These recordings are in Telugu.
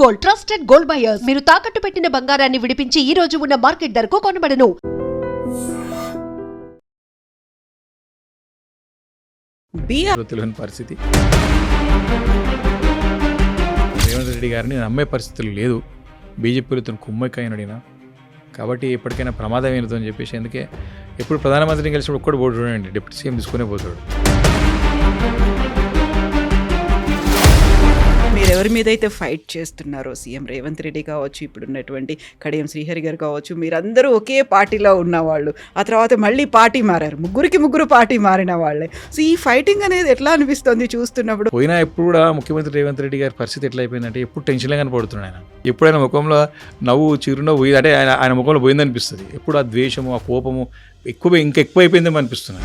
Gold, trusted gold buyers. మీరు తాకట్టు పెట్టిన బంగారాన్ని విడిపించి ఈ రోజు ఉన్న మార్కెట్ ధరకు కొనబడను. తెలియని పరిస్థితి. రేవంత్ రెడ్డి గారిని నమ్మే పరిస్థితులు లేదు. బీజేపీలో తను కుమ్మక్కైనడినా కాబట్టి ఎప్పటికైనా ప్రమాదం అయినదో అని చెప్పేసి అందుకే ఎప్పుడు ప్రధానమంత్రిని కలిసి ఒక్కడు పోటీ చూడండి, డిప్యూటీ సీఎం తీసుకునే పోతాడు. మీరు ఎవరి మీద అయితే ఫైట్ చేస్తున్నారో, సీఎం రేవంత్ రెడ్డి కావచ్చు, ఇప్పుడున్నటువంటి కడియం శ్రీహరి గారు కావచ్చు, మీరందరూ ఒకే పార్టీలో ఉన్నవాళ్ళు. ఆ తర్వాత మళ్ళీ పార్టీ మారారు, ముగ్గురు పార్టీ మారిన వాళ్ళే. సో ఈ ఫైటింగ్ అనేది ఎట్లా అనిపిస్తుంది చూస్తున్నప్పుడు? పోయినా ఎప్పుడు కూడా ముఖ్యమంత్రి రేవంత్ రెడ్డి గారి పరిస్థితి ఎట్లా అయిపోయిందంటే ఎప్పుడు టెన్షన్గా కనపడుతున్నాడు ఆయన. ఎప్పుడైనా ముఖంలో నవ్వు చిరునవ్వు అంటే ఆయన ముఖంలో పోయిందనిపిస్తుంది. ఎప్పుడు ఆ ద్వేషము ఆ కోపము ఇంకెక్కువ అయిపోయిందేమో అనిపిస్తుంది.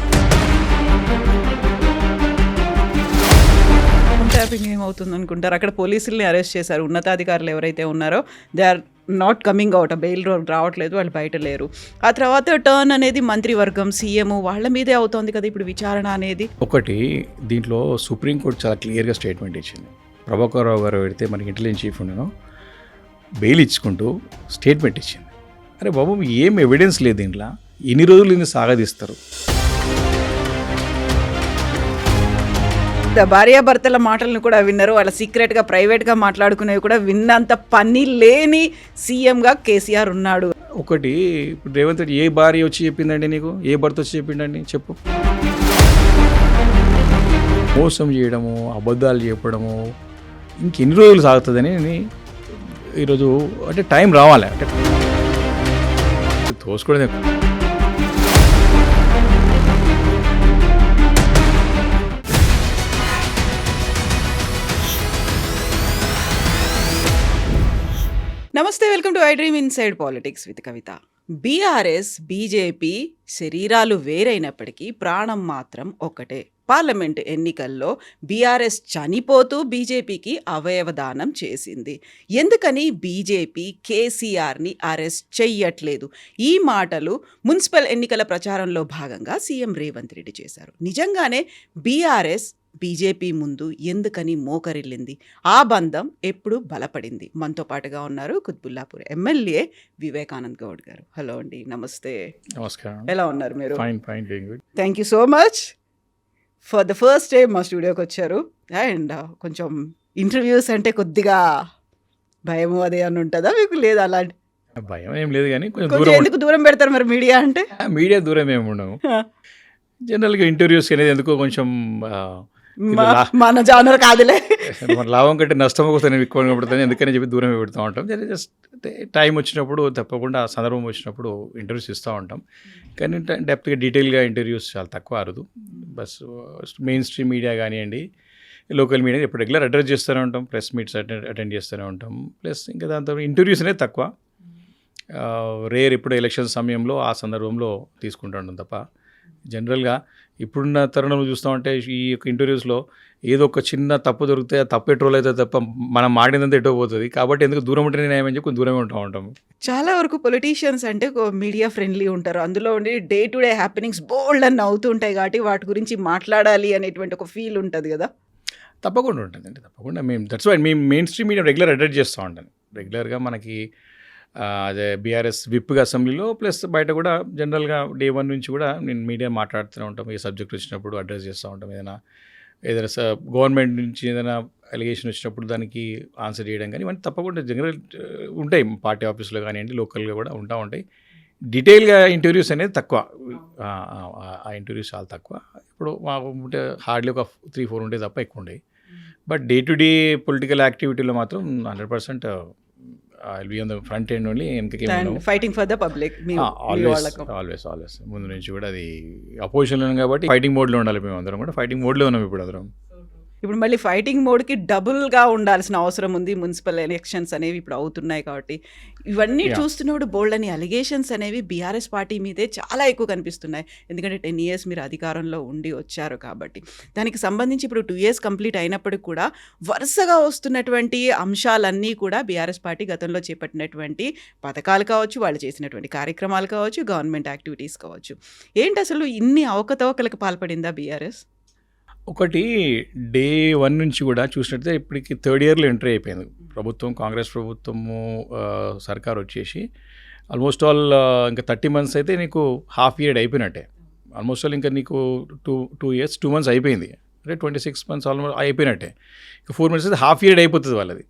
ట్యాపింగ్ ఏమవుతుంది అనుకుంటారు? అక్కడ పోలీసుల్ని అరెస్ట్ చేశారు. ఉన్నతాధికారులు ఎవరైతే ఉన్నారో they are not coming out, bail రావట్లేదు, వాళ్ళు బయట లేరు. ఆ తర్వాత టర్న్ అనేది మంత్రివర్గం, సీఎం వాళ్ళ మీదే అవుతోంది కదా ఇప్పుడు విచారణ అనేది. ఒకటి దీంట్లో సుప్రీంకోర్టు చాలా క్లియర్గా స్టేట్మెంట్ ఇచ్చింది. ప్రభాకర్ రావు గారు పెడితే మనకి ఇంటెలిజెన్స్ చీఫ్ ఉండను బెయిల్ ఇచ్చుకుంటూ స్టేట్మెంట్ ఇచ్చింది. అరే బాబు ఏం ఎవిడెన్స్ లేదు దీంట్లో, ఎన్ని రోజులు దీన్ని సాగదీస్తారు? భార్యాభర్తల మాటలను కూడా విన్నారు, వాళ్ళ సీక్రెట్గా ప్రైవేట్గా మాట్లాడుకునేవి కూడా విన్నంత పని లేని సీఎంగా కేసీఆర్ ఉన్నాడు. ఒకటి ఇప్పుడు రేవంత్ రెడ్డి ఏ భార్య వచ్చి చెప్పిందండి నీకు, ఏ భర్త వచ్చి చెప్పిండండి చెప్పు? మోసం చేయడము, అబద్ధాలు చెప్పడము ఇంకెన్ని రోజులు సాగుతుందని ఈరోజు అంటే టైం రావాలి, అంటే తోసుకోవడం. నమస్తే, welcome to I dream inside politics with Kavitha. BRS BJP శరీరాలు వేరైనప్పటికీ ప్రాణం మాత్రం ఒకటే. పార్లమెంట్ ఎన్నికల్లో బీఆర్ఎస్ చనిపోతూ బీజేపీకి అవయవదానం చేసింది. ఎందుకని బీజేపీ కేసీఆర్ని అరెస్ట్ చెయ్యట్లేదు? ఈ మాటలు మున్సిపల్ ఎన్నికల ప్రచారంలో భాగంగా సీఎం రేవంత్ రెడ్డి చేశారు. నిజంగానే బీఆర్ఎస్ బీజేపీ ముందు ఎందుకని మోకరిల్లింది? ఆ బంధం ఎప్పుడు బలపడింది? మనతో పాటుగా ఉన్నారు కుత్బుల్లాపూర్ ఎమ్మెల్యే వివేకానంద్ గౌడ్ గారు. హలో అండి, నమస్తే. నమస్కారం. ఎలా ఉన్నారు మీరు? Fine. Thank you so much for the first time మా స్టూడియోకి వచ్చారు. అండ్ కొంచెం ఇంటర్వ్యూస్ అంటే కొద్దిగా భయము అదే అని ఉంటుందా మీకు? లేదా అలాంటి భయం ఏం లేదు, కానీ కొంచెం ఎందుకు దూరం పెడతారు మరి మీడియా అంటే? మీడియా దూరం ఏమి ఉండవు. జనరల్గా ఇంటర్వ్యూస్ అనేది ఎందుకో కొంచెం మన జానర్ కాదులే, మన లాభం కంటే నష్టం కోసం ఎక్కువ పడుతుంది, ఎందుకని చెప్పి దూరం పెడుతూ ఉంటాం. జస్ట్ టైం వచ్చినప్పుడు తప్పకుండా సందర్భం వచ్చినప్పుడు ఇంటర్వ్యూస్ ఇస్తూ ఉంటాం. కానీ డెప్త్గా డీటెయిల్గా ఇంటర్వ్యూస్ చాలా తక్కువ అరుదు. బస్ మెయిన్ స్ట్రీమ్ మీడియా కానివ్వండి, లోకల్ మీడియా ఎప్పుడు రెగ్యులర్ అడ్రస్ చేస్తూనే ఉంటాం, ప్రెస్ మీట్స్ అటెండ్ చేస్తూనే ఉంటాం. ప్లస్ ఇంకా దాంతో ఇంటర్వ్యూస్ అనేది తక్కువ, రేర్ ఇప్పుడు ఎలక్షన్ సమయంలో ఆ సందర్భంలో తీసుకుంటూ ఉంటాం తప్ప. జనరల్గా ఇప్పుడున్న తరుణంలో చూస్తామంటే ఈ యొక్క ఇంటర్వ్యూస్లో ఏదో ఒక చిన్న తప్పు దొరికితే ఆ తప్పు ఎట్రోల్ అయితే తప్ప మనం మాడినంత ఎటో పోతుంది. కాబట్టి ఎందుకు దూరం ఉంటేనే న్యాయమని చెప్పి దూరమే ఉంటాం. చాలా వరకు పొలిటీషియన్స్ అంటే మీడియా ఫ్రెండ్లీ ఉంటారు. అందులో ఉండి డే టు డే హ్యాపెనింగ్స్ బోల్డ్ అని అవుతూ ఉంటాయి కాబట్టి వాటి గురించి మాట్లాడాలి అనేటువంటి ఒక ఫీల్ ఉంటుంది కదా. తప్పకుండా ఉంటుందండి, తప్పకుండా. మేము దట్స్ వై మేము main stream media regular address చేస్తూ ఉంటాను. రెగ్యులర్గా మనకి అదే బీఆర్ఎస్ విప్గా అసెంబ్లీలో ప్లస్ బయట కూడా జనరల్గా డే 1 నుంచి కూడా నేను మీడియా మాట్లాడుతూనే ఉంటాం. ఏ సబ్జెక్ట్ వచ్చినప్పుడు అడ్రస్ చేస్తూ ఉంటాం. ఏదైనా గవర్నమెంట్ నుంచి ఏదైనా అలిగేషన్ వచ్చినప్పుడు దానికి ఆన్సర్ చేయడం కానీ ఇవన్నీ తప్పకుండా జనరల్ ఉంటాయి. పార్టీ ఆఫీస్లో కానివ్వండి, లోకల్గా కూడా ఉంటాయి. డీటెయిల్గా ఇంటర్వ్యూస్ అనేది తక్కువ, ఆ ఇంటర్వ్యూస్ చాలా తక్కువ. ఇప్పుడు మాకు ఉంటే హార్డ్లీ ఒక 3-4 ఉంటే తప్ప ఎక్కువ ఉండేవి. But day to day political యాక్టివిటీలో మాత్రం 100% I'll be on the front end only. Fighting for the public. Always. ముందు నుంచి కూడా అది అపోజిషన్లో కాబట్టి ఫైటింగ్ మోడ్లో ఉండాలి. మేము అందరం కూడా ఫైటింగ్ మోడ్లో ఉన్నాం ఇప్పుడు అందరం. ఇప్పుడు మళ్ళీ ఫైటింగ్ మోడ్కి డబుల్గా ఉండాల్సిన అవసరం ఉంది. మున్సిపల్ ఎలక్షన్స్ అనేవి ఇప్పుడు అవుతున్నాయి కాబట్టి ఇవన్నీ చూస్తున్నప్పుడు బోల్డ్ అని అలిగేషన్స్ అనేవి బీఆర్ఎస్ పార్టీ మీదే చాలా ఎక్కువ కనిపిస్తున్నాయి. ఎందుకంటే 10 years మీరు అధికారంలో ఉండి వచ్చారు కాబట్టి. దానికి సంబంధించి ఇప్పుడు 2 years కంప్లీట్ అయినప్పటికి కూడా వరుసగా వస్తున్నటువంటి అంశాలన్నీ కూడా బీఆర్ఎస్ పార్టీ గతంలో చేపట్టినటువంటి పథకాలు కావచ్చు, వాళ్ళు చేసినటువంటి కార్యక్రమాలు కావచ్చు, గవర్నమెంట్ యాక్టివిటీస్ కావచ్చు. ఏంటి అసలు ఇన్ని అవకతవకలకు పాల్పడిందా బీఆర్ఎస్? ఒకటి డే 1 నుంచి కూడా చూసినట్లయితే ఇప్పటికి థర్డ్ ఇయర్లో ఎంట్రీ అయిపోయింది ప్రభుత్వం, కాంగ్రెస్ ప్రభుత్వము సర్కార్ వచ్చేసి ఆల్మోస్ట్ ఆల్ ఇంకా 30 months అయితే నీకు హాఫ్ ఇయర్ అయిపోయినట్టే. ఆల్మోస్ట్ ఆల్ ఇంకా నీకు టూ ఇయర్స్ 2 months అయిపోయింది, అంటే 26 months ఆల్మోస్ట్ అయిపోయినట్టే. ఇంకా 4 months అయితే హాఫ్ ఇయర్ అయిపోతుంది వాళ్ళది.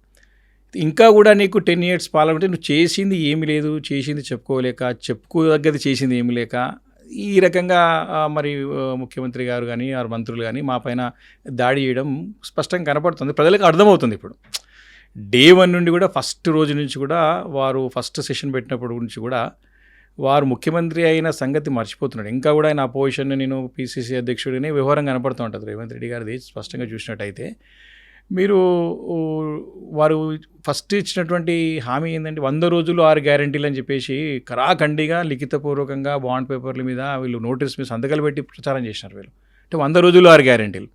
ఇంకా కూడా నీకు 10 years పాలన నువ్వు చేసింది ఏమి లేదు, చేసింది చెప్పుకోలేక, చెప్పుకోదగ్గది చేసింది ఏమి లేక ఈ రకంగా మరి ముఖ్యమంత్రి గారు కానీ ఆరు మంత్రులు కానీ మా పైన దాడి చేయడం స్పష్టంగా కనపడుతుంది, ప్రజలకు అర్థమవుతుంది. ఇప్పుడు డే 1 నుండి కూడా ఫస్ట్ రోజు నుంచి కూడా వారు ఫస్ట్ సెషన్ పెట్టినప్పుడు నుంచి కూడా వారు ముఖ్యమంత్రి అయిన సంగతి మర్చిపోతున్నాడు. ఇంకా కూడా ఆయన అపోజిషన్ నేను పిసిసి అధ్యక్షుడిని వ్యవహారం కనపడుతూ ఉంటుంది రేవంత్ రెడ్డి గారిది స్పష్టంగా చూసినట్టయితే. మీరు వారు ఫస్ట్ ఇచ్చినటువంటి హామీ ఏంటంటే 100 రోజులు 6 గ్యారంటీలు అని చెప్పేసి కరాఖండిగా లిఖితపూర్వకంగా బాండ్ పేపర్ల మీద వీళ్ళు నోటీస్ మీద సంతకాలు పెట్టి ప్రచారం చేసినారు వీళ్ళు. అంటే 100 రోజులు 6 గ్యారంటీలు.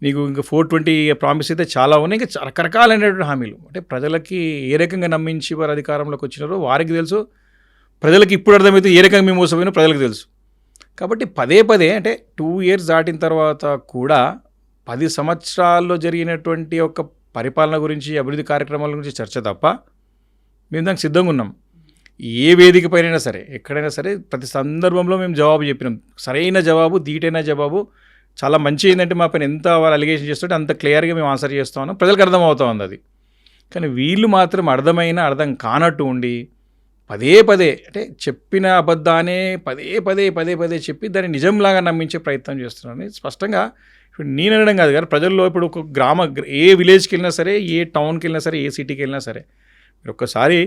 నీకు ఇంకా 420 ప్రామిస్ అయితే చాలా ఉన్నాయి, ఇంకా రకరకాలైనటువంటి హామీలు. అంటే ప్రజలకి ఏ రకంగా నమ్మించి వారు అధికారంలోకి వచ్చినారో వారికి తెలుసు, ప్రజలకి ఇప్పుడు అర్థమైతే ఏ రకంగా మేము మోసపోయినా ప్రజలకు తెలుసు. కాబట్టి పదే పదే అంటే 2 years దాటిన తర్వాత కూడా 10 సంవత్సరాల్లో జరిగినటువంటి ఒక పరిపాలన గురించి, అభివృద్ధి కార్యక్రమాల గురించి చర్చ తప్ప మేము దానికి సిద్ధంగా ఉన్నాం. ఏ వేదిక పైనైనా సరే, ఎక్కడైనా సరే, ప్రతి సందర్భంలో మేము జవాబు చెప్పినాం. సరైన జవాబు, ధీటైన జవాబు. చాలా మంచి ఏంటంటే మా పైన ఎంత వాళ్ళు అలిగేషన్ చేస్తుంటే అంత క్లియర్గా మేము ఆన్సర్ చేస్తూ ఉన్నాం, ప్రజలకు అర్థమవుతా ఉంది అది. కానీ వీళ్ళు మాత్రం అర్థం కానట్టు ఉండి పదే పదే అంటే చెప్పిన అబద్ధానే పదే పదే చెప్పి దాన్ని నిజంలాగా నమ్మించే ప్రయత్నం చేస్తున్నారని స్పష్టంగా ఇప్పుడు నేను అనడం కాదు కానీ ప్రజల్లో ఇప్పుడు ఒక ఏ విలేజ్కి వెళ్ళినా సరే, ఏ టౌన్కి వెళ్ళినా సరే, ఏ సిటీకి వెళ్ళినా సరే మీరు ఒక్కసారి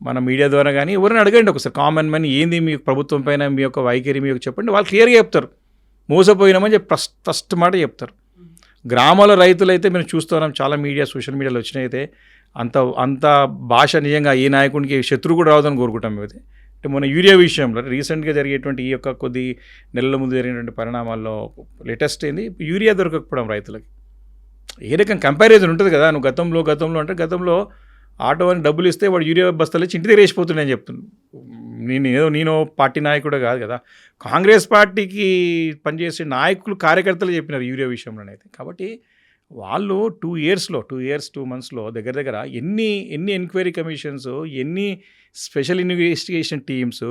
మన మీడియా ద్వారా కానీ ఎవరైనా అడగండి ఒకసారి, కామన్ మ్యాన్ ఏంది మీ ప్రభుత్వం పైన మీ యొక్క వైఖరి మీ యొక్క చెప్పండి, వాళ్ళు క్లియర్గా చెప్తారు. మోసపోయినామని చెప్పి ఫస్ట్ మాట చెప్తారు. గ్రామాల రైతులైతే మేము చూస్తున్నాం, చాలా మీడియా సోషల్ మీడియాలో వచ్చినైతే అంత భాష నిజంగా ఏ నాయకునికి శత్రువు కూడా రావద్దని కోరుకుంటాం మేము. అంటే మన యూరియా విషయంలో రీసెంట్గా జరిగేటువంటి ఈ యొక్క కొద్ది నెలల ముందు జరిగినటువంటి పరిణామాల్లో లేటెస్ట్ ఏంది, యూరియా దొరకకపోవడం రైతులకి. ఏ రకం కంపారిజన్ ఉంటుంది కదా, నువ్వు గతంలో అంటే గతంలో ఆటో అని డబ్బులు ఇస్తే వాడు యూరియా బస్తాలు ఇచ్చి ఇంటి దగ్గర వేసిపోతున్నాయని చెప్తున్నాను. నేను పార్టీ నాయకుడు కాదు కదా, కాంగ్రెస్ పార్టీకి పనిచేసే నాయకులు కార్యకర్తలు చెప్పినారు యూరియా విషయంలోనైతే. కాబట్టి వాళ్ళు 2 years 2 months దగ్గర ఎన్ని ఎంక్వైరీ కమిషన్స్, ఎన్ని స్పెషల్ ఇన్వెస్టిగేషన్ టీమ్స్,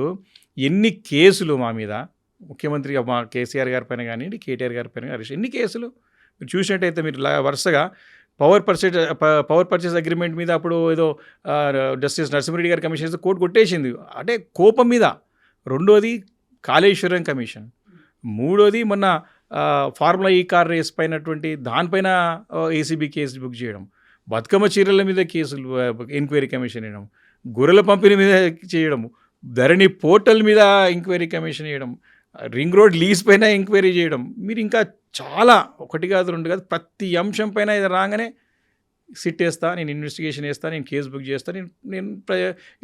ఎన్ని కేసులు మా మీద, ముఖ్యమంత్రి మా కేసీఆర్ గారి పైన కానివ్వండి, కేటీఆర్ గారి పైన కానీ ఎన్ని కేసులు మీరు చూసినట్టయితే మీరు వరుసగా పవర్ పర్చేస్ అగ్రిమెంట్ మీద అప్పుడు ఏదో జస్టిస్ నరసింహారెడ్డి గారి కమిషన్ కోర్టు కొట్టేసింది అంటే కోపం మీద. రెండోది కాళేశ్వరం కమిషన్, మూడోది మొన్న ఫార్ములా ఈ కార్ రేస్ పైనటువంటి దానిపైన ఏసీబీ కేసు బుక్ చేయడం, బతుకమ్మ చీరల మీద కేసులు ఎంక్వైరీ కమిషన్ వేయడం, గొర్రెల పంపిణీ మీద చేయడము, ధరణి పోర్టల్ మీద ఎంక్వైరీ కమిషన్ వేయడం, రింగ్ రోడ్ లీజ్ పైన ఎంక్వైరీ చేయడం. మీరు ఇంకా చాలా 1 కాదు 2 కాదు ప్రతి అంశం పైన ఇది రాగానే సిట్ వేస్తా, నేను ఇన్వెస్టిగేషన్ చేస్తా, నేను కేసు బుక్ చేస్తా,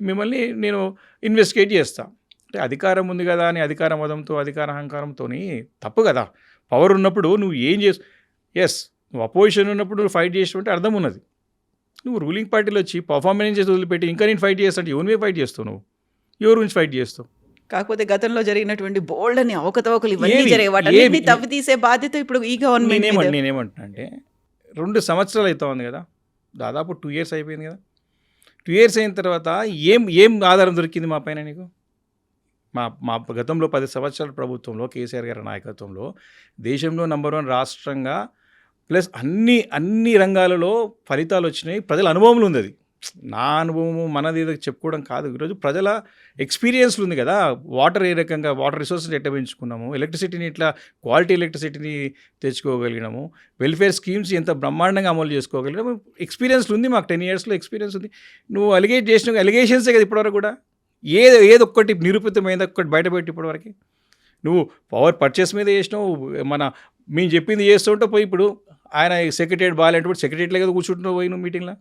మిమ్మల్ని నేను ఇన్వెస్టిగేట్ చేస్తా. అంటే అధికారం ఉంది కదా అని అధికార మదంతో, అధికార అహంకారంతో తప్పు కదా. పవర్ ఉన్నప్పుడు నువ్వు ఏం నువ్వు అపోజిషన్ ఉన్నప్పుడు నువ్వు ఫైట్ చేసినట్టు అర్థం ఉన్నది. నువ్వు రూలింగ్ పార్టీలో వచ్చి పర్ఫార్మెన్స్ చేసి వదిలిపెట్టి ఇంకా నేను ఫైట్ చేస్తాను, ఎవరి మీద ఫైట్ చేస్తావు, నువ్వు ఎవరి గురించి ఫైట్ చేస్తావు? కాకపోతే గతంలో జరిగినటువంటి బోల్డ్ అని అవకతవకలు ఇవన్నీ జరిగే వాటిని తవ్వి తీసే బాధ్యత ఇప్పుడు ఈ గవర్నమెంట్. నేనేమంటున్నా అంటే 2 సంవత్సరాలు అవుతా ఉంది కదా, దాదాపు 2 years అయిపోయింది కదా. 2 years అయిన తర్వాత ఏం ఆధారం దొరికింది మా పైన నీకు? మా గతంలో 10 సంవత్సరాల ప్రభుత్వంలో కేసీఆర్ గారి నాయకత్వంలో దేశంలో నంబర్ 1 రాష్ట్రంగా ప్లస్ అన్ని రంగాలలో ఫలితాలు వచ్చినాయి. ప్రజల అనుభవంలో ఉంది అది. నా అనుభవము మనది ఏదో చెప్పుకోవడం కాదు. ఈరోజు ప్రజల ఎక్స్పీరియన్స్లు ఉంది కదా. వాటర్ ఏ రకంగా వాటర్ రిసోర్సెస్ ఎట్లా పెంచుకున్నాము, ఎలక్ట్రిసిటీని ఇట్లా క్వాలిటీ ఎలక్ట్రిసిటీని తెచ్చుకోగలిగినాము, వెల్ఫేర్ స్కీమ్స్ ఎంత బ్రహ్మాండంగా అమలు చేసుకోగలిగినాము. ఎక్స్పీరియన్స్లు ఉంది మాకు, 10 yearsలో ఎక్స్పీరియన్స్ ఉంది. నువ్వు ఎలిగేషన్సే కదా ఇప్పటివరకు కూడా. ఏదొక్కటి నిరూపితమైంది ఒక్కటి బయటపెట్టి ఇప్పటివరకు. నువ్వు పవర్ పర్చేస్ మీద చేసినావు, మేము చెప్పింది చేస్తుంటే పోయి ఇప్పుడు ఆయన సెక్రటరియట్ బాగాలేంటప్పుడు సెక్రటరియట్లో కదా కూర్చుంటున్నావు పోయి నువ్వు మీటింగ్లో.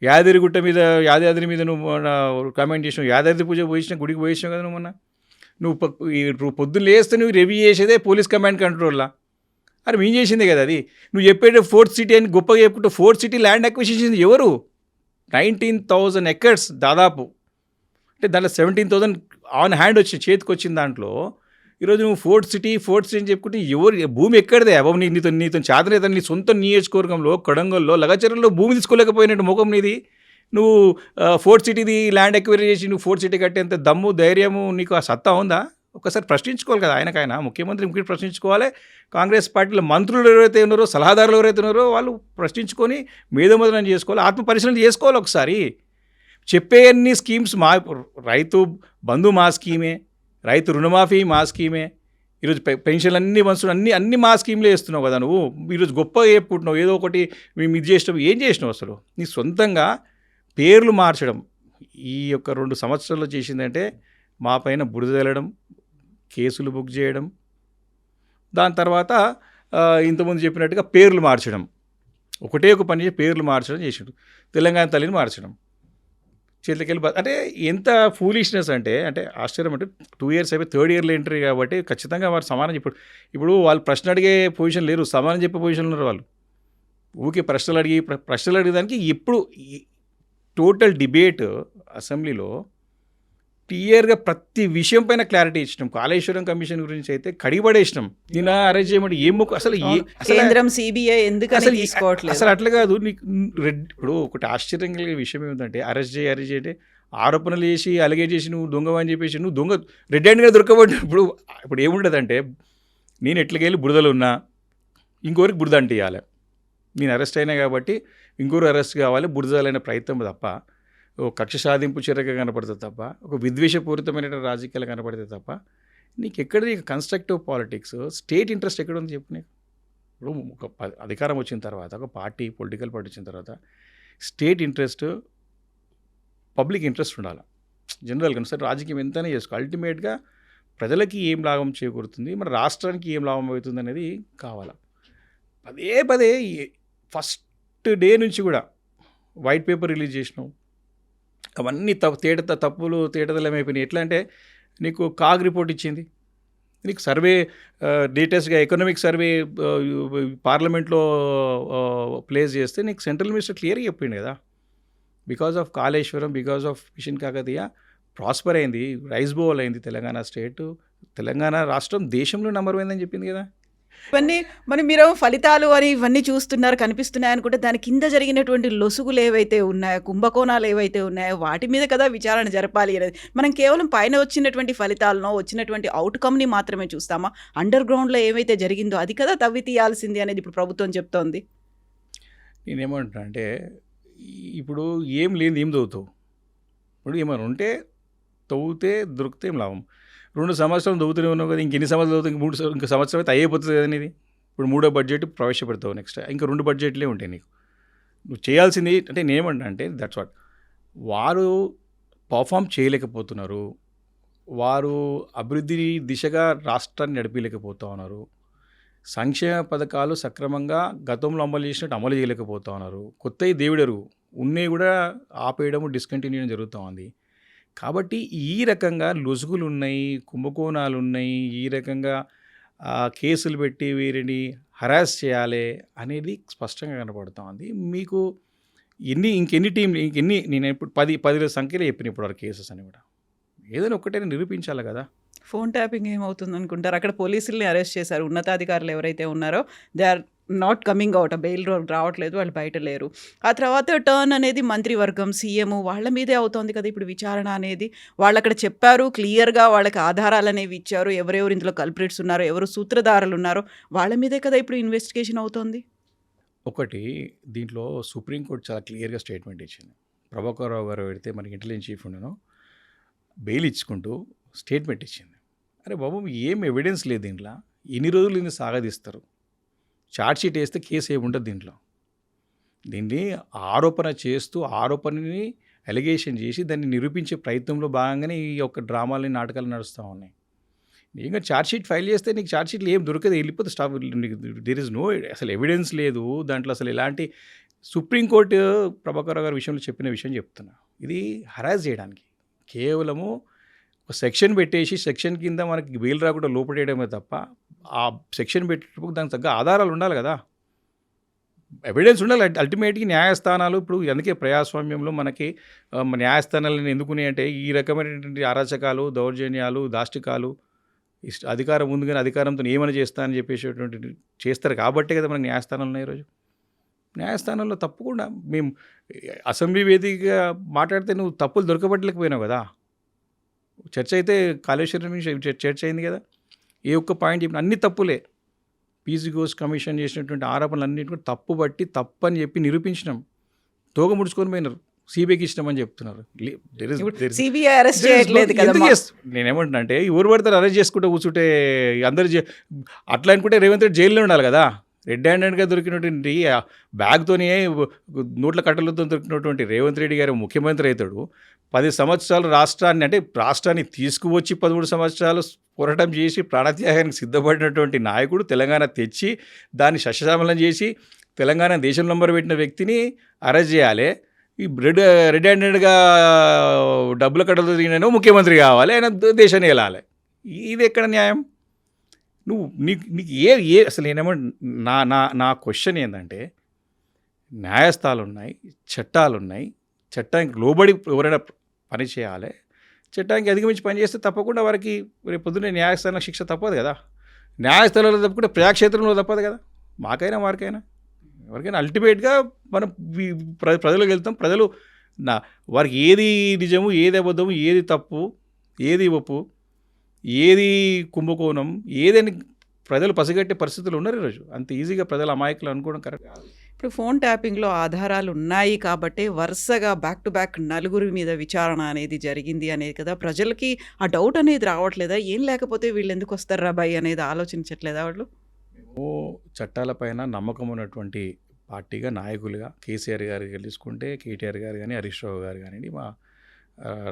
యాదాద్రి మీద నువ్వు కామెంట్ చేసినావు, యాదాద్రి పూజ పోయించిన గుడికి పోయించినావు కదా నువ్వు మొన్న. నువ్వు పొద్దున్న లేస్తే నువ్వు రివ్యూ చేసేదే పోలీస్ కమాండ్ కంట్రోల్లా. అది మేము చేసిందే కదా అది. నువ్వు చెప్పేది 4th city అని గొప్పగా చెప్పుకుంటూ 4th city ల్యాండ్ అక్విజిషన్ ఎవరు? 19,000 acres దాదాపు. అంటే దాంట్లో 17,000 ఆన్ హ్యాండ్ చేతికి వచ్చిన దాంట్లో ఈరోజు నువ్వు ఫోర్త్ సిటీ అని చెప్పుకుంటే ఎవరు భూమి ఎక్కడిదే బాబు నీతో చేతనైతే నీ సొంత నియోజకవర్గంలో కొడంగల్లో లగచర్లలో భూమి తీసుకోలేకపోయినట్టు ముఖం నీది. నువ్వు ఫోర్త్ సిటీది ల్యాండ్ ఎక్వైరీ చేసి నువ్వు ఫోర్త్ సిటీ కట్టేంత దమ్ము ధైర్యము నీకు ఆ సత్తా ఉందా? ఒకసారి ప్రశ్నించుకోవాలి కదా ఆయనకైనా, ముఖ్యమంత్రి ప్రశ్నించుకోవాలి. కాంగ్రెస్ పార్టీలో మంత్రులు ఎవరైతే ఉన్నారో, సలహాదారులు ఎవరైతే ఉన్నారో వాళ్ళు ప్రశ్నించుకొని మేధోమదనం చేసుకోవాలి, ఆత్మ పరిశీలన చేసుకోవాలి ఒకసారి. చెప్పే అన్ని స్కీమ్స్ రైతు బంధు మా స్కీమే, రైతు రుణమాఫీ మా స్కీమే, ఈరోజు పెన్షన్లు అన్ని పంచడం అన్ని మా స్కీమ్లే వేస్తున్నావు కదా నువ్వు. ఈరోజు గొప్పగా చెప్పుకుంటున్నావు, ఏదో ఒకటి మేము ఇది చేసినావు. ఏం చేసినావు అసలు? నీ సొంతంగా పేర్లు మార్చడం ఈ యొక్క 2 సంవత్సరాల్లో చేసిందంటే మా పైన బురద జల్లడం, కేసులు బుక్ చేయడం, దాని తర్వాత ఇంతకుముందు చెప్పినట్టుగా పేర్లు మార్చడం, ఒకటే ఒక పని చేసి పేర్లు మార్చడం చేసాడు. తెలంగాణ తల్లిని మార్చడం, చేతికెళ్ళి అంటే ఎంత ఫూలిష్నెస్ అంటే ఆశ్చర్యం. అంటే 2 years అయిపోయి 3rd yearలో ఎంట్రీ కాబట్టి ఖచ్చితంగా వారు సమానం ఇప్పుడు వాళ్ళు ప్రశ్న అడిగే పొజిషన్ లేరు, సమానం చెప్పే పొజిషన్ ఉన్నారు వాళ్ళు. ఊకే ప్రశ్నలు అడిగేదానికి ఎప్పుడు టోటల్ డిబేట్ అసెంబ్లీలో క్లియర్గా ప్రతి విషయం పైన క్లారిటీ ఇచ్చినాం. కాళేశ్వరం కమిషన్ గురించి అయితే కడిగిపడేసినాం. నిన్న అరెస్ట్ చేయమంటే ఏం అసలు కేంద్రం సిబిఐ ఎందుకు తీసుకోవట్లేదు? అసలు అట్లా కాదు. నీకు ఇప్పుడు ఒకటి ఆశ్చర్యం కలిగే విషయం ఏమిటంటే అరెస్ట్ చేయంటే ఆరోపణలు చేసి అలిగేట్ చేసి నువ్వు దొంగవని చెప్పేసి నువ్వు దొంగ రెడ్ హ్యాండ్గా దొరకబడినప్పుడు ఇప్పుడు ఏముంటుందంటే నేను ఎట్లకెళ్ళి బురదలు ఉన్నా ఇంకోరికి బురద అంటే ఇవ్వాలి, నేను అరెస్ట్ అయినా కాబట్టి ఇంకోరు అరెస్ట్ కావాలి, బురదలైన ప్రయత్నం తప్ప ఒక కక్ష సాధింపు చర్యగా కనపడుతుంది తప్ప, ఒక విద్వేషపూరితమైన రాజకీయాలు కనపడితే తప్ప నీకు ఎక్కడ నీకు కన్స్ట్రక్టివ్ పాలిటిక్స్ స్టేట్ ఇంట్రెస్ట్ ఎక్కడ ఉంది చెప్పు నీకు. ఇప్పుడు ఒక అధికారం వచ్చిన తర్వాత ఒక పొలిటికల్ పార్టీ వచ్చిన తర్వాత స్టేట్ ఇంట్రెస్ట్ పబ్లిక్ ఇంట్రెస్ట్ ఉండాలి. జనరల్గా సరే రాజకీయం ఎంతైనా చేసుకో, అల్టిమేట్గా ప్రజలకి ఏం లాభం చేకూరుతుంది, మన రాష్ట్రానికి ఏం లాభం అవుతుంది అనేది కావాలి. పదే ఫస్ట్ డే నుంచి కూడా వైట్ పేపర్ రిలీజ్ చేసినావు, అవన్నీ తేటతలం అయిపోయినాయి. ఎట్లా అంటే నీకు కాగ్ రిపోర్ట్ ఇచ్చింది, నీకు సర్వే లేటెస్ట్గా ఎకనామిక్ సర్వే పార్లమెంట్లో ప్లేస్ చేస్తే నీకు సెంట్రల్ మినిస్టర్ క్లియర్గా చెప్పిండు కదా, because of Kaleshwaram, because of mission Kakatiya prosper అయింది, రైస్ బౌల్ అయింది తెలంగాణ స్టేట్, తెలంగాణ రాష్ట్రం దేశంలో నెంబర్ 1 అని చెప్పింది కదా. ఇవన్నీ మరి మీరు ఫలితాలు అని ఇవన్నీ చూస్తున్నారు, కనిపిస్తున్నాయి అనుకుంటే దాని కింద జరిగినటువంటి లొసుగులు ఏవైతే ఉన్నాయో, కుంభకోణాలు ఏవైతే ఉన్నాయో వాటి మీద కదా విచారణ జరపాలి అనేది. మనం కేవలం పైన వచ్చినటువంటి ఫలితాలను, వచ్చినటువంటి అవుట్కమ్ని మాత్రమే చూస్తామా? అండర్ గ్రౌండ్లో ఏమైతే జరిగిందో అది కదా తవ్వి తీయాల్సింది అనేది ఇప్పుడు ప్రభుత్వం చెప్తోంది. నేనేమంటున్నా అంటే ఇప్పుడు ఏం లేని ఏం తవ్వుతావు? ఇప్పుడు ఏమైనా ఉంటే తవ్వుతే దొరికితే ఏం లాభం? 2 సంవత్సరాలు తవ్వుతూనే ఉన్నావు కదా, ఇంకెన్ని సంవత్సరాలు తవ్వుతావు? ఇంక సంవత్సరం అయితే అయిపోతుంది కదా అనేది. ఇప్పుడు 3వ బడ్జెట్ ప్రవేశపెడతావు, నెక్స్ట్ ఇంకా 2 బడ్జెట్లే ఉంటాయి నీకు. నువ్వు చేయాల్సింది అంటే నేనేమంటా అంటే దట్స్ వాట్, వారు పర్ఫామ్ చేయలేకపోతున్నారు, వారు అభివృద్ధి దిశగా రాష్ట్రాన్ని నడిపించలేకపోతూ ఉన్నారు, సంక్షేమ పథకాలు సక్రమంగా గతంలో అమలు చేసినట్టు అమలు చేయలేకపోతూ ఉన్నారు, కొత్తవి దేవుడరు ఉన్నవి కూడా ఆపేయడము, డిస్కంటిన్యూ జరుగుతూ ఉంది. కాబట్టి ఈ రకంగా లొసుగులు ఉన్నాయి, కుంభకోణాలు ఉన్నాయి, ఈ రకంగా కేసులు పెట్టి వీరిని హరాస్ చేయాలి అనేది స్పష్టంగా కనపడుతూ ఉంది. మీకు ఇంకెన్ని నేను ఇప్పుడు 10 సంఖ్యలో చెప్పిన ఇప్పుడు వారు కేసెస్ అని కూడా ఏదైనా ఒక్కటే నిరూపించాలి కదా. ఫోన్ ట్యాపింగ్ ఏమవుతుంది అనుకుంటారు? అక్కడ పోలీసుల్ని అరెస్ట్ చేశారు, ఉన్నతాధికారులు ఎవరైతే ఉన్నారో they are not coming out, bail రావట్లేదు, వాళ్ళు బయట లేరు. ఆ తర్వాత టర్న్ అనేది మంత్రివర్గం, సీఎం వాళ్ళ మీదే అవుతోంది కదా ఇప్పుడు విచారణ అనేది. వాళ్ళు అక్కడ చెప్పారు క్లియర్గా, వాళ్ళకి ఆధారాలు అనేవి ఇచ్చారు, ఎవరెవరు ఇందులో కల్ప్రిట్స్ ఉన్నారో, ఎవరు సూత్రధారులు ఉన్నారో వాళ్ళ మీదే కదా ఇప్పుడు ఇన్వెస్టిగేషన్ అవుతోంది. ఒకటి దీంట్లో సుప్రీంకోర్టు చాలా క్లియర్గా స్టేట్మెంట్ ఇచ్చింది. ప్రభాకర్ రావు గారు పెడితే మనకి ఇంటెలిజెన్స్ చీఫ్ ఉండను బెయిల్ ఇచ్చుకుంటూ స్టేట్మెంట్ ఇచ్చింది. అరే బాబు ఏం ఎవిడెన్స్ లేదు దీంట్లో, ఎన్ని రోజులు దీన్ని సాగదీస్తారు? ఛార్జ్షీట్ వేస్తే కేసు ఏముంటుంది దీన్ని ఆరోపణ చేస్తూ ఆరోపణని అలిగేషన్ చేసి దాన్ని నిరూపించే ప్రయత్నంలో భాగంగానే ఈ యొక్క డ్రామాలని, నాటకాలు నడుస్తూ ఉన్నాయి. ఇంకా ఛార్జ్షీట్ ఫైల్ చేస్తే నీకు ఛార్జ్షీట్లు ఏం దొరకదు, వెళ్ళిపోతే స్టాప్. దేర్ ఇస్ నో అసలు ఎవిడెన్స్ లేదు దాంట్లో, అసలు ఎలాంటి. సుప్రీంకోర్టు ప్రభాకర్ గారి విషయంలో చెప్పిన విషయం చెప్తున్నా, ఇది హరాస్ చేయడానికి కేవలము ఒక సెక్షన్ పెట్టేసి సెక్షన్ కింద మనకి బెయిల్ రాకుండా లోపడేయడమే తప్ప, ఆ సెక్షన్ పెట్టేటప్పుడు దానికి తగ్గ ఆధారాలు ఉండాలి కదా, ఎవిడెన్స్ ఉండాలి. అల్టిమేట్గా న్యాయస్థానాలు ఇప్పుడు అందుకే ప్రజాస్వామ్యంలో మనకి న్యాయస్థానాలను ఎందుకున్నాయి అంటే ఈ రకమైనటువంటి అరాచకాలు, దౌర్జన్యాలు, దాష్టికాలు అధికారం ఉంది కానీ అధికారంతో ఏమైనా చేస్తా అని చెప్పేసేటువంటి చేస్తారు కాబట్టే కదా మనకి న్యాయస్థానాలు ఉన్నాయి ఈరోజు. న్యాయస్థానంలో తప్పకుండా మేము అసెంబ్లీ వేదికగా మాట్లాడితే నువ్వు తప్పులు దొరకబట్టలేకపోయినావు కదా. చర్చ అయితే కాళేశ్వరం చర్చ అయింది కదా. ఏ ఒక్క పాయింట్ చెప్పిన అన్ని తప్పులే. పీజీ ఘోష్ కమిషన్ చేసినటువంటి ఆరోపణలు అన్నింటి కూడా తప్పు బట్టి తప్పని చెప్పి నిరూపించినాం. తోగ ముడుచుకొని పోయినారు. సిబిఐకి ఇష్టమని చెప్తున్నారు. సిబిఐ అరెస్ట్ చేయట్లేదు కదా. నేనేమంటున్నా అంటే ఎవరు పడతారు అరెస్ట్ చేసుకుంటే కూర్చుంటే అందరు అట్లా అనుకుంటే రేవంత్ రెడ్డి జైల్లో ఉండాలి కదా. రెడ్ హ్యాండెడ్గా దొరికినటువంటి బ్యాగ్తోనే నోట్ల కట్టలతో దొరికినటువంటి రేవంత్ రెడ్డి గారు ముఖ్యమంత్రి అవుతాడు. 10 సంవత్సరాలు రాష్ట్రాన్ని తీసుకువచ్చి 13 సంవత్సరాలు పోరాటం చేసి ప్రాణత్యాగానికి సిద్ధపడినటువంటి నాయకుడు తెలంగాణ తెచ్చి దాన్ని సస్యశ్యామలం చేసి తెలంగాణ దేశం నంబర్ పెట్టిన వ్యక్తిని అరెస్ట్ చేయాలి. ఈ రెడ్ హ్యాండెడ్గా డబ్బుల కట్టలతో తిరిగిన ముఖ్యమంత్రి కావాలి, ఆయన దేశాన్ని వెళ్ళాలి. ఇది ఎక్కడ న్యాయం? నీకు ఏ అసలు నా క్వశ్చన్ ఏంటంటే, న్యాయస్థానాలు ఉన్నాయి, చట్టాలు ఉన్నాయి, చట్టానికి లోబడి ఎవరైనా పని చేయాలి. చట్టానికి అధిగమించి పని చేస్తే తప్పకుండా వారికి రేపు పొద్దున్నే న్యాయస్థానం శిక్ష తప్పదు కదా. న్యాయస్థానంలో తప్పకుండా ప్రజాక్షేత్రంలో తప్పదు కదా. మాకైనా వారికైనా ఎవరికైనా అల్టిమేట్గా మనం ప్రజలకు వెళ్తాం. ప్రజలు వారికి ఏది నిజము, ఏది అబద్ధము, ఏది తప్పు, ఏది ఒప్పు, ఏది కుంభకోణం, ఏదని ప్రజలు పసిగట్టే పరిస్థితులు ఉన్నారు ఈరోజు. అంత ఈజీగా ప్రజల అమాయకులు అనుకోవడం కరెక్ట్ కాదు. ఇప్పుడు ఫోన్ ట్యాపింగ్లో ఆధారాలు ఉన్నాయి కాబట్టి వరుసగా బ్యాక్ టు బ్యాక్ నలుగురి మీద విచారణ అనేది జరిగింది అనేది కదా. ప్రజలకి ఆ డౌట్ అనేది రావట్లేదా? ఏం లేకపోతే వీళ్ళు ఎందుకు వస్తారు రాబాయి అనేది ఆలోచించట్లేదా వాళ్ళు? మేము చట్టాలపైన నమ్మకం ఉన్నటువంటి పార్టీగా, నాయకులుగా కేసీఆర్ గారు తీసుకుంటే కేటీఆర్ గారు కానీ, హరీష్ రావు గారు కానివ్వండి, మా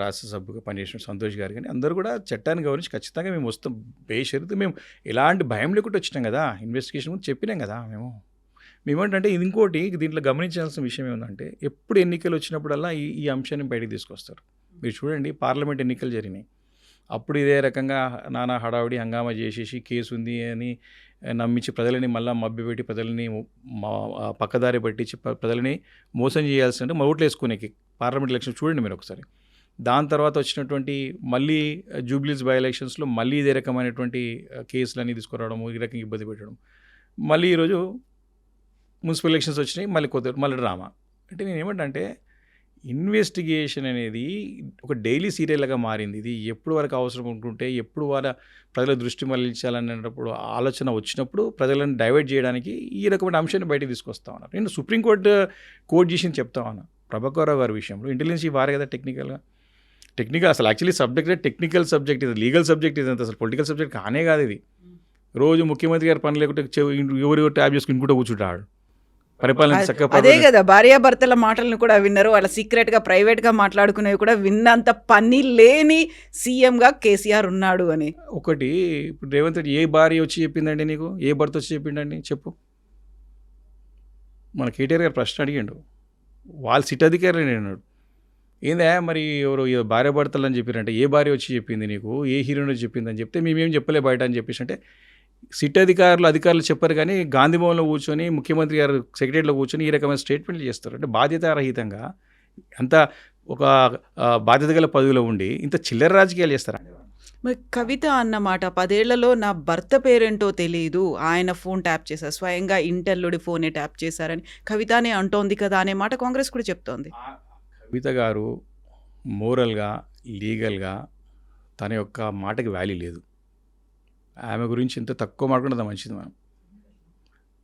రాజ్యసభగా పనిచేసిన సంతోష్ గారు కానీ అందరూ కూడా చట్టాన్ని గౌరవించి ఖచ్చితంగా మేము వస్తాం. బేషరతు మేము ఎలాంటి భయం లేకుండా వచ్చినాం కదా. ఇన్వెస్టిగేషన్ గురించి చెప్పినాం కదా. మేమేంటంటే ఇది ఇంకోటి దీంట్లో గమనించాల్సిన విషయం ఏమంటే, ఎప్పుడు ఎన్నికలు వచ్చినప్పుడల్లా ఈ అంశాన్ని బయటకు తీసుకొస్తారు. మీరు చూడండి, పార్లమెంట్ ఎన్నికలు జరిగినాయి. అప్పుడు ఇదే రకంగా నానా హడావుడి హంగామా చేసేసి కేసు ఉంది అని నమ్మించి ప్రజలని మళ్ళీ మభ్యపెట్టి ప్రజలని పక్కదారి పట్టించి ప్రజలని మోసం చేయాల్సిందంటే ఓట్లు వేసుకునేకి పార్లమెంట్ ఎలక్షన్ చూడండి మీరు ఒకసారి. దాని తర్వాత వచ్చినటువంటి మళ్ళీ జూబ్లీస్ బై ఎలక్షన్స్లో మళ్ళీ ఇదే రకమైనటువంటి కేసులన్నీ తీసుకురావడము, ఈ రకంగా ఇబ్బంది పెట్టడం. మళ్ళీ ఈరోజు మున్సిపల్ ఎలక్షన్స్ వచ్చినాయి, మళ్ళీ డ్రామా. అంటే నేను ఏమంటే, ఇన్వెస్టిగేషన్ అనేది ఒక డైలీ సీరియల్గా మారింది. ఇది ఎప్పుడు వరకు అవసరం ఉంటుంటే, ఎప్పుడు ప్రజల దృష్టి మళ్లించాలనేటప్పుడు ఆలోచన వచ్చినప్పుడు ప్రజలను డైవర్ట్ చేయడానికి ఈ రకమైన అంశాన్ని బయటకు తీసుకొస్తా ఉన్నారు. నేను సుప్రీంకోర్టు కోర్టు చేసి చెప్తా ఉన్నా. ప్రభాకర్ రావు గారి విషయంలో ఇంటెలిజెన్స్ వారే కదా టెక్నికల్ అసలు యాక్చువల్లీ సబ్జెక్ట్ టెక్నికల్ సబ్జెక్ట్, ఇది లీగల్ సబ్జెక్ట్, ఇది అంత అసలు పొలిటికల్ సబ్జెక్ట్ కానే కాదు. ఇది రోజు ముఖ్యమంత్రి గారు పని లేకుంటే ఎవరు ట్యాబ్ చేసుకుని ఇంకుంటూ కూర్చుంటాడు. పరిపాలన చక్కగా అదే కదా, భార్యాభర్తల మాటలను కూడా విన్నారు. వాళ్ళ సీక్రెట్గా ప్రైవేట్గా మాట్లాడుకునేవి కూడా విన్నంత పని లేని సీఎంగా కేసీఆర్ ఉన్నాడు అని. ఒకటి ఇప్పుడు రేవంత్ రెడ్డి ఏ భార్య వచ్చి చెప్పిందండి నీకు? ఏ భర్త వచ్చి చెప్పిండండి చెప్పు. మన కేటీఆర్ గారు ప్రశ్న అడిగిండు, వాళ్ళు సిట్ అధికారులు అన్నాడు. ఏందా మరి ఎవరు భార్య భర్తలు అని చెప్పారంటే, ఏ భార్య వచ్చి చెప్పింది నీకు, ఏ హీరోయిన్ వచ్చి చెప్పింది అని చెప్తే మేమేం చెప్పలే బయట అని చెప్పేసి అంటే, సిట్ అధికారులు చెప్పారు కానీ గాంధీ భవన్లో కూర్చొని ముఖ్యమంత్రి గారు సెక్రటరీలో కూర్చొని ఈ రకమైన స్టేట్మెంట్లు చేస్తారు. అంటే బాధ్యతారహితంగా అంత ఒక బాధ్యత గల పదవిలో ఉండి ఇంత చిల్లర రాజకీయాలు చేస్తారండి. మరి కవిత అన్నమాట 10 ఏళ్లలో నా భర్త పేరేంటో తెలియదు, ఆయన ఫోన్ ట్యాప్ చేశారు, స్వయంగా ఇంటల్లుడి ఫోనే ట్యాప్ చేశారని కవితనే అంటోంది కదా అనే మాట కాంగ్రెస్ కూడా చెప్తోంది. కవిత గారు మోరల్గా, లీగల్గా తన యొక్క మాటకి వాల్యూ లేదు. ఆమె గురించి ఇంత తక్కువ మాట్లాడుకుంటే మంచిది. మనం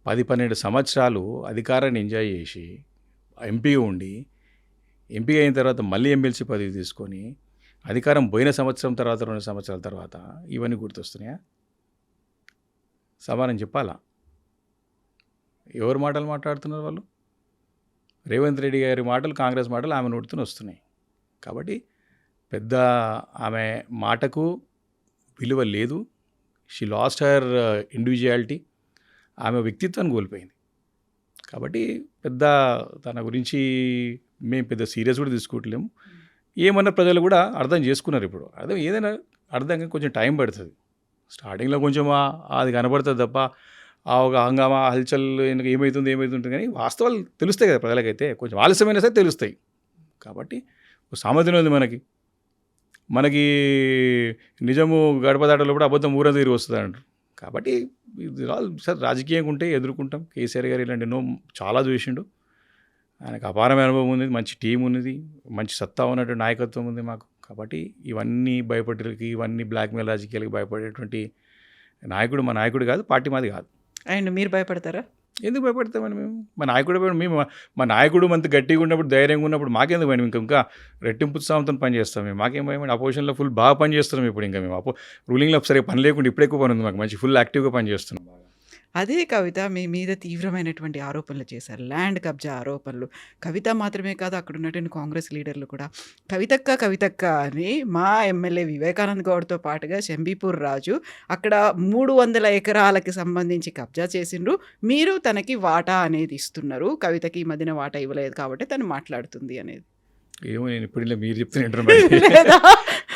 10-12 సంవత్సరాలు అధికారాన్ని ఎంజాయ్ చేసి ఎంపీగా ఉండి, ఎంపీ అయిన తర్వాత మళ్ళీ ఎమ్మెల్సీ పదవి తీసుకొని అధికారం పోయిన సంవత్సరం తర్వాత 2 సంవత్సరాల తర్వాత ఇవన్నీ గుర్తొస్తున్నాయా? సమానం చెప్పాలా? ఎవరు మాటలు మాట్లాడుతున్నారు వాళ్ళు? రేవంత్ రెడ్డి గారి మాటలు, కాంగ్రెస్ మాటలు ఆమె నోటితో వస్తున్నాయి. కాబట్టి పెద్ద ఆమె మాటకు విలువ లేదు. She lost her individuality. ఆమె వ్యక్తిత్వాన్ని కోల్పోయింది. కాబట్టి పెద్ద తన గురించి మేము పెద్ద సీరియస్ కూడా తీసుకోవట్లేము. ఏమన్నా ప్రజలు కూడా అర్థం చేసుకున్నారు. ఇప్పుడు ఏదైనా అర్థంగా కొంచెం టైం పడుతుంది. స్టార్టింగ్లో కొంచెం అది కనబడుతుంది తప్ప ఒక హంగామా హల్చల్ ఏమవుతుంది కానీ వాస్తవాలు తెలుస్తాయి కదా ప్రజలకైతే. కొంచెం ఆలస్యమైనా సరే తెలుస్తాయి. కాబట్టి సామర్థ్యం ఉంది మనకి. మనకి నిజము గడప దాటలో కూడా అబద్ధం ఊర తీరి వస్తుంది అంటారు. కాబట్టి ఇది సార్ రాజకీయంగా ఉంటే ఎదుర్కొంటాం. కేసీఆర్ గారు ఇలాంటి ఎన్నో చాలా చూసిండు. ఆయనకు అపారమైన అనుభవం ఉంది, మంచి టీం ఉన్నది, మంచి సత్తా ఉన్నటువంటి నాయకత్వం ఉంది మాకు. కాబట్టి ఇవన్నీ భయపడేకి, ఇవన్నీ బ్లాక్మెయిల్ రాజకీయాలకు భయపడేటువంటి నాయకుడు మా నాయకుడు కాదు, పార్టీ మాది కాదు. అండ్ మీరు భయపడతారా? ఎందుకు భయపడతామని మేము మా నాయకుడు మంత గట్టిగా ఉన్నప్పుడు, ధైర్యంగా ఉన్నప్పుడు మాకెందుకు భయం? ఇంకా రెట్టింపు ఉత్సాహంతో పని చేస్తాం మేము. మాకేం భయం? అపోజిషన్లో ఫుల్ బాగా పని చేస్తున్నాం ఇప్పుడు. ఇంకా మేము రూలింగ్లో సరిగ్గా పని లేకుండా ఇప్పుడు ఎక్కువ పని ఉంది మాకు. మంచి ఫుల్ యాక్టివ్గా పని చేస్తున్నాం. అదే కవిత మీ మీద తీవ్రమైనటువంటి ఆరోపణలు చేశారు, ల్యాండ్ కబ్జా ఆరోపణలు. కవిత మాత్రమే కాదు, అక్కడ ఉన్నటువంటి కాంగ్రెస్ లీడర్లు కూడా కవితక్క అని మా ఎమ్మెల్యే వివేకానంద్ గౌడ్తో పాటుగా శంబీపూర్ రాజు అక్కడ 300 ఎకరాలకి సంబంధించి కబ్జా చేసిండ్రు. మీరు తనకి వాటా అనేది ఇస్తున్నారు, కవితకి ఈ మధ్యన వాటా ఇవ్వలేదు కాబట్టి తను మాట్లాడుతుంది అనేది. ఏమో నేను ఇప్పుడు ఇలా మీరు చెప్తున్న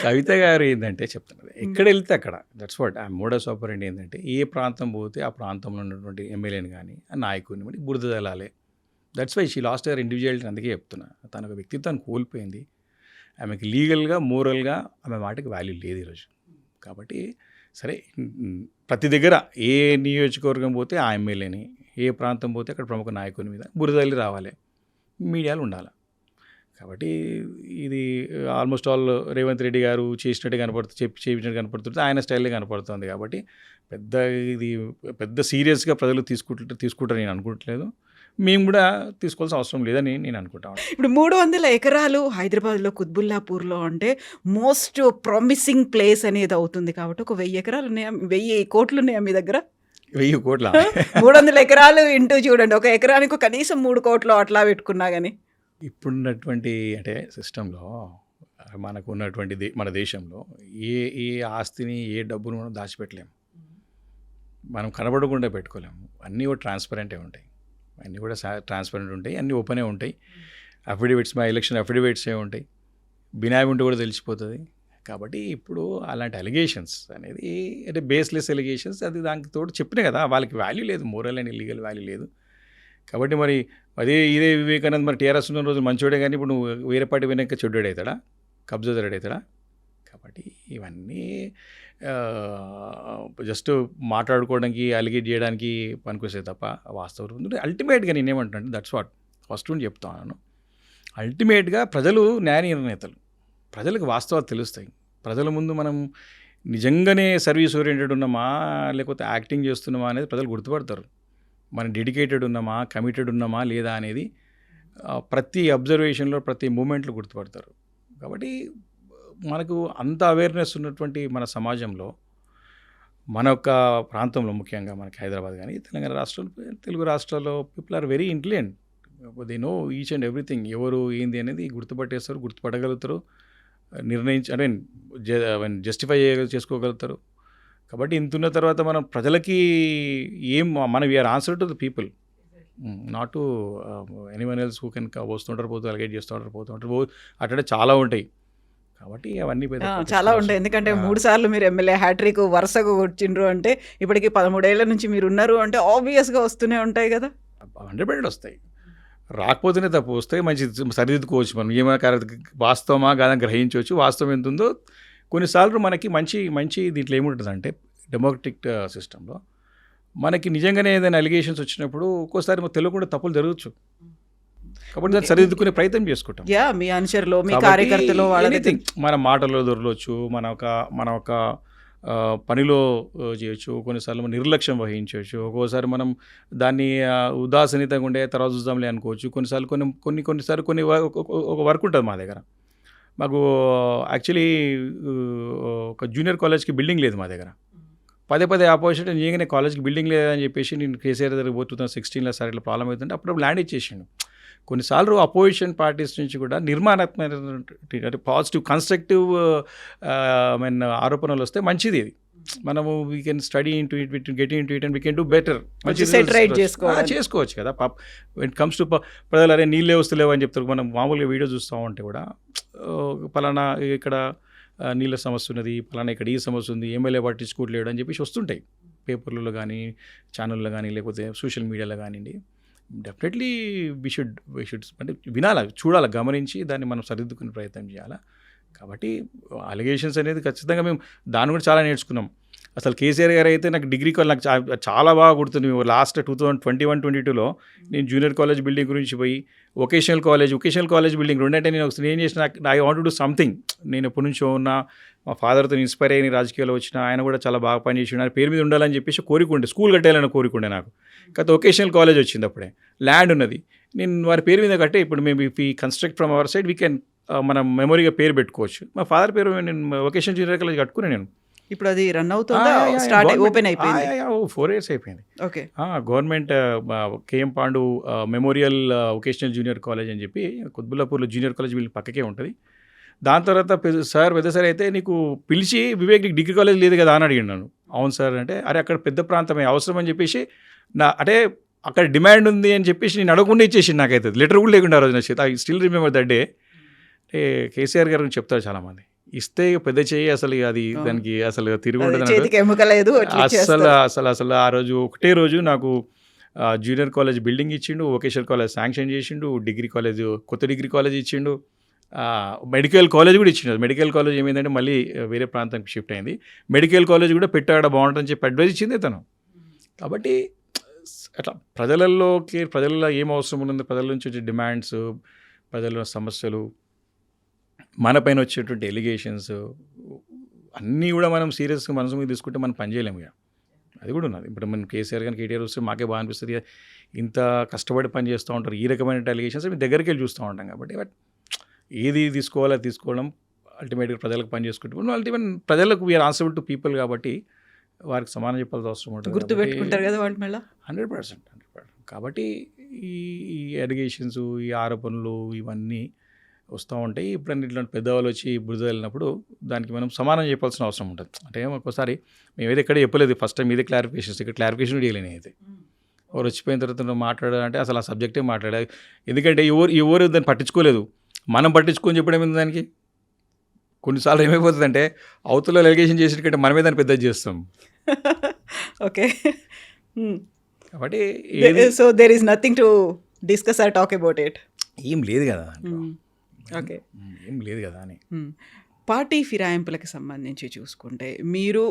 కవిత గారు ఏంటంటే చెప్తున్నది, ఎక్కడ వెళ్తే అక్కడ దట్స్ వాట్ ఆ మోడస్ ఆపరెండి ఏంటంటే ఏ ప్రాంతం పోతే ఆ ప్రాంతంలో ఉన్నటువంటి ఎమ్మెల్యేని కానీ ఆ నాయకుడిని బట్టి బురద తలాలి. That's why she lost our individuality. అందుకే చెప్తున్నా, తన ఒక వ్యక్తిత్వాన్ని కోల్పోయింది. ఆమెకి లీగల్గా మోరల్గా ఆమె మాటకి వాల్యూ లేదు ఈరోజు. కాబట్టి సరే, ప్రతి దగ్గర ఏ నియోజకవర్గం పోతే ఆ ఎమ్మెల్యేని, ఏ ప్రాంతం పోతే అక్కడ ప్రముఖ నాయకుని మీద బురదల్లి రావాలి, మీడియాలు ఉండాలి. కాబట్టి ఇది ఆల్మోస్ట్ ఆల్ రేవంత్ రెడ్డి గారు చేసినట్టు చేయించినట్టు కనపడుతుంది, ఆయన స్టైల్లో కనపడుతుంది. కాబట్టి పెద్ద సీరియస్గా ప్రజలు తీసుకుంటారు నేను అనుకోవట్లేదు. మేము కూడా తీసుకోవాల్సిన అవసరం లేదని నేను అనుకుంటాను. ఇప్పుడు 300 ఎకరాలు హైదరాబాద్లో కుత్బుల్లాపూర్లో అంటే మోస్ట్ ప్రామిసింగ్ ప్లేస్ అనేది అవుతుంది. కాబట్టి ఒక 1000 ఎకరాలు ఉన్నాయా, 1000 కోట్లు ఉన్నాయా మీ దగ్గర? 1000 కోట్ల 300 ఎకరాలు ఇంటూ చూడండి, ఒక ఎకరానికి కనీసం 3 కోట్లు అట్లా పెట్టుకున్నా కానీ. ఇప్పుడున్నటువంటి అంటే సిస్టంలో మనకు ఉన్నటువంటి మన దేశంలో ఏ ఆస్తిని, ఏ డబ్బును మనం దాచిపెట్టలేము, మనం కనబడకుండా పెట్టుకోలేము. అన్నీ కూడా ట్రాన్స్పరెంటే ఉంటాయి, అన్నీ కూడా ట్రాన్స్పరెంట్ ఉంటాయి, అన్నీ ఓపెనే ఉంటాయి. అఫిడవిట్స్, మా ఎలక్షన్ అఫిడవిట్సే ఉంటాయి, బినామీ ఉంటే కూడా తెలిసిపోతుంది. కాబట్టి ఇప్పుడు అలాంటి అలిగేషన్స్ అనేది అంటే బేస్లెస్ అలిగేషన్స్, అది దానికి తోడు చెప్పినా కదా, వాళ్ళకి వాల్యూ లేదు, మోరల్ అండ్ ఇల్లీగల్ వాల్యూ లేదు. కాబట్టి మరి ఇదే వివేకానంద్ మరి టీఆర్ఎస్ ఉన్న రోజు మంచోడే, కానీ ఇప్పుడు నువ్వు వేరే పార్టీ వినాక చెడ్డోడవుతాడా, కబ్జాదారుడవుతాడా? కాబట్టి ఇవన్నీ జస్ట్ మాట్లాడుకోవడానికి, అలిగేట్ చేయడానికి పనికొస్తే తప్ప వాస్తవం అల్టిమేట్గా నేనేమంటున్నాను, దట్స్ వాట్ ఫస్ట్ నుండి చెప్తాను. అల్టిమేట్గా ప్రజలు న్యాయ నిర్ణేతలు, ప్రజలకు వాస్తవాలు తెలుస్తాయి. ప్రజల ముందు మనం నిజంగానే సర్వీస్ ఓరియంటెడ్ ఉన్నామా లేకపోతే యాక్టింగ్ చేస్తున్నామా అనేది ప్రజలు గుర్తుపడతారు. మనం డెడికేటెడ్ ఉన్నామా, కమిటెడ్ ఉన్నామా లేదా అనేది ప్రతి అబ్జర్వేషన్లో, ప్రతి మూమెంట్లో గుర్తుపడతారు. కాబట్టి మనకు అంత అవేర్నెస్ ఉన్నటువంటి మన సమాజంలో, మన యొక్క ప్రాంతంలో, ముఖ్యంగా మనకి హైదరాబాద్ కానీ తెలంగాణ రాష్ట్రంలో, తెలుగు రాష్ట్రాల్లో people are very intelligent. They know each and everything, ఎవరు ఏంది అనేది గుర్తుపట్టేస్తారు, గుర్తుపట్టగలుగుతారు, అంటే జస్టిఫై చేసుకోగలుగుతారు. కాబట్టి ఇంతున్న తర్వాత మనం ప్రజలకి మనం we are answer to the people, not to anyone else who can వస్తుంటారు, అలగేట్ చేస్తుంటారు, అట్లా చాలా ఉంటాయి. కాబట్టి అవన్నీ చాలా ఉంటాయి. ఎందుకంటే 3 సార్లు మీరు ఎమ్మెల్యే హ్యాట్రిక్ వరుసగా వచ్చిండ్రు అంటే ఇప్పటికి 13 ఏళ్ల నుంచి మీరు ఉన్నారు అంటే ఆబ్వియస్గా వస్తూనే ఉంటాయి కదా. 100% వస్తాయి, రాకపోతేనే తప్పు, వస్తాయి, మంచి సరిదిద్దుకోవచ్చు. మనం ఏమైనా వాస్తవమా కాదని గ్రహించవచ్చు. వాస్తవం ఎంత ఉందో కొన్నిసార్లు మనకి మంచి దీంట్లో ఏముంటుందంటే, డెమోక్రటిక్ సిస్టంలో మనకి నిజంగానే ఏదైనా అలిగేషన్స్ వచ్చినప్పుడు ఒక్కోసారి తెలియకుండా తప్పులు జరగచ్చు. కాబట్టి దాన్ని సరిదిద్దుకునే ప్రయత్నం చేసుకుంటాం. మీ అనుచరులు, మీ కార్యకర్తలు, మన మాటల్లో దొరలవచ్చు, మన ఒక పనిలో చేయొచ్చు, కొన్నిసార్లు మనం నిర్లక్ష్యం వహించవచ్చు, ఒక్కోసారి మనం దాన్ని ఉదాసీనతంగా ఉండే తర్వాత చూద్దాంలే అనుకోవచ్చు. కొన్నిసార్లు కొన్ని ఒక వర్క్ ఉంటుంది మా దగ్గర. మాకు యాక్చువల్లీ ఒక జూనియర్ కాలేజ్కి బిల్డింగ్ లేదు మా దగ్గర. పదే ఆపోజిషన్ చేయగానే కాలేజ్కి బిల్డింగ్ లేదని చెప్పేసి నేను కేసీఆర్ దగ్గర 2016లో సరే ఇట్లా ప్రాబ్లం అవుతుంటే అప్పుడు ల్యాండ్ ఇచ్చేసాను. కొన్నిసార్లు అపోజిషన్ పార్టీస్ నుంచి కూడా నిర్మాణాత్మక పాజిటివ్ కన్స్ట్రక్టివ్ ఆరోపణలు వస్తే మంచిది. ఇది మనము we can study into it, get into it and we can do better, చేసుకోవచ్చు కదా. వెన్ కమ్స్ టు ప్రజలు అరే నీళ్ళే వస్తలేవు అని చెప్తారు. మనం మామూలుగా వీడియో చూస్తూ ఉంటే కూడా పలానా ఇక్కడ నీళ్ళ సమస్య ఉన్నది, పలానా ఇక్కడ ఈ సమస్య ఉంది, ఎమ్మెల్యే పట్టించుకోవట్లేడు అని చెప్పేసి వస్తుంటాయి పేపర్లలో కానీ, ఛానల్లో కానీ, లేకపోతే సోషల్ మీడియాలో కానివ్వండి. డెఫినెట్లీ వీ షుడ్ అంటే వినాలి, చూడాలి, గమనించి దాన్ని మనం సరిదిద్దుకునే ప్రయత్నం చేయాలి. కాబట్టి అలిగేషన్స్ అనేది ఖచ్చితంగా మేము దాన్ని కూడా చాలా నేర్చుకున్నాం. అసలు కేసీఆర్ గారు అయితే నాకు డిగ్రీ కాలేజ్ నాకు చాలా బాగా గుర్తుంది. లాస్ట్ 2021-22లో నేను జూనియర్ కాలేజ్ బిల్డింగ్ గురించి పోయి వొకేషనల్ కాలేజ్ బిల్డింగ్ రెండంటే నేను ఒకసారి ఏం చేసిన, I want to do something. నేను ఎప్పటి నుంచో ఉన్న మా ఫాదర్తో ఇన్స్పైర్ అయ్యి రాజకీయాల్లో వచ్చిన ఆయన కూడా చాలా బాగా పనిచేసి ఆయన పేరు మీద ఉండాలని చెప్పేసి కోరిక ఉండే, స్కూల్ కట్టేయాలని కోరిక ఉండే నాకు. కాకపోతే వొకేషనల్ కాలేజ్ వచ్చింది, అప్పుడే ల్యాండ్ ఉన్నది, నేను వారి పేరు మీద కట్టే ఇప్పుడు మేము ఇఫ్ ఈ construct from our side we can మనం మెమొరీగా పేరు పెట్టుకోవచ్చు. మా ఫాదర్ పేరు నేను వొకేషనల్ జూనియర్ కాలేజ్ కట్టుకున్నాను నేను. ఇప్పుడు అది రన్ అవుతుందా, స్టార్ట్ ఓపెన్ అయిపోయింది? 4 years అయిపోయింది. Okay. Government KM Pandu memorial vocational junior college అని చెప్పి కుత్బుల్లాపూర్లో జూనియర్ కాలేజ్ వీళ్ళకి పక్కకే ఉంటుంది. దాని తర్వాత పెద్ద సార్ అయితే నీకు పిలిచి వివేక్ నీకు డిగ్రీ కాలేజ్ లేదు కదా అని అడిగాడు నన్ను. అవును సార్ అంటే, అరే అక్కడ పెద్ద ప్రాంతమే అవసరం అని చెప్పేసి అంటే అక్కడ డిమాండ్ ఉంది అని చెప్పేసి నేను అడగకుండా ఇచ్చేసి నాకైతే లెటర్ కూడా లేకుండా ఆ రోజు నా చేత. I still remember that day. KCR గారు చెప్తారు చాలామంది, ఇస్తే పెద్ద చేయి అసలు అది దానికి అసలు తిరుగుండదు అసలు. ఆ రోజు ఒకటే రోజు నాకు జూనియర్ కాలేజ్ బిల్డింగ్ ఇచ్చిండు, వొకేషనల్ కాలేజ్ శాంక్షన్ చేసిండు, డిగ్రీ కాలేజ్ కొత్త డిగ్రీ కాలేజ్ ఇచ్చిండు, మెడికల్ కాలేజ్ కూడా ఇచ్చిండు. మెడికల్ కాలేజ్ ఏమైందంటే మళ్ళీ వేరే ప్రాంతానికి షిఫ్ట్ అయింది. మెడికల్ కాలేజ్ కూడా పెట్టాడ బాగుంటుందని చెప్పి అడ్వైజ్ ఇచ్చింది తను. కాబట్టి అట్లా ప్రజలలో ఏం అవసరం ఉన్నది, ప్రజల నుంచి వచ్చే డిమాండ్స్, ప్రజల సమస్యలు, మన పైన వచ్చేటువంటి ఎలిగేషన్స్ అన్నీ కూడా మనం సీరియస్గా మనసు మీద తీసుకుంటే మనం పని చేయలేము. ఇక అది కూడా ఉన్నది. ఇప్పుడు మనం కేసీఆర్ కానీ కేటీఆర్ వస్తే మాకే బాగా అనిపిస్తుంది, ఇంత కష్టపడి పని చేస్తూ ఉంటారు, ఈ రకమైన ఎలిగేషన్స్ మేము దగ్గరికి వెళ్ళి చూస్తూ ఉంటాం. కాబట్టి బట్ ఏది తీసుకోవడం అల్టిమేట్గా ప్రజలకు పని చేసుకుంటే అల్టిమేట్ ప్రజలకు వీఆర్ ఆన్సరబుల్ టు పీపుల్ కాబట్టి వారికి సమానం చెప్పాల్సిన అవసరం ఉంటుంది. గుర్తుపెట్టుకుంటారు కదా వాళ్ళు మళ్ళీ 100%. కాబట్టి ఈ ఎలిగేషన్స్, ఈ ఆరోపణలు ఇవన్నీ వస్తూ ఉంటాయి. ఇప్పుడు ఇట్లాంటి పెద్దవాళ్ళు వచ్చి బురద వెళ్ళినప్పుడు దానికి మనం సమానం చెప్పాల్సిన అవసరం ఉంటుంది. అంటే ఒక్కోసారి మేమైతే ఎక్కడ చెప్పలేదు, ఫస్ట్ టైం ఇదే క్లారిఫికేషన్స్, ఇక్కడ క్లారిఫికేషన్ చేయలేని అయితే ఎవరు వచ్చిపోయిన తర్వాత మాట్లాడాలంటే అసలు ఆ సబ్జెక్టే మాట్లాడాలి. ఎందుకంటే ఎవరు దాన్ని పట్టించుకోలేదు, మనం పట్టించుకొని చెప్పడం ఏంది దానికి. కొన్నిసార్లు ఏమైపోతుందంటే అవతల ఎలిగేషన్ చేసిన కంటే మనమే దాన్ని పెద్దది చేస్తాం. ఓకే. కాబట్టి so there is nothing to discuss or talk about it. ఏం లేదు కదా. ఓకే, ఏం లేదు కదా అని. పార్టీ ఫిరాయింపులకు సంబంధించి చూసుకుంటే మీరు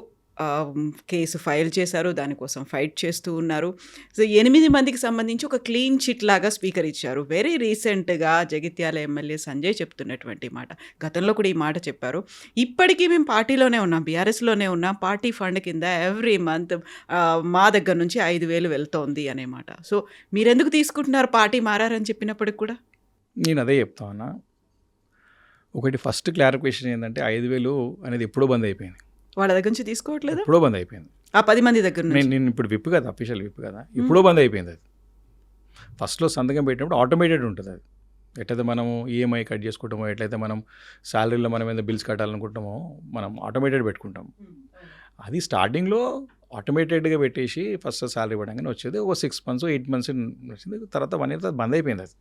కేసు ఫైల్ చేశారు, దానికోసం ఫైట్ చేస్తూ ఉన్నారు. సో 8 మందికి సంబంధించి ఒక క్లీన్ చిట్ లాగా స్పీకర్ ఇచ్చారు. వెరీ రీసెంట్గా జగిత్యాల ఎమ్మెల్యే సంజయ్ చెప్తున్నటువంటి మాట, గతంలో కూడా ఈ మాట చెప్పారు, ఇప్పటికీ మేము పార్టీలోనే ఉన్నాం, బీఆర్ఎస్లోనే ఉన్నాం, పార్టీ ఫండ్ కింద ఎవ్రీ మంత్ మా దగ్గర నుంచి 5,000 వెళ్తోంది అనే మాట. సో మీరెందుకు తీసుకుంటున్నారు పార్టీ మారని చెప్పినప్పటికి కూడా? నేను అదే చెప్తా ఉన్నా. ఒకటి ఫస్ట్ క్లారిఫికేషన్ ఏంటంటే 5,000 అనేది ఎప్పుడో బంద్ అయిపోయింది. వాళ్ళ దగ్గర నుంచి తీసుకోవట్లేదు, ఎప్పుడో బంద్ అయిపోయింది. ఆ 10 మంది దగ్గర నేను ఇప్పుడు విప్ కదా, అఫీషియల్ విప్ కదా, ఎప్పుడో బంద్ అయిపోయింది. అది ఫస్ట్లో సంతకం పెట్టినప్పుడు ఆటోమేటెడ్ ఉంటుంది. అది ఎట్లయితే మనము ఈఎంఐ కట్ చేసుకుంటామో, ఎట్లయితే మనం శాలరీలో మనం ఏదైనా బిల్స్ కట్టాలనుకుంటామో మనం ఆటోమేటెడ్ పెట్టుకుంటాం. అది స్టార్టింగ్లో ఆటోమేటెడ్గా పెట్టేసి ఫస్ట్ శాలరీ ఇవ్వడంగానే వచ్చేది. ఒక 6 months 8 months వచ్చింది. తర్వాత 1 year బంద్ అయిపోయింది. అది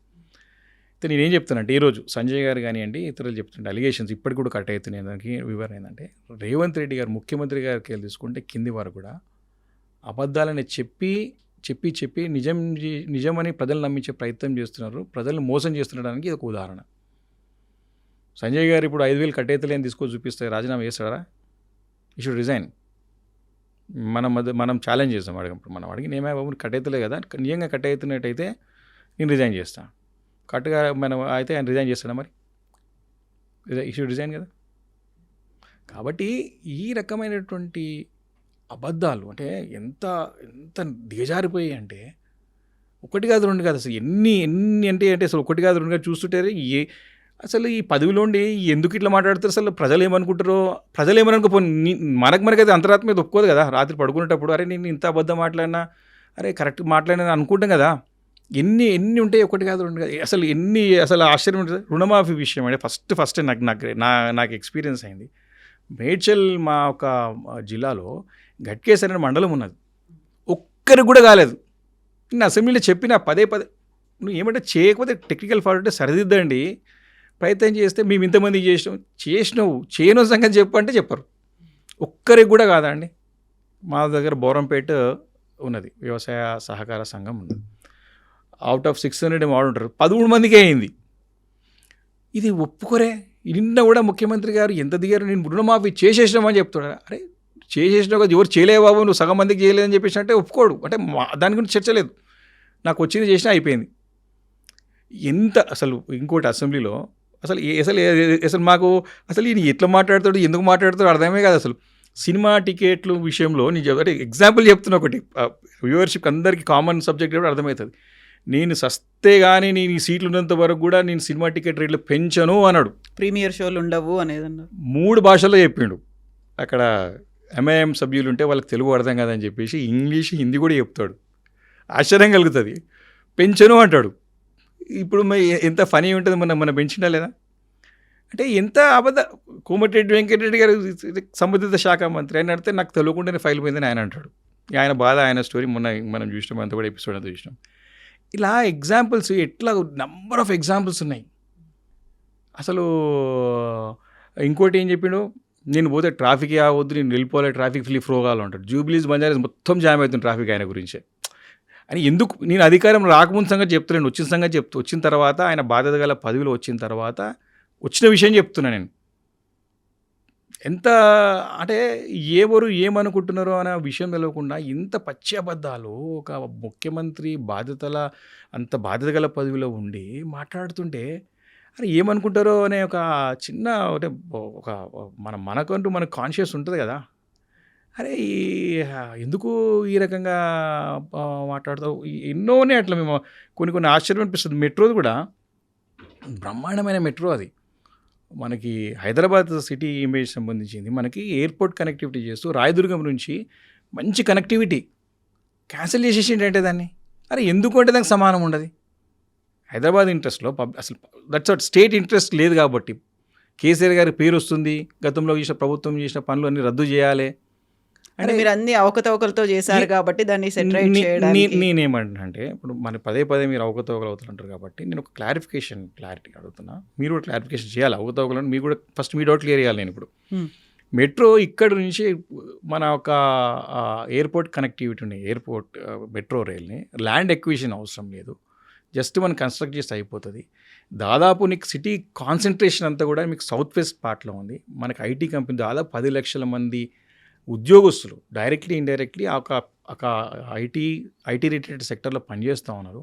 అయితే నేనేం చెప్తానంటే ఈరోజు సంజయ్ గారు కానివ్వండి, ఇతరులు చెప్తుంటే అలిగేషన్స్ ఇప్పటికి కూడా కట్ అవుతున్నాయి. దానికి వివరణ ఏంటంటే రేవంత్ రెడ్డి గారు ముఖ్యమంత్రి గారికి వెళ్ళి తీసుకుంటే కింది వారు కూడా అబద్ధాలని చెప్పి నిజమని ప్రజలు నమ్మించే ప్రయత్నం చేస్తున్నారు, ప్రజలను మోసం చేస్తుండడానికి ఇది ఒక ఉదాహరణ. సంజయ్ గారు ఇప్పుడు 5,000 కట్ అవుతలేని తీసుకొని చూపిస్తే రాజీనామా చేస్తారా? ఈ షుడ్ రిజైన్. మనం ఛాలెంజ్ చేస్తాం, అడిగినప్పుడు మనం అడిగి నేమే బాబు కట్ అవుతలే కదా, నిజంగా కట్ అవుతున్నట్టయితే నేను రిజైన్ చేస్తాను, కరెక్ట్గా మనం అయితే ఆయన రిజైన్ చేస్తాడా? మరి ఇష్యూ రిజైన్ కదా. కాబట్టి ఈ రకమైనటువంటి అబద్ధాలు అంటే ఎంత దిగజారిపోయాయి అంటే ఒకటి కాదు రెండు కాదు, అసలు ఎన్ని అంటే అసలు ఒకటి కాదు రెండు కాదు చూస్తుంటే అసలు ఈ పదవిలోండి ఎందుకు ఇట్లా మాట్లాడతారు, అసలు ప్రజలు ఏమనుకోపో మనకైతే అంతరాత్మ మీద ఒప్పుకోదు కదా. రాత్రి పడుకునేటప్పుడు అరే నేను ఇంత అబద్ధం మాట్లాడినా, అరే కరెక్ట్ మాట్లాడినా అనుకుంటాం కదా. ఎన్ని ఉంటాయి, ఒకటి కాదు రెండు కాదు, అసలు ఆశ్చర్యం ఉంటుంది. రుణమాఫీ విషయం అంటే ఫస్ట్ నాకు ఎక్స్పీరియన్స్ అయింది. మేడ్చల్ మా ఒక జిల్లాలో గట్కేసర్ అనే మండలం ఉన్నది, ఒక్కరికి కూడా కాలేదు. నేను అసెంబ్లీలో చెప్పిన పదే నువ్వు ఏమంటే చేయకపోతే టెక్నికల్ ఫాల్ట్ అంటే సరిదిద్దండి, ప్రయత్నం చేస్తే మేము ఇంతమందికి చేసినావు చేయను సంగతి చెప్పంటే చెప్పరు. ఒక్కరికి కూడా కాదా అండి. మా దగ్గర బోరంపేట ఉన్నది, వ్యవసాయ సహకార సంఘం ఉన్నది. అవుట్ ఆఫ్ 600 వాడు ఉంటారు, 13 మందికే అయింది. ఇది ఒప్పుకోరే, నిన్న కూడా ముఖ్యమంత్రి గారు ఎంత దిగారు, నేను రుణమాఫీ చేసేసినామని చెప్తాడు. అరే చేసేసినావు కదా, ఎవరు చేయలేవు బాబు, నువ్వు సగం మందికి చేయలేదని చెప్పేసి అంటే ఒప్పుకోడు. అంటే దాని గురించి చర్చ లేదు, నాకు వచ్చింది చేసినా అయిపోయింది. ఎంత అసలు ఇంకోటి అసెంబ్లీలో అసలు మాకు అసలు ఈయన ఎట్లా మాట్లాడతాడు, ఎందుకు మాట్లాడతాడు అర్థమే కాదు అసలు. సినిమా టికెట్లు విషయంలో నేను అంటే ఎగ్జాంపుల్ చెప్తున్నా, ఒకటి వ్యూవర్షిప్ అందరికీ కామన్ సబ్జెక్ట్ కూడా అర్థమవుతుంది. నేను సస్తే కానీ నేను ఈ సీట్లు ఉన్నంత వరకు కూడా నేను సినిమా టికెట్ రేట్లు పెంచను అన్నాడు. ప్రీమియర్ షోలు ఉండవు అనేది అన్నారు. 3 భాషల్లో చెప్పిండు. అక్కడ ఎంఐఎం సభ్యులు ఉంటే వాళ్ళకి తెలుగు అర్థం కాదని చెప్పేసి ఇంగ్లీష్ హిందీ కూడా చెప్తాడు. ఆశ్చర్యం కలుగుతుంది. పెంచను అంటాడు. ఇప్పుడు ఎంత ఫనీ ఉంటుంది, మన పెంచినా లేదా అంటే ఎంత అబద్ధ. కోమటిరెడ్డి వెంకటరెడ్డి గారు సంబంధిత శాఖ మంత్రి ఆయన అడితే నాకు తెలియకుండానే ఫైల్ పోయిందని ఆయన అంటాడు. ఆయన బాధ, ఆయన స్టోరీ మనం చూసినాం, అంత కూడా ఎపిసోడ్ అంతా చూసినాం. ఇలా ఎగ్జాంపుల్స్ ఎట్లా నంబర్ ఆఫ్ ఎగ్జాంపుల్స్ ఉన్నాయి అసలు. ఇంకోటి ఏం చెప్పిండు, నేను పోతే ట్రాఫిక్ వద్దు, నేను వెళ్ళిపోవాలి, ట్రాఫిక్ ఫ్లో కావాలంటాడు. జూబ్లీస్ బంజారాస్ మొత్తం జామ్ అవుతుంది ట్రాఫిక్ ఆయన గురించే. అని ఎందుకు, నేను అధికారం రాకముందు సంగతి చెప్తున్నాను, వచ్చిన సంగతి వచ్చిన తర్వాత ఆయన బాధ్యత గల పదవిలో వచ్చిన తర్వాత వచ్చిన విషయం చెప్తున్నా నేను. ఎంత అంటే ఎవరు ఏమనుకుంటున్నారో అనే విషయం తెలియకుండా ఇంత పచ్చి అబద్ధాలు ఒక ముఖ్యమంత్రి అంత బాధ్యత గల పదవిలో ఉండి మాట్లాడుతుంటే అరే ఏమనుకుంటారో అనే ఒక చిన్న అంటే ఒక మనకంటూ మనకు కాన్షియస్ ఉంటుంది కదా. అరే ఎందుకు ఈ రకంగా మాట్లాడతావు, ఎన్నోనే అట్లా మేము కొన్ని ఆశ్చర్యం అనిపిస్తుంది. మెట్రోది కూడా బ్రహ్మాండమైన మెట్రో, అది మనకి హైదరాబాద్ సిటీ ఇమేజ్ సంబంధించింది. మనకి ఎయిర్పోర్ట్ కనెక్టివిటీ చేస్తూ రాయదుర్గం నుంచి మంచి కనెక్టివిటీ క్యాన్సిల్ చేసేసిండే దాన్ని. అరే ఎందుకు అంటే దానికి సమానం ఉండదు. హైదరాబాద్ ఇంట్రెస్ట్లో అసలు దట్స్ వాట్ స్టేట్ ఇంట్రెస్ట్ లేదు కాబట్టి కేసీఆర్ గారి పేరు వస్తుంది, గతంలో ప్రభుత్వం చేసిన పనులు అన్నీ రద్దు చేయాలి అంటే మీరు అన్ని అవకతవకలతో చేశారు కాబట్టి దాన్ని సెటరైట్ చేయడానికి. నేనేమంటే ఇప్పుడు మన పదే మీరు అవకతవకలు అవుతుంటారు కాబట్టి నేను ఒక క్లారిటీ అడుగుతున్నా. మీరు కూడా క్లారిఫికేషన్ చేయాలి అవకతవకలను. మీరు కూడా ఫస్ట్ మీ డౌట్ క్లియర్ చేయాలి. నేను ఇప్పుడు మెట్రో ఇక్కడ నుంచి మన ఒక ఎయిర్పోర్ట్ కనెక్టివిటీ ఉన్నాయి, ఎయిర్పోర్ట్ మెట్రో రైల్ని ల్యాండ్ ఎక్విజిషన్ అవసరం లేదు, జస్ట్ మనం కన్స్ట్రక్ట్ చేస్తే అయిపోతుంది. దాదాపు నీకు సిటీ కాన్సన్ట్రేషన్ అంతా కూడా మీకు సౌత్ వెస్ట్ పార్ట్లో ఉంది. మనకి ఐటీ కంపెనీ దాదాపు 10 లక్షల మంది ఉద్యోగస్తులు డైరెక్ట్లీ ఇండైరెక్ట్లీ ఒక ఐటీ రిలేటెడ్ సెక్టర్లో పనిచేస్తూ ఉన్నారు.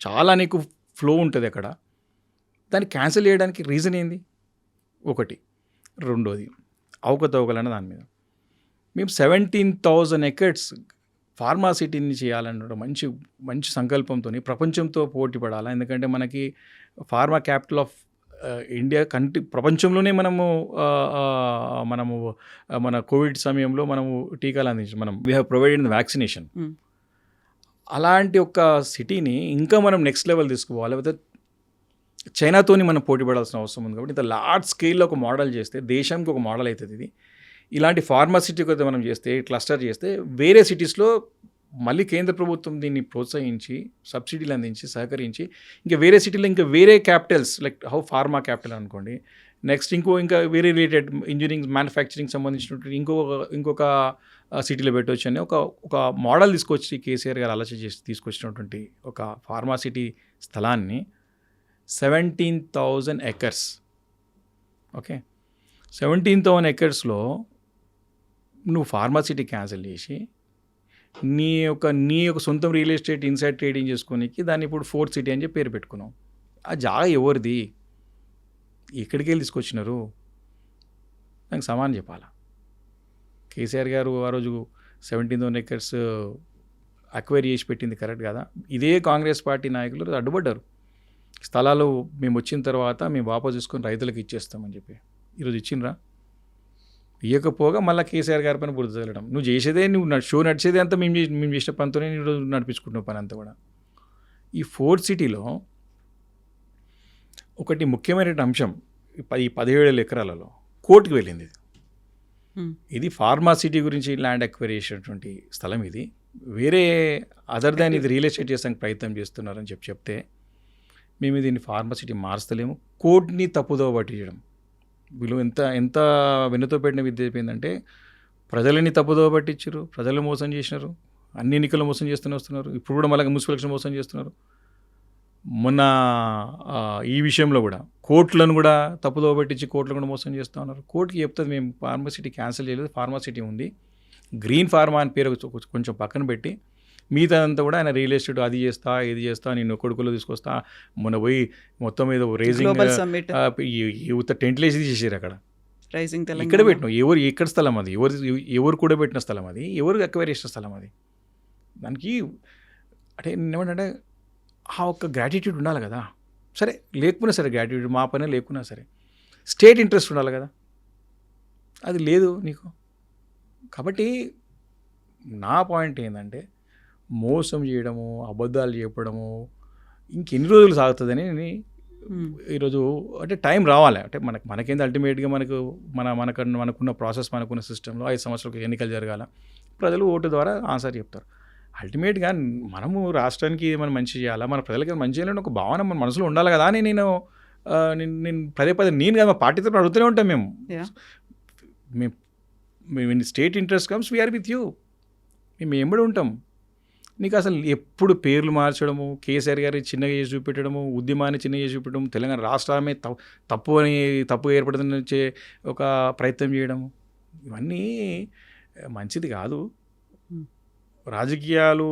చాలా నీకు ఫ్లో ఉంటుంది అక్కడ. దాన్ని క్యాన్సిల్ చేయడానికి రీజన్ ఏంది? ఒకటి. రెండోది అవకతవకలన్న దాని మీద మేము 17,000 ఎకర్స్ ఫార్మా సిటీని చేయాలన్న మంచి సంకల్పంతో ప్రపంచంతో పోటీ పడాలి. ఎందుకంటే మనకి ఫార్మా క్యాపిటల్ ఆఫ్ ఇండియా ప్రపంచంలోనే మనము మన కోవిడ్ సమయంలో మనము టీకాలు అందించాం, వీ హ్యావ్ ప్రొవైడెడ్ వ్యాక్సినేషన్. అలాంటి ఒక సిటీని ఇంకా మనం నెక్స్ట్ లెవెల్ తీసుకుపోవాలి, లేకపోతే చైనాతోని మనం పోటీ పడాల్సిన అవసరం ఉంది. కాబట్టి ఇంత లార్జ్ స్కేల్లో ఒక మోడల్ చేస్తే దేశానికి ఒక మోడల్ అవుతుంది ఇది. ఇలాంటి ఫార్మాసిటీ అయితే మనం చేస్తే, క్లస్టర్ చేస్తే వేరే సిటీస్లో మళ్ళీ కేంద్ర ప్రభుత్వం దీన్ని ప్రోత్సహించి సబ్సిడీలు అందించి సహకరించి ఇంకా వేరే సిటీలో ఇంకా వేరే Capitals like how pharma capital అనుకోండి, నెక్స్ట్ ఇంకా వేరే రిలేటెడ్ ఇంజనీరింగ్ మ్యానుఫ్యాక్చరింగ్ సంబంధించినటువంటి ఇంకొక సిటీలో పెట్టవచ్చు అని ఒక మోడల్ తీసుకొచ్చి కేసీఆర్ గారు ఆలోచన చేసి తీసుకొచ్చినటువంటి ఒక ఫార్మాసిటీ స్థలాన్ని 17,000 ఎకర్స్. ఓకే, 17,000 ఎకర్స్లో నువ్వు ఫార్మాసిటీ క్యాన్సిల్ చేసి నీ యొక్క సొంతం రియల్ ఎస్టేట్ ఇన్సైడ్ ట్రేడింగ్ చేసుకోనికి దాన్ని ఇప్పుడు ఫోర్త్ సిటీ అని చెప్పి పేరు పెట్టుకున్నావు. ఆ జాగా ఎవరిది, ఎక్కడికి వెళ్ళి తీసుకొచ్చినారు, దానికి సమానం చెప్పాలా. కేసీఆర్ గారు ఆ రోజు 17,000 ఎకర్స్ అక్వైర్ చేసి పెట్టింది కరెక్ట్ కదా. ఇదే కాంగ్రెస్ పార్టీ నాయకులు అడ్డుపడ్డారు. స్థలాలు మేము వచ్చిన తర్వాత మేము వాపసు తీసుకొని రైతులకు ఇచ్చేస్తామని చెప్పి. ఈరోజు ఇచ్చిండ్రా? ఇవ్వకపోగా మళ్ళీ కేసీఆర్ గారి పని బురద చల్లడం. నువ్వు చేసేదే, నువ్వు షో నడిచేదే అంతా మేము చేసిన పనితోనే ఈరోజు నడిపించుకుంటున్న పని అంతా కూడా. ఈ ఫోర్త్ సిటీలో ఒకటి ముఖ్యమైన అంశం, ఈ 17,000 ఎకరాలలో కోర్టుకు వెళ్ళింది. ఇది ఫార్మాసిటీ గురించి ల్యాండ్ అక్వైర్ చేసినటువంటి స్థలం. ఇది వేరే అదర్ దాన్ ఇది రియల్ ఎస్టేట్ చేసానికి ప్రయత్నం చేస్తున్నారని చెప్తే మేము దీన్ని ఫార్మాసిటీ మారుస్తలేము, కోర్టుని తప్పుదో పట్టించడం. వీళ్ళు ఎంత వెన్నుతో పెట్టిన విద్య అయిపోయిందంటే ప్రజలని తప్పుదో పట్టించారు, ప్రజలు మోసం చేసినారు, అన్ని ఎన్నికలు మోసం చేస్తూనే వస్తున్నారు. ఇప్పుడు కూడా మళ్ళీ మున్సిపల్ ఎలక్షన్ మోసం చేస్తున్నారు. మొన్న ఈ విషయంలో కూడా కోర్టులను కూడా తప్పుదో పట్టించి కోర్టులు కూడా మోసం చేస్తూ ఉన్నారు. కోర్టుకి చెప్తుంది మేము ఫార్మసిటీ క్యాన్సిల్ చేయలేదు, ఫార్మసిటీ ఉంది, గ్రీన్ ఫార్మా అని పేరు కొంచెం పక్కన పెట్టి మిగతాదంతా కూడా ఆయన రియల్ ఎస్టేట్ అది చేస్తా ఇది చేస్తా నేను కొడుకులో తీసుకొస్తా మొన్న పోయి మొత్తం మీద రేజింగ్ గ్లోబల్ సమ్మిట్ యువత టెంట్లు వేసి తీసేసారు అక్కడ. రైజింగ్ ఇక్కడ తెలంగాణ పెట్టినాం ఎక్కడ స్థలం అది, ఎవరు కూడా పెట్టిన స్థలం అది, ఎవరు అక్వైర్ చేసిన స్థలం అది. దానికి అంటే ఏమంటే ఆ ఒక్క గ్రాటిట్యూడ్ ఉండాలి కదా. సరే లేకపోయినా సరే గ్రాటిట్యూడ్ మా పనే లేకున్నా సరే స్టేట్ ఇంట్రెస్ట్ ఉండాలి కదా, అది లేదు నీకు. కాబట్టి నా పాయింట్ ఏంటంటే మోసం చేయడము, అబద్ధాలు చెప్పడము ఇంకెన్ని రోజులు సాగుతుందని ఈరోజు అంటే టైం రావాలి. అంటే మనకేంది అల్టిమేట్గా మనకున్న ప్రాసెస్, మనకున్న సిస్టంలో 5 సంవత్సరాలకు ఎన్నికలు జరగాల, ప్రజలు ఓటు ద్వారా ఆన్సర్ చెప్తారు. అల్టిమేట్గా మనము రాష్ట్రానికి ఏమైనా మంచి చేయాలా, మన ప్రజలకి మంచి చేయాలని ఒక భావన మన మనసులో ఉండాలి కదా అని నేను పదే నేను కదా మా పార్టీ తరపున అడుగుతూనే ఉంటాం. మేము state interest comes we are with you, మేము ఎంబడి ఉంటాం. నీకు అసలు ఎప్పుడు పేర్లు మార్చడము, కేసీఆర్ గారి చిన్నగా చేసి చూపెట్టడము, ఉద్యమాన్ని చిన్నగా చేసి చూపెట్టడం, తెలంగాణ రాష్ట్రమే తప్పుగా ఏర్పడుతున్న ఒక ప్రయత్నం చేయడము, ఇవన్నీ మంచిది కాదు. రాజకీయాలు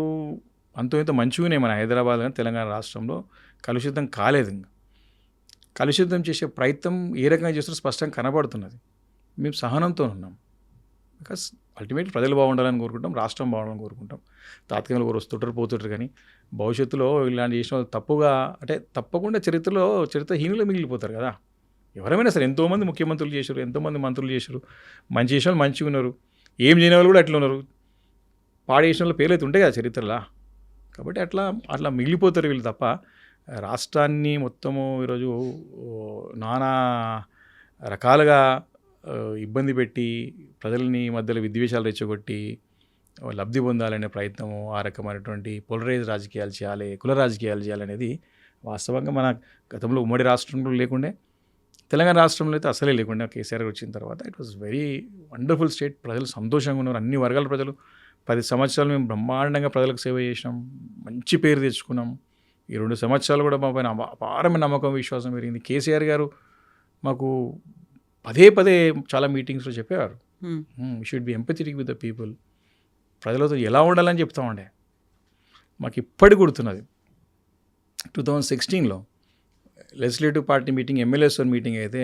అంతో ఇంత మంచిగానే మన హైదరాబాద్ కానీ తెలంగాణ రాష్ట్రంలో కలుషితం కాలేదు. ఇంకా కలుషితం చేసే ప్రయత్నం ఏ రకంగా చేస్తారో స్పష్టంగా కనబడుతున్నది. మేము సహనంతో ఉన్నాం. బికాస్ అల్టిమేట్ ప్రజలు బాగుండాలని కోరుకుంటాం, రాష్ట్రం బాగుండాలని కోరుకుంటాం. తాత్కాలికంగా ఒకరు వస్తుంటారు పోతుంటారు, కానీ భవిష్యత్తులో ఇలాంటి చేసిన వాళ్ళు తప్పుగా అంటే తప్పకుండా చరిత్రహీనులు మిగిలిపోతారు కదా. ఎవరైనా సరే ఎంతోమంది ముఖ్యమంత్రులు చేశారు, ఎంతోమంది మంత్రులు చేశారు, మంచి చేసిన వాళ్ళు మంచిగా ఉన్నారు, ఏం చేయని వాళ్ళు కూడా అట్లా ఉన్నారు, పాడే చేసిన వాళ్ళ పేర్లు అయితే ఉంటాయి కదా చరిత్రలా. కాబట్టి అట్లా మిగిలిపోతారు వీళ్ళు తప్ప రాష్ట్రాన్ని మొత్తము ఈరోజు నానా రకాలుగా ఇబ్బంది పెట్టి ప్రజల్ని మధ్యలో విద్వేషాలు రెచ్చగొట్టి లబ్ధి పొందాలనే ప్రయత్నము, ఆ రకమైనటువంటి పోలరైజ్ రాజకీయాలు చేయాలి, కుల రాజకీయాలు చేయాలనేది వాస్తవంగా మన గతంలో ఉమ్మడి రాష్ట్రంలో లేకుండే, తెలంగాణ రాష్ట్రంలో అయితే అసలే లేకుండా కేసీఆర్ వచ్చిన తర్వాత it was very wonderful state. ప్రజలు సంతోషంగా ఉన్నారు, అన్ని వర్గాల ప్రజలు. 10 సంవత్సరాలు మేము బ్రహ్మాండంగా ప్రజలకు సేవ చేసినాం, మంచి పేరు తెచ్చుకున్నాం. ఈ 2 సంవత్సరాలు కూడా మా పైన అపారమైన నమ్మకం, విశ్వాసం పెరిగింది. కేసీఆర్ గారు మాకు పదే చాలా మీటింగ్స్లో చెప్పేవారు, you should be empathetic with the people, ప్రజలతో ఎలా ఉండాలని చెప్తామండే. మాకు ఇప్పటికి గుర్తున్నది 2016లో legislative party meeting, MLAs meeting అయితే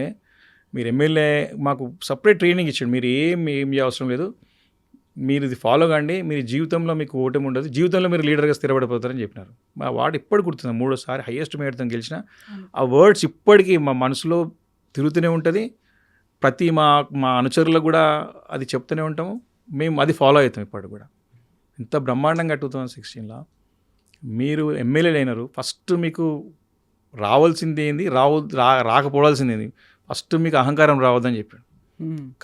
మీరు ఎమ్మెల్యే మాకు సపరేట్ ట్రైనింగ్ ఇచ్చాడు, మీరు ఏం అవసరం లేదు, మీరు ఇది ఫాలో కండి, మీరు జీవితంలో మీకు ఓటమి ఉండదు, జీవితంలో మీరు లీడర్గా స్థిరపడిపోతారని చెప్పినారు. మా వాడు ఇప్పటికి గుర్తుంది, 3సారి హైయెస్ట్ మేడతో గెలిచిన ఆ వర్డ్స్ ఇప్పటికీ మా మనసులో తిరుగుతూనే ఉంటుంది. ప్రతి మా అనుచరులకు కూడా అది చెప్తూనే ఉంటాము, మేము అది ఫాలో అవుతాం ఇప్పటికి కూడా. ఇంత బ్రహ్మాండంగా 2016లో మీరు ఎమ్మెల్యేలు అయినారు, ఫస్ట్ మీకు రావాల్సింది ఏంది, రాకపోవాల్సింది ఏంది, ఫస్ట్ మీకు అహంకారం రావద్దని చెప్పాడు,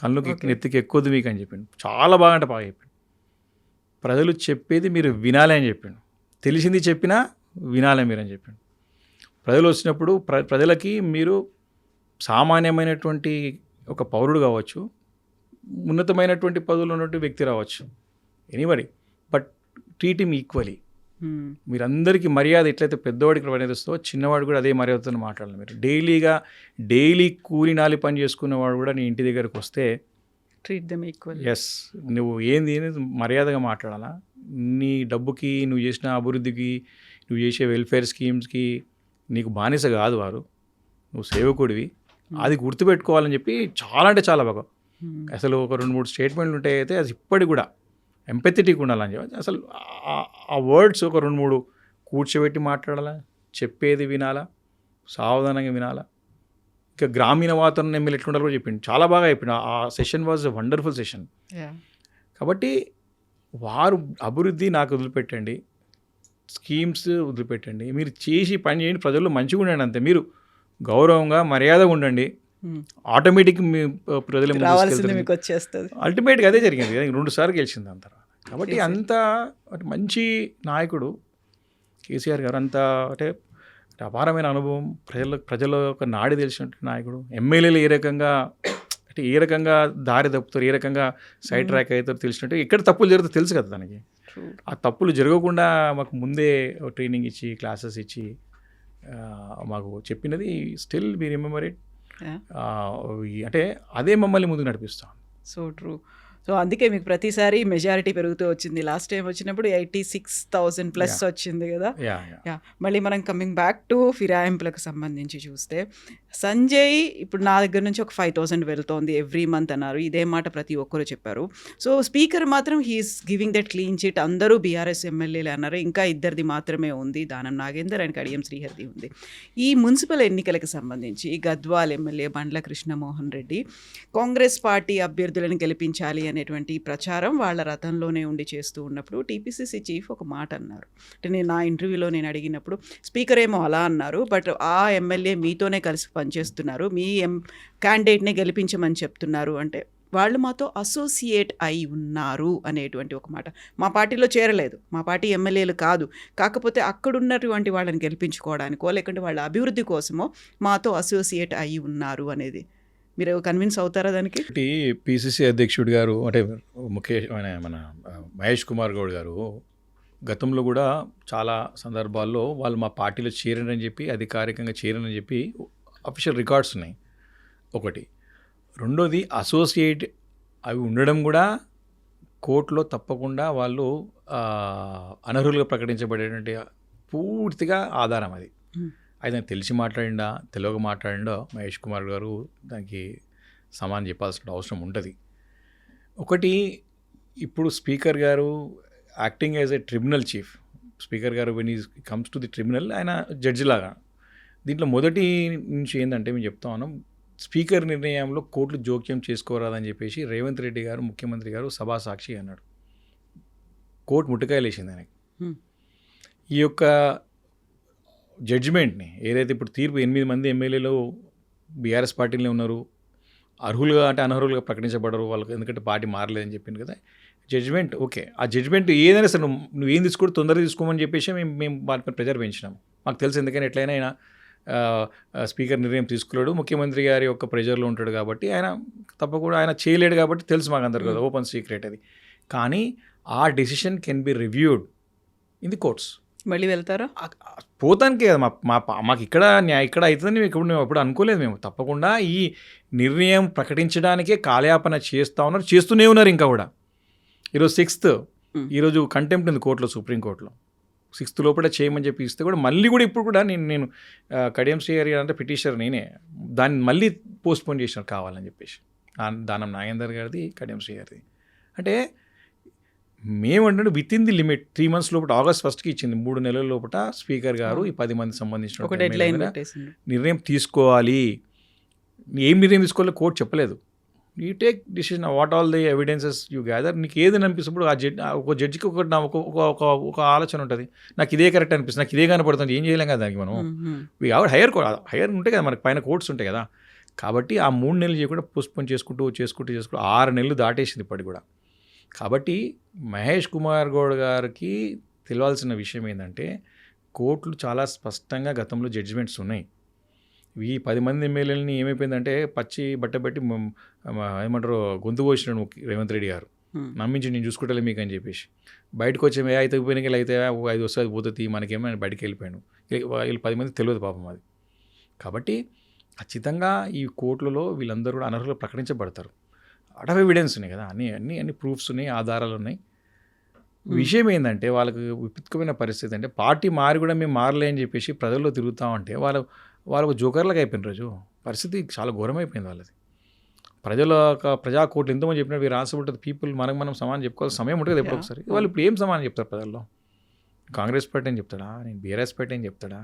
కళ్ళకి నెత్తికి ఎక్కువది మీకు అని చెప్పాడు. చాలా బాగా చెప్పాడు. ప్రజలు చెప్పేది మీరు వినాలి అని చెప్పాడు, తెలిసింది చెప్పినా వినాలి మీరు అని చెప్పాడు. ప్రజలు వచ్చినప్పుడు ప్రజలకి మీరు సామాన్యమైనటువంటి ఒక పౌరుడు కావచ్చు, ఉన్నతమైనటువంటి పదవులు ఉన్నటువంటి వ్యక్తి రావచ్చు, anybody, but treat him equally. మీరందరికీ మర్యాద ఎట్లయితే పెద్దవాడికి మర్యాద ఇస్తుందో చిన్నవాడు కూడా అదే మర్యాదతో మాట్లాడాలి. మీరు డైలీ కూలి నాలి పని చేసుకున్నవాడు కూడా నీ ఇంటి దగ్గరకు వస్తే ట్రీట్ దెమ్ ఈక్వల్. ఎస్, నువ్వు ఏంది మర్యాదగా మాట్లాడాలా. నీ డబ్బుకి, నువ్వు చేసిన అభివృద్ధికి, నువ్వు చేసే వెల్ఫేర్ స్కీమ్స్కి నీకు బానిస కాదు వారు, నువ్వు సేవకుడివి, అది గుర్తుపెట్టుకోవాలని చెప్పి చాలా అంటే చాలా బాగా అసలు ఒక 2-3 స్టేట్మెంట్లు ఉంటాయి. అయితే అది ఇప్పటికి కూడా ఎంపథెటిక్ ఉండాలని చెప్పి అసలు ఆ వర్డ్స్ ఒక 2-3 కూర్చోబెట్టి మాట్లాడాలా, చెప్పేది వినాలా, సావధానంగా వినాలా. ఇంకా గ్రామీణ వాతావరణం ఎమ్మెల్యే ఎట్లుండాలో కూడా చెప్పిండు, చాలా బాగా చెప్పిండు. ఆ session was a wonderful session. కాబట్టి వారు అభివృద్ధి నాకు వదిలిపెట్టండి, స్కీమ్స్ వదిలిపెట్టండి, మీరు చేసి పని చేయండి, ప్రజల్లో మంచిగా ఉండండి, అంతే. మీరు గౌరవంగా మర్యాదగా ఉండండి, ఆటోమేటిక్ మీ ప్రజలు మీకు వచ్చేస్తుంది. అల్టిమేట్గా అదే జరిగింది కదా, 2 సార్లు గెలిచింది దాని తర్వాత. కాబట్టి అంత మంచి నాయకుడు కేసీఆర్ గారు, అంత అంటే అపారమైన అనుభవం, ప్రజల యొక్క నాడి తెలిసినట్టు నాయకుడు. ఎమ్మెల్యేలు ఏ రకంగా దారి తప్పుతారు, ఏ రకంగా సైడ్ ట్రాక్ అవుతారు తెలిసినట్టు, ఎక్కడ తప్పులు జరుగుతాయో తెలుసు కదా దానికి. ఆ తప్పులు జరగకుండా మాకు ముందే ట్రైనింగ్ ఇచ్చి, క్లాసెస్ ఇచ్చి మాకు చెప్పినది still we remember it. Yeah. అంటే అదే మమ్మల్ని ముందుకు నడిపిస్తాం. So true. సో అందుకే మీకు ప్రతిసారి మెజారిటీ పెరుగుతూ వచ్చింది. లాస్ట్ టైం వచ్చినప్పుడు 86,000 ప్లస్ వచ్చింది కదా. యా, మళ్ళీ మనం కమింగ్ బ్యాక్ టు ఫిరాయింపులకు సంబంధించి చూస్తే సంజయ్ ఇప్పుడు నా దగ్గర నుంచి ఒక 5,000 వెళ్తోంది ఎవ్రీ మంత్ అన్నారు. ఇదే మాట ప్రతి ఒక్కరు చెప్పారు. సో స్పీకర్ మాత్రం he is giving that clean chit. అందరూ బీఆర్ఎస్ ఎమ్మెల్యేలు అన్నారు. ఇంకా ఇద్దరిది మాత్రమే ఉంది, దానం నాగేందర్ అండ్ కడియం శ్రీహరిది ఉంది. ఈ మున్సిపల్ ఎన్నికలకు సంబంధించి గద్వాల్ ఎమ్మెల్యే బండ్ల కృష్ణమోహన్ రెడ్డి కాంగ్రెస్ పార్టీ అభ్యర్థులను గెలిపించాలి అనేటువంటి ప్రచారం వాళ్ళ రథంలోనే ఉండి చేస్తూ ఉన్నప్పుడు టీపీసీసీ చీఫ్ ఒక మాట అన్నారు. అంటే నేను నా ఇంటర్వ్యూలో నేను అడిగినప్పుడు స్పీకర్ ఏమో అలా అన్నారు, బట్ ఆ ఎమ్మెల్యే మీతోనే కలిసి పనిచేస్తున్నారు, మీ క్యాండిడేట్నే గెలిపించమని చెప్తున్నారు అంటే వాళ్ళు మాతో అసోసియేట్ అయి ఉన్నారు అనేటువంటి ఒక మాట. మా పార్టీలో చేరలేదు, మా పార్టీ ఎమ్మెల్యేలు కాదు, కాకపోతే అక్కడున్నటువంటి వాళ్ళని గెలిపించుకోవడానికో లేకుంటే వాళ్ళ అభివృద్ధి కోసమో మాతో అసోసియేట్ అయి ఉన్నారు అనేది మీరు కన్విన్స్ అవుతారా దానికి? పిసిసి అధ్యక్షుడు గారు అంటే మన మహేష్ కుమార్ గౌడ్ గారు గతంలో కూడా చాలా సందర్భాల్లో వాళ్ళు మా పార్టీలో చేరని చెప్పి అధికారికంగా చేరని చెప్పి అఫీషియల్ రికార్డ్స్ ఉన్నాయి ఒకటి. రెండోది అసోసియేట్ అవి ఉండడం కూడా కోర్టులో తప్పకుండా వాళ్ళు అనర్హులుగా ప్రకటించబడేటువంటి పూర్తిగా ఆధారం అది. అది నాకు తెలిసి మాట్లాడిండా తెలియక మాట్లాడిండో మహేష్ కుమార్ గారు దానికి సమానం చెప్పాల్సిన అవసరం ఉంటుంది. ఒకటి, ఇప్పుడు స్పీకర్ గారు acting as a tribunal chief, speaker గారు when he comes to the tribunal ఆయన జడ్జి లాగా. దీంట్లో మొదటి నుంచి ఏంటంటే మేము చెప్తా ఉన్నాం, స్పీకర్ నిర్ణయంలో కోర్టులు జోక్యం చేసుకోరాదని చెప్పేసి రేవంత్ రెడ్డి గారు ముఖ్యమంత్రి గారు సభాసాక్షి అన్నాడు. కోర్టు ముట్టకాయలు వేసింది ఆయనకి. ఈ యొక్క జడ్జిమెంట్ని ఏదైతే ఇప్పుడు తీర్పు 8 మంది ఎమ్మెల్యేలు బీఆర్ఎస్ పార్టీలో ఉన్నారు, అర్హులుగా అంటే అనర్హులుగా ప్రకటించబడరు వాళ్ళకి, ఎందుకంటే పార్టీ మారలేదని చెప్పింది కదా జడ్జిమెంట్. ఓకే, ఆ జడ్జిమెంట్ ఏదైనా సరే నువ్వు ఏం తీసుకోడు తొందరగా తీసుకోమని చెప్పేసి మేము వాటిపై ప్రెజర్ పెంచినాం. మాకు తెలుసు ఎందుకని ఎట్లయినా ఆయన స్పీకర్ నిర్ణయం తీసుకోలేడు, ముఖ్యమంత్రి గారి యొక్క ప్రెజర్లో ఉంటాడు కాబట్టి ఆయన తప్పకుండా ఆయన చేయలేడు కాబట్టి తెలుసు మాకు అందరు కదా, ఓపెన్ సీక్రెట్ అది. కానీ ఆ decision can be reviewed in the courts. మళ్ళీ వెళ్తారా? పోతానికి కదా మాకు ఇక్కడ ఇక్కడ అవుతుందని మేము ఎప్పుడు అనుకోలేదు. మేము తప్పకుండా ఈ నిర్ణయం ప్రకటించడానికే కాలయాపన చేస్తూ ఉన్నారు, చేస్తూనే ఉన్నారు. ఇంకా కూడా ఈరోజు 6th, ఈరోజు కంటెంప్ట్ ఉంది కోర్టులో, సుప్రీంకోర్టులో 6th లోపల చేయమని చెప్పి ఇస్తే కూడా మళ్ళీ కూడా ఇప్పుడు కూడా నేను కడియం శ్రీహరి అంటే పిటిషనర్ నేనే, దాన్ని మళ్ళీ పోస్ట్పోన్ చేసినారు కావాలని చెప్పేసి. దానం నాగేందర్ గారిది, కడియం శ్రీహరిది. అంటే మేమంటే with in the limit 3 months లోపల August 1st ఇచ్చింది, 3 నెలల లోపల స్పీకర్ గారు ఈ 10 మంది సంబంధించిన నిర్ణయం తీసుకోవాలి. ఏం నిర్ణయం తీసుకోవాలో కోర్టు చెప్పలేదు. You take decision what all the evidences you gather. నీకు ఏదని అనిపిస్తున్నప్పుడు ఒక జడ్జికి ఒక ఆలోచన ఉంటుంది, నాకు ఇదే కరెక్ట్ అనిపిస్తుంది, నాకు ఇదే కనపడుతుంది, ఏం చేయలేం కదా దానికి మనం. వీ హావ్ హైయర్ ఉంటాయి కదా మనకి, పైన కోర్ట్స్ ఉంటాయి కదా. కాబట్టి ఆ 3 నెలలు చేయకుండా పోస్ట్పోన్ చేసుకుంటూ 6 నెలలు దాటేసింది ఇప్పటికి కూడా. కాబట్టి మహేష్ కుమార్ గౌడ్ గారికి తెలియాల్సిన విషయం ఏంటంటే కోర్టులు చాలా స్పష్టంగా గతంలో జడ్జిమెంట్స్ ఉన్నాయి. ఈ 10 మంది ఎమ్మెల్యేలని ఏమైపోయిందంటే పచ్చి బట్టబెట్టి ఏమంటారు గొంతు కోసినాడు రేవంత్ రెడ్డి గారు, నమ్మించి నేను చూసుకుంటలే మీకు అని చెప్పేసి. బయటకు వచ్చే అయితే పోయినకి అయితే 5 వస్తుంది పోతుంది మనకేమో బయటకు వెళ్ళిపోయాను. వీళ్ళు 10 మంది తెలియదు పాపం అది. కాబట్టి ఖచ్చితంగా ఈ కోర్టులలో వీళ్ళందరూ కూడా అనర్హులు ప్రకటించబడతారు. అటవ్ ఎవిడెన్స్ ఉన్నాయి కదా, అన్ని ప్రూఫ్స్ ఉన్నాయి, ఆధారాలు ఉన్నాయి. విషయం ఏంటంటే వాళ్ళకు విపత్కమైన పరిస్థితి అంటే పార్టీ మారి కూడా మేము మారలే అని చెప్పేసి ప్రజల్లో తిరుగుతామంటే వాళ్ళకు జోకర్లకు అయిపోయిన రోజు పరిస్థితి చాలా ఘోరమైపోయింది వాళ్ళది. ప్రజా కోర్టు ఎంతోమంది చెప్పినట్టు వీరు ఆశ ఉంటుంది, పీపుల్ మనం సమానం చెప్పుకోవాల్సిన సమయం ఉంటుంది ఎప్పుడు ఒకసారి. వాళ్ళు ఇప్పుడు ఏం సమానం చెప్తారు ప్రజల్లో? కాంగ్రెస్ పార్టీ అని చెప్తాడా, నేను బీఆర్ఎస్ పార్టీ అని చెప్తాడా,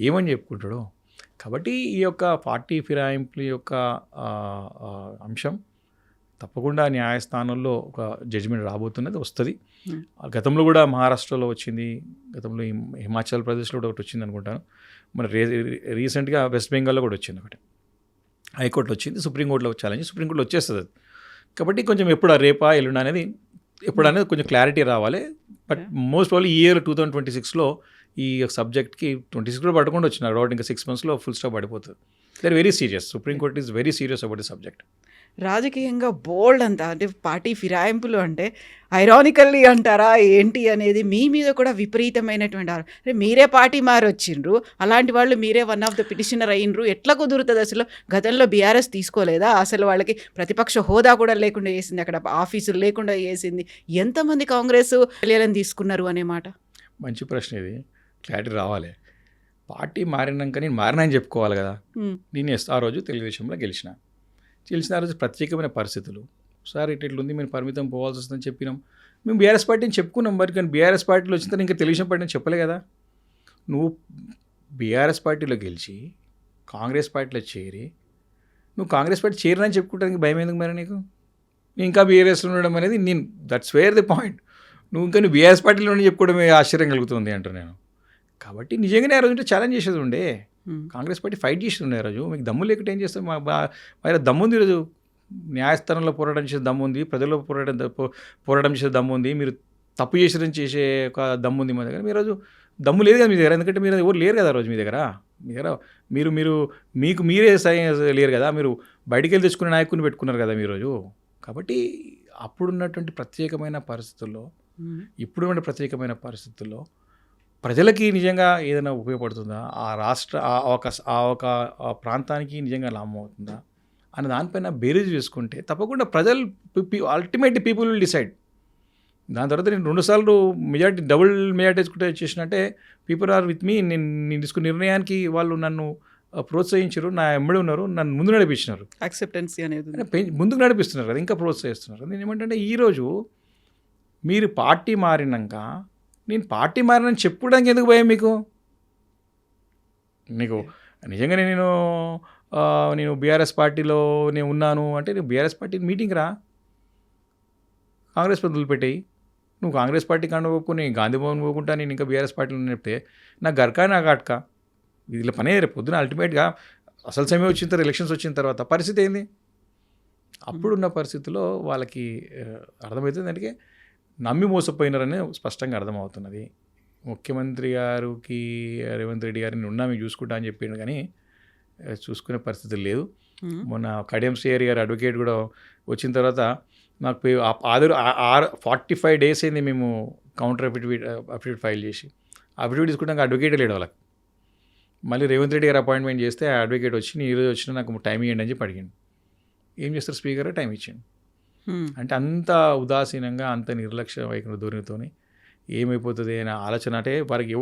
ఏమని చెప్పుకుంటాడు? కాబట్టి ఈ యొక్క పార్టీ ఫిరాయింపుల యొక్క అంశం తప్పకుండా న్యాయస్థానంలో ఒక జడ్జిమెంట్ రాబోతున్నది, వస్తుంది. గతంలో కూడా మహారాష్ట్రలో వచ్చింది, గతంలో హిమాచల్ ప్రదేశ్లో కూడా ఒకటి వచ్చింది అనుకుంటాను. మన రీసెంట్గా వెస్ట్ బెంగాల్లో కూడా వచ్చింది ఒకటి, హైకోర్టులో వచ్చింది, సుప్రీంకోర్టులో ఛాలెంజ్, సుప్రీంకోర్టులో వచ్చేస్తుంది. కాబట్టి కొంచెం ఎప్పుడు రేపా ఎల్లుండి అనేది కొంచెం క్లారిటీ రావాలి. బట్ మోస్ట్ ప్రాబ్లీ ఈ ఇయర్ 2026లో ఈ సబ్జెక్ట్కి 26 కూడా పడకుండా వచ్చినారు కాబట్టి ఇంకా 6 monthsలో ఫుల్ స్టాప్ పడిపోతుంది. They are very serious. Supreme court is very serious about the subject. రాజకీయంగా బోల్డ్ అంతా అంటే పార్టీ ఫిరాయింపులు అంటే ఐరానికల్లీ అంటారా ఏంటి అనేది మీ మీద కూడా విపరీతమైనటువంటి అంటే మీరే పార్టీ మారొచ్చిండ్రు, అలాంటి వాళ్ళు మీరే వన్ ఆఫ్ ద పిటిషనర్ అయ్యిండ్రు, ఎట్లా కుదురుతుంది అసలు? గతంలో బీఆర్ఎస్ తీసుకోలేదా అసలు? వాళ్ళకి ప్రతిపక్ష హోదా కూడా లేకుండా చేసింది, అక్కడ ఆఫీసులు లేకుండా చేసింది. ఎంతమంది కాంగ్రెస్ ఎమ్మెల్యేలను తీసుకున్నారు అనే మాట. మంచి ప్రశ్న ఇది, క్లారిటీ రావాలి. పార్టీ మారినాక నేను మారినని చెప్పుకోవాలి కదా. నేను ఆ రోజు తెలుగుదేశంలో గెలిచిన ఆ రోజు ప్రత్యేకమైన పరిస్థితులు, సార్ ఇట్లుంది మేము పరిమితం పోవాల్సి వస్తుందని చెప్పినాం. మేము బీఆర్ఎస్ పార్టీని చెప్పుకున్నాం, మరి కానీ బీఆర్ఎస్ పార్టీలో వచ్చిన తర్వాత ఇంకా తెలుగుదేశం పార్టీని చెప్పలే కదా. నువ్వు బీఆర్ఎస్ పార్టీలో గెలిచి కాంగ్రెస్ పార్టీలో చేరి నువ్వు కాంగ్రెస్ పార్టీ చేరినని చెప్పుకుంటానికి భయం ఎందుకు మరి నీకు? ఇంకా బీఆర్ఎస్లో ఉండడం అనేది నేను దట్స్ వేర్ ది పాయింట్. నువ్వు బీఆర్ఎస్ పార్టీలోనే చెప్పుకోవడమే ఆశ్చర్యం కలుగుతుంది అంటారు నేను. కాబట్టి నిజంగానే ఆ రోజు ఛాలెంజ్ చేసేది ఉండే, కాంగ్రెస్ పార్టీ ఫైట్ చేసి ఉండే. ఆ రోజు మీకు దమ్ము లేకుంటే ఏం చేస్తాం? మా దమ్ముంది, ఈరోజు న్యాయస్థానంలో పోరాటం చేసే దమ్ము ఉంది, ప్రజల్లో పోరాటం చేసే దమ్ము ఉంది, మీరు తప్పు చేసిన చేసే ఒక దమ్ము ఉంది మా దగ్గర. మీ రోజు దమ్ము లేదు కదా మీ దగ్గర, ఎందుకంటే మీరు ఎవరు లేరు కదా ఆ రోజు మీ దగ్గర. మీకు మీరే లేరు కదా, మీరు బయటికి వెళ్ళి తెచ్చుకునే నాయకుడిని పెట్టుకున్నారు కదా మీరోజు. కాబట్టి అప్పుడున్నటువంటి ప్రత్యేకమైన పరిస్థితుల్లో, ఇప్పుడున్న ప్రత్యేకమైన పరిస్థితుల్లో ప్రజలకి నిజంగా ఏదైనా ఉపయోగపడుతుందా, ఆ రాష్ట్ర ఆ ఒక ప్రాంతానికి నిజంగా లాభం అవుతుందా అన్న దానిపైన బేరీజ్ వేసుకుంటే తప్పకుండా ప్రజలు అల్టిమేట్లీ పీపుల్ విల్ డిసైడ్. దాని తర్వాత నేను 2 సార్లు మెజార్టీ డబుల్ మెజార్టీ చేసినట్టే పీపుల్ ఆర్ విత్ మీ. నేను తీసుకున్న నిర్ణయానికి వాళ్ళు నన్ను ప్రోత్సహించారు, నా ఎమ్మడి ఉన్నారు, నన్ను ముందు నడిపించినారు. యాక్సెప్టెన్సీ అనేది ముందుకు నడిపిస్తున్నారు కదా, ఇంకా ప్రోత్సహిస్తున్నారు. నేను ఏమంటే ఈరోజు మీరు పార్టీ మారినాక నేను పార్టీ మారినని చెప్పుకోవడానికి ఎందుకు భయం మీకు? నిజంగానే నేను బీఆర్ఎస్ పార్టీలో నేను ఉన్నాను అంటే నువ్వు బీఆర్ఎస్ పార్టీ మీటింగ్ రా, కాంగ్రెస్ పద్ధతులు పెట్టాయి. నువ్వు కాంగ్రెస్ పార్టీ కాండ ఒప్పుకొని గాంధీ భవన్ పోకుండా నేను ఇంకా బీఆర్ఎస్ పార్టీలో చెప్తే నాకు గర్కా నాకు అట్కా వీళ్ళ పనే. రేపు పొద్దున అల్టిమేట్గా అసలు సమయం వచ్చిన తర్వాత ఎలక్షన్స్ వచ్చిన తర్వాత పరిస్థితి ఏంది? అప్పుడున్న పరిస్థితుల్లో వాళ్ళకి అర్థమవుతుంది అంటే నమ్మి మోసపోయినారని స్పష్టంగా అర్థమవుతున్నది. ముఖ్యమంత్రి గారికి రేవంత్ రెడ్డి గారిని ఉన్నా మీకు చూసుకుంటా అని చెప్పిండు, కానీ చూసుకునే పరిస్థితి లేదు. మొన్న కడియం శ్రీహరి గారు అడ్వకేట్ కూడా వచ్చిన తర్వాత నాకు 45 days అయింది మేము కౌంటర్ అఫిడవిట్ ఫైల్ చేసి. అఫిడవిట్ తీసుకుంటాక అడ్వకేట్ లేడు వాళ్ళకి. మళ్ళీ రేవంత్ రెడ్డి గారు అపాయింట్మెంట్ చేస్తే ఆ అడ్వకేట్ వచ్చి ఈరోజు వచ్చినా నాకు టైం ఇవ్వండి అని చెప్పి అడిగాను. ఏం చేస్తారు స్పీకర్, టైం ఇచ్చాను. అంటే అంత ఉదాసీనంగా, అంత నిర్లక్ష్య వైఖరి ధోరణితో ఏమైపోతుంది అనే ఆలోచన. అంటే వారికి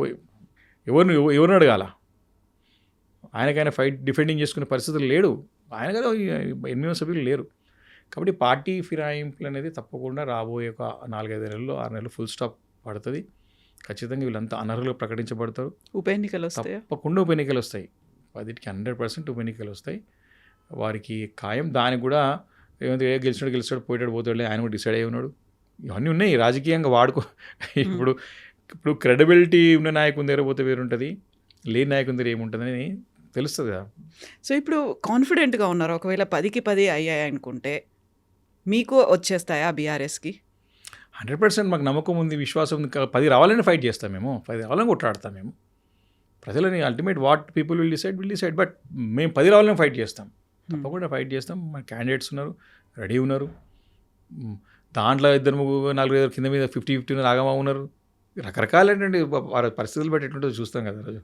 ఎవరిని అడగాల? ఆయనకైనా డిఫెండింగ్ చేసుకునే పరిస్థితులు లేడు, ఆయన కదా 8 సభ్యులు లేరు. కాబట్టి పార్టీ ఫిరాయింపులు అనేది తప్పకుండా రాబోయే ఒక 4-5 నెలల్లో 6 నెలలు ఫుల్ స్టాప్ పడుతుంది. ఖచ్చితంగా వీళ్ళంతా అనర్హులుగా ప్రకటించబడతారు. ఉప ఎన్నికలు వస్తాయి, తప్పకుండా ఉప ఎన్నికలు వస్తాయి. 10కి 100% ఉప ఎన్నికలు వస్తాయి. వారికి ఖాయం. దానికి కూడా ఏమంటే గెలిచాడు పోతాడులే ఆయన కూడా డిసైడ్ అయ్యి ఉన్నాడు. ఇవన్నీ ఉన్నాయి రాజకీయంగా వాడుకో. ఇప్పుడు క్రెడిబిలిటీ ఉన్న నాయకుని దగ్గర పోతే వేరుంటుంది, లేని నాయకుని దగ్గర ఏముంటుందని తెలుస్తుంది కదా. సో ఇప్పుడు కాన్ఫిడెంట్గా ఉన్నారు, ఒకవేళ 10కి 10 అయ్యాయి అనుకుంటే మీకు వచ్చేస్తాయా బీఆర్ఎస్కి? 100% మాకు నమ్మకం ఉంది, విశ్వాసం ఉంది. 10 రావాలని ఫైట్ చేస్తాం మేము, 10 రావాలని కొట్లాడతాం మేము. ప్రజలని ultimate what people will decide. But మేము 10 రావాలని ఫైట్ చేస్తాం, తప్పకుండా ఫైట్ చేస్తాం. మన క్యాండిడేట్స్ ఉన్నారు, రెడీ ఉన్నారు. దాంట్లో 2-4 కింద మీద 50-50 ఉన్నారు, ఆగమా ఉన్నారు. రకరకాలైనటువంటి పరిస్థితులు బట్టి ఎట్లుంటుందో చూస్తాం కదా రోజు.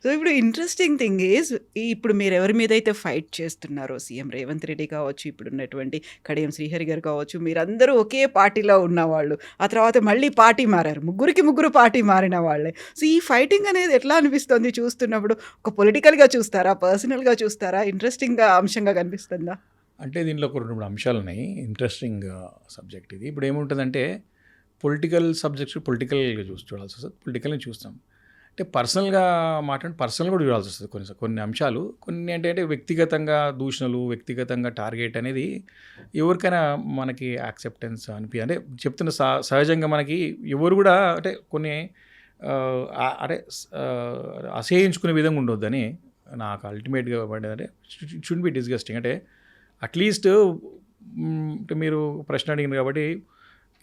సో ఇప్పుడు ఇంట్రెస్టింగ్ థింగ్ ఈజ్, ఇప్పుడు మీరు ఎవరి మీద అయితే ఫైట్ చేస్తున్నారో, సీఎం రేవంత్ రెడ్డి కావచ్చు, ఇప్పుడు ఉన్నటువంటి కడియం శ్రీహరి గారు కావచ్చు, మీరందరూ ఒకే పార్టీలో ఉన్నవాళ్ళు. ఆ తర్వాత మళ్ళీ పార్టీ మారారు, ముగ్గురు పార్టీ మారిన వాళ్ళే. సో ఈ ఫైటింగ్ అనేది ఎట్లా అనిపిస్తుంది చూస్తున్నప్పుడు? ఒక పొలిటికల్గా చూస్తారా, పర్సనల్గా చూస్తారా? ఇంట్రెస్టింగ్గా అంశంగా కనిపిస్తుందా? అంటే దీంట్లో ఒక 2-3 అంశాలు ఉన్నాయి. ఇంట్రెస్టింగ్ సబ్జెక్ట్ ఇది. ఇప్పుడు ఏముంటుందంటే పొలిటికల్ సబ్జెక్ట్స్ పొలిటికల్గా చూడాల్సి వస్తుంది, పొలిటికల్ని చూస్తాం. అంటే పర్సనల్గా పర్సనల్ కూడా చూడాల్సి వస్తుంది కొన్ని అంశాలు. కొన్ని అంటే వ్యక్తిగతంగా దూషణలు, వ్యక్తిగతంగా టార్గెట్ అనేది ఎవరికైనా మనకి యాక్సెప్టెన్స్ అంటే చెప్తున్న సహజంగా మనకి ఎవరు కూడా అంటే కొన్ని అంటే అసహించుకునే విధంగా ఉండొద్దని నాకు అల్టిమేట్గా పడేది. అంటే షుడ్ బి డిస్గస్టింగ్. అంటే అట్లీస్ట్ మీరు ప్రశ్న అడిగింది కాబట్టి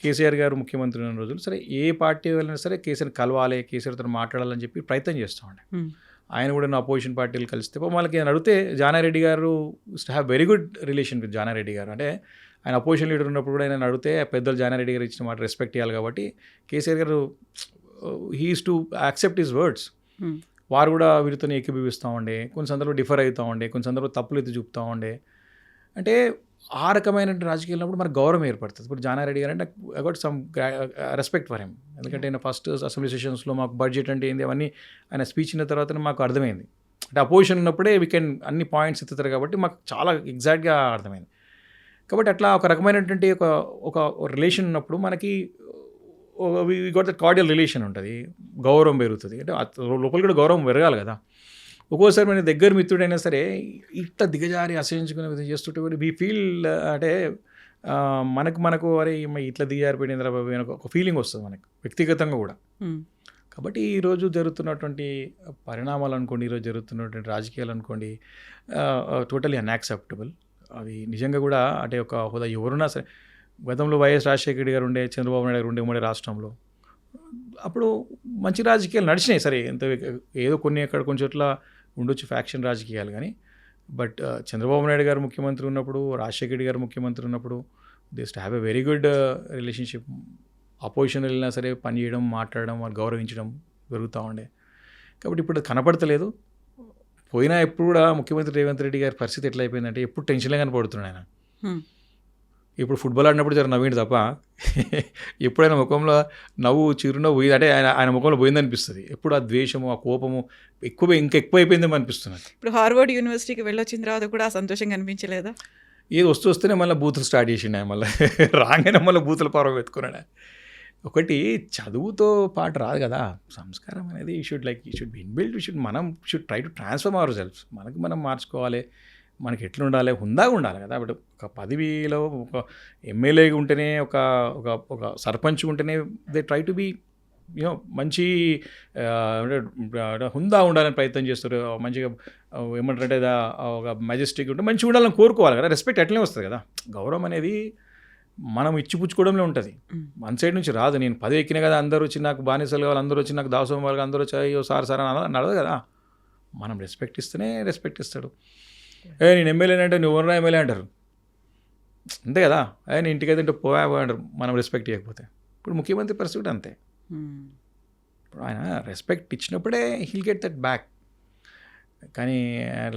కేసీఆర్ గారు ముఖ్యమంత్రి ఉన్న రోజులు సరే ఏ పార్టీ వెళ్ళినా సరే కేసీఆర్ కలవాలి, కేసీఆర్తో మాట్లాడాలని చెప్పి ప్రయత్నం చేస్తామండి. ఆయన కూడా నా అపోజిషన్ పార్టీలు కలిస్తే వాళ్ళకి నేను అడిగితే Jana Reddy garu have very good relation with Jana Reddy garu. అంటే ఆయన అపోజిషన్ లీడర్ ఉన్నప్పుడు కూడా ఆయన అడిగితే పెద్దలు జానారెడ్డి గారు ఇచ్చిన మాట రెస్పెక్ట్ ఇవ్వాలి కాబట్టి కేసీఆర్ గారు he's to accept his words. వారు కూడా వీరితో ఏకీభవిస్తూ ఉండే, కొన్ని సందర్భంలో డిఫర్ అవుతూ ఉండే, కొన్ని సందర్భంలో తప్పులు ఎత్తి చూపుతూ ఉండే. అంటే ఆ రకమైన రాజకీయాలు ఉన్నప్పుడు మనకు గౌరవం ఏర్పడుతుంది. ఇప్పుడు జానారెడ్డి గారు అంటే I got some respect for him. ఎందుకంటే ఆయన ఫస్ట్ అసెంబ్లీ సెషన్స్లో మాకు బడ్జెట్ అంటే ఏంది అవన్నీ ఆయన స్పీచ్ ఇన్న తర్వాతనే మాకు అర్థమైంది. అంటే అపోజిషన్ ఉన్నప్పుడే వీ కెన్ అన్ని పాయింట్స్ ఎత్తుతారు కాబట్టి మాకు చాలా ఎగ్జాక్ట్గా అర్థమైంది. కాబట్టి అట్లా ఒక రకమైనటువంటి ఒక రిలేషన్ ఉన్నప్పుడు మనకి we got that cordial relation ఉంటుంది, గౌరవం పెరుగుతుంది. అంటే లోపల కూడా గౌరవం పెరగాలి కదా. ఒక్కోసారి మన దగ్గర మిత్రుడైనా సరే ఇట్లా దిగజారి అసహించుకునే విధంగా చేస్తుంటే వీ ఫీల్ అంటే మనకు అరే ఇట్లా దిగజారిపోయిన ఒక ఫీలింగ్ వస్తుంది మనకు వ్యక్తిగతంగా కూడా. కాబట్టి ఈరోజు జరుగుతున్నటువంటి పరిణామాలు అనుకోండి, ఈరోజు జరుగుతున్నటువంటి రాజకీయాలు అనుకోండి, టోటలీ అన్యాక్సెప్టబుల్. అవి నిజంగా కూడా అంటే ఒక హోదా ఎవరున్నా సరే, గతంలో వైఎస్ రాజశేఖర రెడ్డి గారు ఉండే, చంద్రబాబు నాయుడు గారు ఉండే ఉమ్మడి రాష్ట్రంలో అప్పుడు మంచి రాజకీయాలు నడిచినాయి. సరే ఎంత ఏదో కొన్ని అక్కడ కొంచెం చోట్ల ఉండొచ్చు ఫ్యాక్షన్ రాజకీయాలు, కానీ బట్ చంద్రబాబు నాయుడు గారు ముఖ్యమంత్రి ఉన్నప్పుడు, రాజశేఖర రెడ్డి గారు ముఖ్యమంత్రి ఉన్నప్పుడు they to have a very good relationship. Opposition వెళ్ళినా సరే పని చేయడం, మాట్లాడడం, వాళ్ళు గౌరవించడం జరుగుతూ ఉండే. కాబట్టి ఇప్పుడు కనపడతలేదు. పోయినా ఎప్పుడు కూడా ముఖ్యమంత్రి రేవంత్ రెడ్డి గారి పరిస్థితి ఎట్లా అయిపోయిందంటే ఎప్పుడు టెన్షన్లే కనపడుతున్నాడు ఆయన. ఇప్పుడు ఫుట్బాల్ ఆడినప్పుడు జర నవ్విండు తప్ప ఎప్పుడైనా ముఖంలో నవ్వు చిరునవ్వు పోయింది అంటే ఆయన ముఖంలో పోయిందనిపిస్తుంది. ఎప్పుడు ఆ ద్వేషము, ఆ కోపము ఎక్కువ అయిపోయిందేమో అనిపిస్తున్నది. ఇప్పుడు హార్వర్డ్ యూనివర్సిటీకి వెళ్ళొచ్చిన తర్వాత కూడా ఆ సంతోషం కనిపించలేదా? ఏది వస్తూనే మళ్ళీ బూతులు స్టార్ట్ చేసిండు. మళ్ళీ రాగానే మళ్ళీ బూతుల పరవ పెట్టుకున్నాడు. ఒకటి చదువుతో పాటు రాదు కదా సంస్కారం అనేది. You should be inbuilt. మనం should try to transform our selfs. మనం మార్చుకోవాలి. మనకి ఎట్లా ఉండాలి, హుందాగా ఉండాలి కదా. బట్ ఒక పదవిలో ఒక ఎమ్మెల్యేగా ఉంటేనే, ఒక సర్పంచ్ ఉంటేనే దే ట్రై టు బీ మంచి హుందా ఉండాలని ప్రయత్నం చేస్తారు. మంచిగా ఏమంటారంటే ఒక మెజెస్టిక్ ఉంటే మంచిగా ఉండాలని కోరుకోవాలి కదా. రెస్పెక్ట్ అట్లనే వస్తుంది కదా. గౌరవం అనేది మనం ఇచ్చిపుచ్చుకోవడంలో ఉంటుంది, మన సైడ్ నుంచి రాదు. నేను పదవి ఎక్కినా కదా, అందరూ వచ్చి నాకు బానిసలు కావాలి, అందరూ వచ్చి నాకు దాసోహం వాళ్ళు, అందరూ వచ్చి అయ్యో సార్ అని నడదు కదా. మనం రెస్పెక్ట్ ఇస్తేనే రెస్పెక్ట్ ఇస్తాడు. నేను ఎమ్మెల్యే అంటే నువ్వు ఎవరైనా ఎమ్మెల్యే అంటారు అంతే కదా. నేను ఇంటికైతే అంటే పోయా అంటారు మనం రెస్పెక్ట్ ఇవ్వకపోతే. ఇప్పుడు ముఖ్యమంత్రి పరిస్థితి అంతే. ఇప్పుడు ఆయన రెస్పెక్ట్ ఇచ్చినప్పుడే హీల్ గెట్ దట్ బ్యాక్. కానీ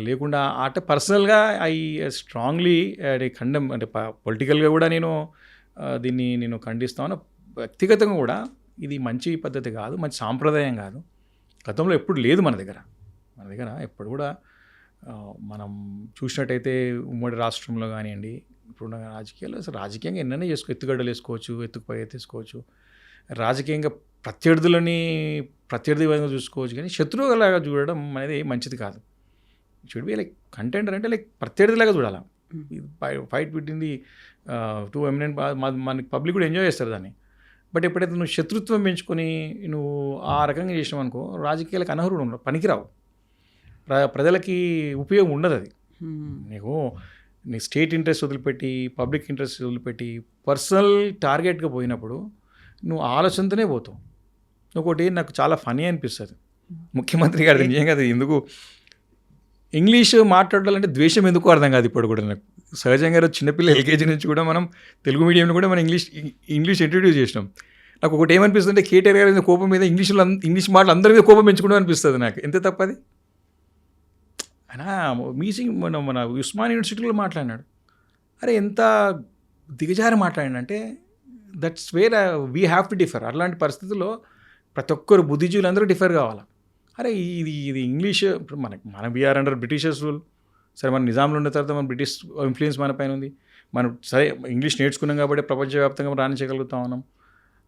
లేకుండా అంటే పర్సనల్గా ఐ స్ట్రాంగ్లీ ఖండం అంటే పొలిటికల్గా కూడా నేను ఖండిస్తాను. వ్యక్తిగతంగా కూడా ఇది మంచి పద్ధతి కాదు, మంచి సాంప్రదాయం కాదు. గతంలో ఎప్పుడు లేదు మన దగ్గర ఎప్పుడు కూడా. మనం చూసినట్టయితే ఉమ్మడి రాష్ట్రంలో కానివ్వండి, ఇప్పుడున్న రాజకీయాలు అసలు రాజకీయంగా ఎన్నైనా ఎత్తుగడ్డలు వేసుకోవచ్చు, ఎత్తుకుపై ఎత్తేసుకోవచ్చు. రాజకీయంగా ప్రత్యర్థి విధంగా చూసుకోవచ్చు, కానీ శత్రువులాగా చూడడం అనేది మంచిది కాదు. షుడ్ బి లైక్ కంటెండర్ అంటే లైక్ ప్రత్యర్థిలాగా చూడాలి. Fight between the two eminent. మనకి పబ్లిక్ కూడా ఎంజాయ్ చేస్తారు దాన్ని. బట్ ఎప్పుడైతే నువ్వు శత్రుత్వం పెంచుకొని నువ్వు ఆ రకంగా చేసినావు అనుకో, రాజకీయాలకు అనర్హుడు ఉండవు, పనికిరావు, ప్రజలకి ఉపయోగం ఉండదు. అది నీ స్టేట్ ఇంట్రెస్ట్ వదిలిపెట్టి, పబ్లిక్ ఇంట్రెస్ట్ వదిలిపెట్టి, పర్సనల్ టార్గెట్గా పోయినప్పుడు నువ్వు ఆలోచనతోనే పోతావు. ఇంకోటి నాకు చాలా ఫనీ అనిపిస్తుంది, ముఖ్యమంత్రి గారు నిజంగా అది ఎందుకు ఇంగ్లీష్ మాట్లాడాలంటే ద్వేషం ఎందుకు అర్థం కాదు ఇప్పుడు కూడా నాకు. సహజంగా చిన్నపిల్ల ఎల్కేజీ నుంచి కూడా మనం తెలుగు మీడియంలో కూడా మనం ఇంగ్లీష్ ఇంట్రడ్యూస్ చేసినాం. నాకు ఒకటి ఏమనిపిస్తుంది, కేటీఆర్ గారి కోపం మీద ఇంగ్లీష్ మాటలు అందరి మీద కోపం పెంచుకోవడం అనిపిస్తుంది నాకు. ఎంత తప్పది. ఆయన మన ఉస్మాన్ యూనివర్సిటీలో మాట్లాడినాడు. అరే ఎంత దిగజారి మాట్లాడినంటే that's where we have to differ. అలాంటి పరిస్థితుల్లో ప్రతి ఒక్కరు బుద్ధిజీవులు అందరూ డిఫర్ కావాలి. అరే ఇది ఇంగ్లీష్ ఇప్పుడు మన వీఆర్ అండర్ బ్రిటిషర్స్ రూల్. సరే మన నిజాంలో ఉన్న తర్వాత మన బ్రిటిష్ ఇన్ఫ్లుయెన్స్ మన పైన ఉంది. మనం సరే ఇంగ్లీష్ నేర్చుకున్నాం కాబట్టి ప్రపంచవ్యాప్తంగా రాణించగలుగుతా ఉన్నాం.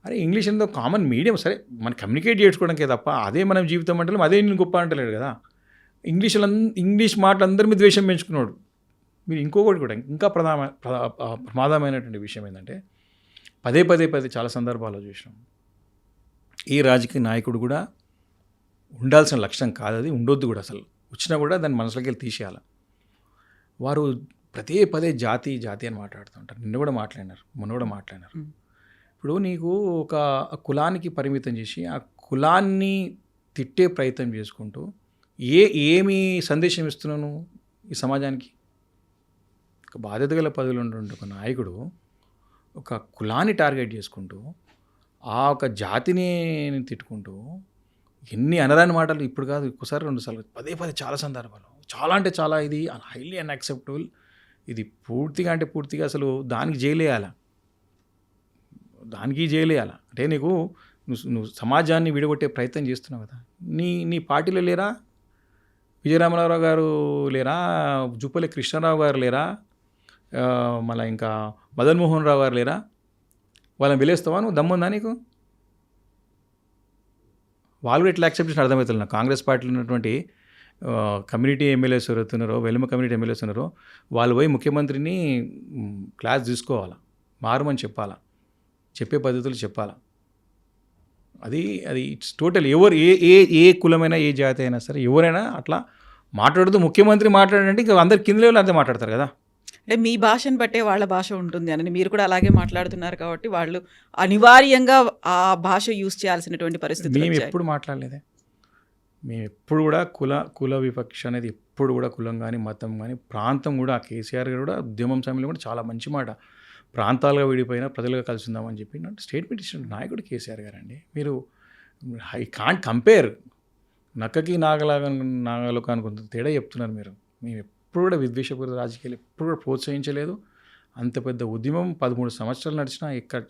అరే ఇంగ్లీష్ అనేది కామన్ మీడియం, సరే మనం కమ్యూనికేట్ చేసుకోవడానికే తప్ప అదే మనం జీవితం అంటే అదే నేను గొప్ప అంటలేడు కదా. ఇంగ్లీష్ మాటలు అందరి మీద ద్వేషం పెంచుకున్నాడు. మీరు ఇంకొకటి కూడా ఇంకా ప్రమాదమైనటువంటి విషయం ఏంటంటే పదే చాలా సందర్భాల్లో చూసినాం, ఏ రాజకీయ నాయకుడు కూడా ఉండాల్సిన లక్ష్యం కాదు అది, ఉండొద్దు కూడా. అసలు వచ్చినా కూడా దాన్ని మనసులోకి వెళ్ళి తీసేయాలి. వారు పదే జాతి అని మాట్లాడుతుంటారు. మొన్న కూడా మాట్లాడినారు. ఇప్పుడు నీకు ఒక కులానికి పరిమితం చేసి ఆ కులాన్ని తిట్టే ప్రయత్నం చేసుకుంటూ ఏమి సందేశం ఇస్తున్నావు నువ్వు ఈ సమాజానికి? ఒక బాధ్యత గల పదవిలో ఉండే ఒక నాయకుడు ఒక కులాన్ని టార్గెట్ చేసుకుంటూ ఆ ఒక జాతిని తిట్టుకుంటూ ఎన్ని అనరాని మాటలు ఇప్పుడు కాదు ఒక్కసారి 2 సార్లు పదే చాలా సందర్భాలు చాలా అంటే చాలా ఇది హైలీ అన్యాక్సెప్టబుల్. ఇది పూర్తిగా అంటే పూర్తిగా అసలు దానికి జైలేయాల అంటే నువ్వు సమాజాన్ని విడగొట్టే ప్రయత్నం చేస్తున్నావు కదా. నీ పార్టీలో లేరా విజయరామరావు గారు, లేరా జూపల్లి కృష్ణారావు గారు, లేరా మళ్ళీ ఇంకా మదన్ మోహన్ రావు గారు లేరా? వాళ్ళని వెలేస్తావా నువ్వు? దమ్ముందా నీకు? వాళ్ళు కూడా ఎట్లా యాక్సెప్ట్ చేసిన అర్థమవుతుంది నాకు. కాంగ్రెస్ పార్టీలో ఉన్నటువంటి కమ్యూనిటీ ఎమ్మెల్యేస్ ఎవరుతున్నారో, వెలుమ కమ్యూనిటీ ఎమ్మెల్యేస్ ఉన్నారో వాళ్ళు పోయి ముఖ్యమంత్రిని క్లాస్ తీసుకోవాలా, మారమని చెప్పాలా, చెప్పే పద్ధతులు చెప్పాలా. అది ఇట్స్ టోటల్ ఎవరు ఏ కులమైనా ఏ జాతి అయినా సరే ఎవరైనా అట్లా మాట్లాడుతూ ముఖ్యమంత్రి మాట్లాడంటే ఇంకా అందరు కింద లెవెల్ అంతే మాట్లాడతారు కదా. అంటే మీ భాషను బట్టే వాళ్ళ భాష ఉంటుంది అని మీరు కూడా అలాగే మాట్లాడుతున్నారు కాబట్టి వాళ్ళు అనివార్యంగా ఆ భాష యూజ్ చేయాల్సినటువంటి పరిస్థితి. మేము ఎప్పుడు మాట్లాడలేదే. మేము ఎప్పుడు కూడా కుల వివక్ష అనేది ఎప్పుడు కూడా కులం కానీ మతం కానీ ప్రాంతం కూడా కేసీఆర్ గారు కూడా ఉద్యమం సమయంలో కూడా చాలా మంచి మాట, ప్రాంతాలుగా విడిపోయినా ప్రజలుగా కలిసి ఉందామని చెప్పి స్టేట్మెంట్ ఇచ్చిన నాయకుడు కేసీఆర్ గారు అండి. మీరు ఐ కాంట్ కంపేర్. నక్కకి నాగలోకానికి కొంత తేడా చెప్తున్నారు మీరు. మేము ఎప్పుడు కూడా విద్వేషపూరిత రాజకీయాలు ఎప్పుడు కూడా ప్రోత్సహించలేదు. అంత పెద్ద ఉద్యమం 13 సంవత్సరాలు నడిచినా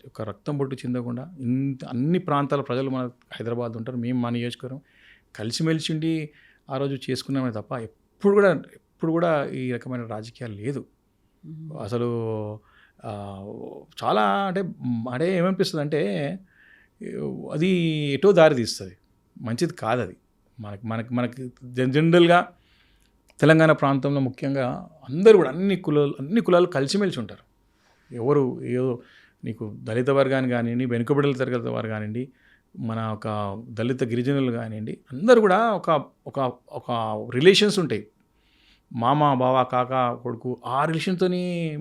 ఒక రక్తం బొట్టు చెందకుండా అన్ని ప్రాంతాల ప్రజలు మన హైదరాబాద్ ఉంటారు, మేము మా నియోజకవర్గం కలిసిమెలిసి ఉండి ఆ రోజు చేసుకున్నామే తప్ప ఎప్పుడు కూడా ఈ రకమైన రాజకీయాలు లేదు అసలు. చాలా అంటే ఏమనిపిస్తుంది అంటే అది ఎటో దారి తీస్తుంది, మంచిది కాదు అది. మనకి జనరల్గా తెలంగాణ ప్రాంతంలో ముఖ్యంగా అందరూ కూడా అన్ని కులాలు కలిసిమెలిసి ఉంటారు. ఎవరు ఏదో నీకు దళిత వర్గాన్ని కానివ్వండి, వెనుకబడిన తరగతి వారు కానివ్వండి, మన ఒక దళిత గిరిజనులు కానివ్వండి, అందరూ కూడా ఒక రిలేషన్స్ ఉంటాయి. మామ, బావ, కాక, కొడుకు ఆ రిలేషన్తో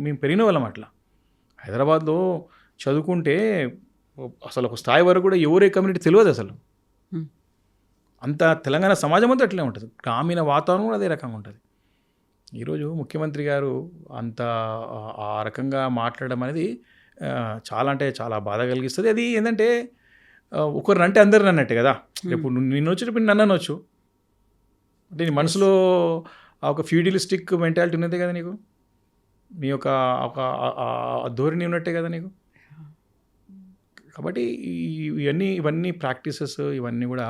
మేము పెరిగిన వాళ్ళం. అట్లా హైదరాబాద్లో చదువుకుంటే అసలు ఒక స్థాయి వరకు కూడా ఎవరే కమ్యూనిటీ తెలియదు అసలు. అంత తెలంగాణ సమాజం అంతా అట్లే ఉంటుంది, గ్రామీణ వాతావరణం కూడా అదే రకంగా ఉంటుంది. ఈరోజు ముఖ్యమంత్రి గారు అంత ఆ రకంగా మాట్లాడడం అనేది చాలా అంటే చాలా బాధ కలిగిస్తుంది. అది ఏంటంటే ఒకరిని అంటే అందరిని అన్నట్టే కదా. రేపు నిన్ను వచ్చేటప్పుడు నన్ను అనొచ్చు అంటే నీ మనసులో ఒక ఫ్యూడలిస్టిక్ మెంటాలిటీ ఉన్నదే కదా నీకు, నీ ఒక ధోరణి ఉన్నట్టే కదా నీకు. కాబట్టి ఇవన్నీ ప్రాక్టీసెస్ ఇవన్నీ కూడా